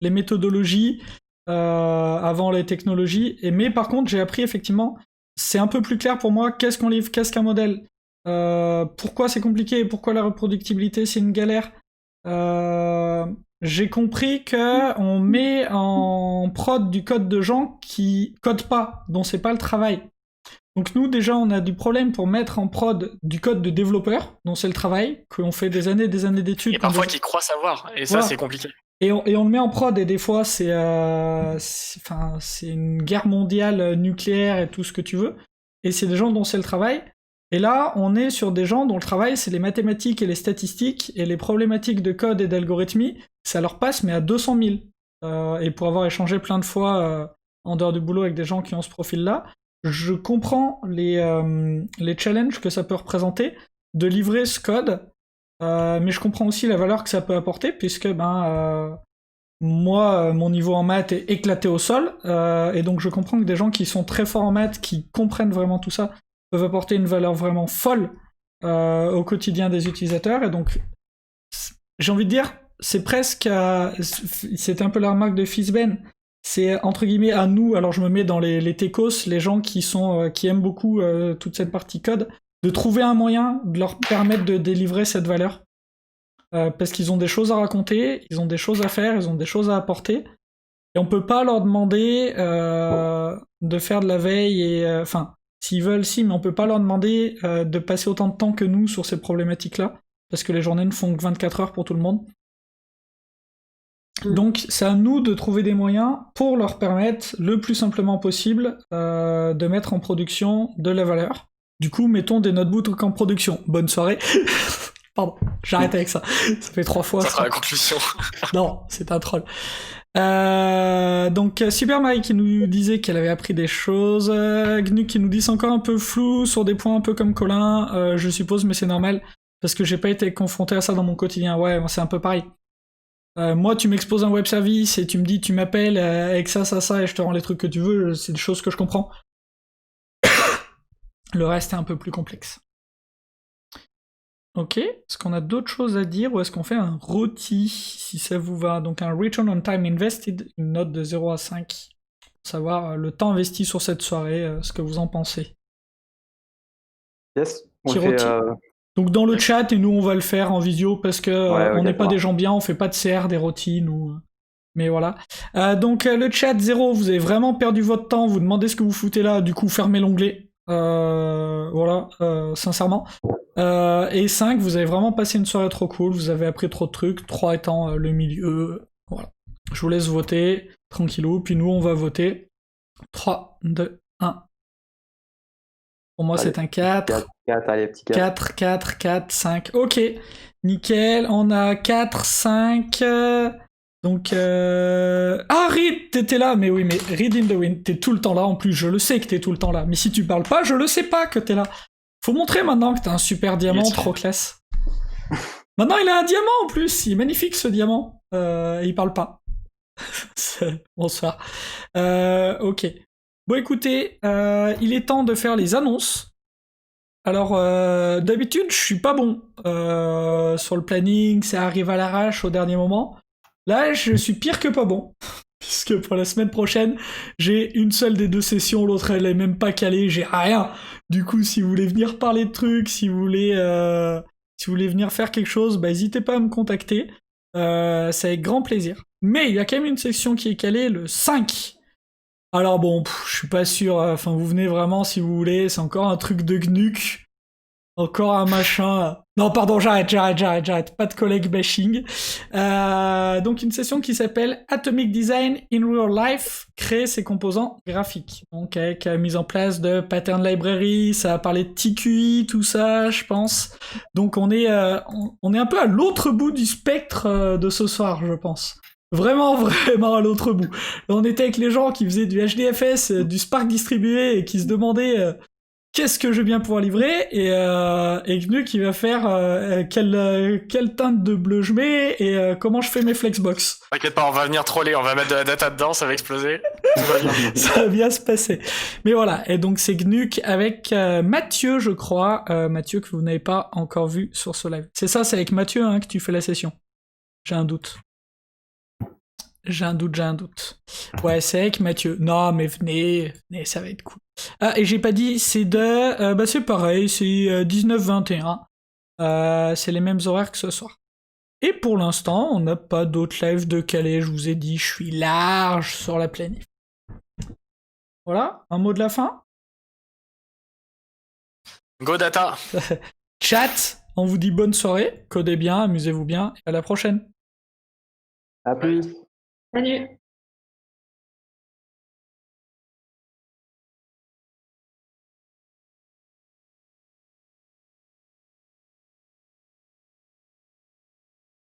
Les méthodologies avant les technologies. Mais par contre, j'ai appris effectivement, c'est un peu plus clair pour moi, qu'est-ce qu'on livre, qu'est-ce qu'un modèle, pourquoi c'est compliqué, pourquoi la reproductibilité c'est une galère. J'ai compris que on met en prod du code de gens qui codent pas, dont c'est pas le travail. Donc nous déjà on a du problème pour mettre en prod du code de développeurs, dont c'est le travail, qu'on fait des années d'études. Et parfois qui croient savoir, et ça voilà. C'est compliqué. Et on le met en prod, et des fois c'est une guerre mondiale nucléaire et tout ce que tu veux, et c'est des gens dont c'est le travail. Et là, on est sur des gens dont le travail, c'est les mathématiques et les statistiques, et les problématiques de code et d'algorithmie, ça leur passe, mais à 200 000. Et pour avoir échangé plein de fois en dehors du boulot avec des gens qui ont ce profil-là, je comprends les challenges que ça peut représenter de livrer ce code, mais je comprends aussi la valeur que ça peut apporter, puisque moi, mon niveau en maths est éclaté au sol, et donc je comprends que des gens qui sont très forts en maths, qui comprennent vraiment tout ça, peuvent apporter une valeur vraiment folle au quotidien des utilisateurs. Et donc, j'ai envie de dire, c'est presque c'était un peu la remarque de Fizben, c'est entre guillemets à nous, alors je me mets dans les techos, les gens qui aiment beaucoup toute cette partie code, de trouver un moyen de leur permettre de délivrer cette valeur. Parce qu'ils ont des choses à raconter, ils ont des choses à faire, ils ont des choses à apporter, et on peut pas leur demander de faire de la veille, et s'ils veulent, si, mais on peut pas leur demander de passer autant de temps que nous sur ces problématiques-là, parce que les journées ne font que 24 heures pour tout le monde. Donc c'est à nous de trouver des moyens pour leur permettre le plus simplement possible de mettre en production de la valeur. Du coup, mettons des notebooks en production. Bonne soirée. Pardon, j'arrête avec ça. Ça fait 3 fois. Ça sera la conclusion. Non, c'est un troll. Donc Super Marie qui nous disait qu'elle avait appris des choses, Gnu qui nous dit c'est encore un peu flou sur des points un peu comme Colin, je suppose, mais c'est normal parce que j'ai pas été confronté à ça dans mon quotidien. Ouais, c'est un peu pareil. Moi tu m'exposes un web service et tu me dis tu m'appelles avec ça et je te rends les trucs que tu veux, c'est des choses que je comprends. Le reste est un peu plus complexe. Ok, est-ce qu'on a d'autres choses à dire ou est-ce qu'on fait un rôti, si ça vous va? Donc un return on time invested, une note de 0 à 5. Pour savoir le temps investi sur cette soirée, ce que vous en pensez. Yes, on fait, donc dans le chat, et nous on va le faire en visio parce que on n'est pas des gens bien, on fait pas de CR, des rôtis, nous. Mais voilà. Donc le chat 0, vous avez vraiment perdu votre temps, vous demandez ce que vous foutez là, du coup fermez l'onglet. Voilà, sincèrement. Et 5, vous avez vraiment passé une soirée trop cool, vous avez appris trop de trucs, 3 étant le milieu. Voilà. Je vous laisse voter, tranquillou, puis nous on va voter. 3, 2, 1. Pour moi Allez, c'est un 4. 4, allez, petit 4. 4, 5. Ok, nickel, on a 4, 5... Donc, ah, Reed, t'étais là, mais oui, mais Reed in the Wind, t'es tout le temps là, en plus, je le sais que t'es tout le temps là, mais si tu parles pas, je le sais pas que t'es là. Faut montrer maintenant que t'as un super diamant, trop classe. Maintenant, il a un diamant en plus, il est magnifique ce diamant, et il parle pas. Bonsoir. Ok. Bon, écoutez, il est temps de faire les annonces. Alors, d'habitude, je suis pas bon sur le planning, ça arrive à l'arrache au dernier moment. Là, je suis pire que pas bon. Puisque pour la semaine prochaine, j'ai une seule des 2 sessions, l'autre elle est même pas calée, j'ai rien. Du coup, si vous voulez venir parler de trucs, si vous voulez venir faire quelque chose, bah n'hésitez pas à me contacter. C'est avec grand plaisir. Mais il y a quand même une section qui est calée le 5. Alors bon, je suis pas sûr, enfin vous venez vraiment si vous voulez, c'est encore un truc de GNUC. Encore un machin. Non, pardon, j'arrête. Pas de collègue bashing. Donc, une session qui s'appelle Atomic Design in Real Life, créer ses composants graphiques. Donc, avec la mise en place de Pattern Library, ça va parler de TQI, tout ça, je pense. Donc, on est un peu à l'autre bout du spectre de ce soir, je pense. Vraiment à l'autre bout. On était avec les gens qui faisaient du HDFS, du Spark distribué et qui se demandaient qu'est-ce que je vais bien pouvoir livrer et GNU qui va faire quelle teinte de bleu je mets et comment je fais mes flexbox. T'inquiète pas, on va venir troller, on va mettre de la data dedans, ça va exploser. Ça va bien se passer. Mais voilà, et donc c'est GNU avec Mathieu, je crois. Mathieu que vous n'avez pas encore vu sur ce live. C'est ça, c'est avec Mathieu que tu fais la session. J'ai un doute. Ouais, c'est avec Mathieu. Non, mais venez, ça va être cool. Ah, et j'ai pas dit, c'est c'est pareil, c'est 19-21. C'est les mêmes horaires que ce soir. Et pour l'instant, on n'a pas d'autres lives de Calais, je vous ai dit, je suis large sur la planète. Voilà, un mot de la fin. Go data. Chat, on vous dit bonne soirée, codez bien, amusez-vous bien, et à la prochaine. À plus. Salut.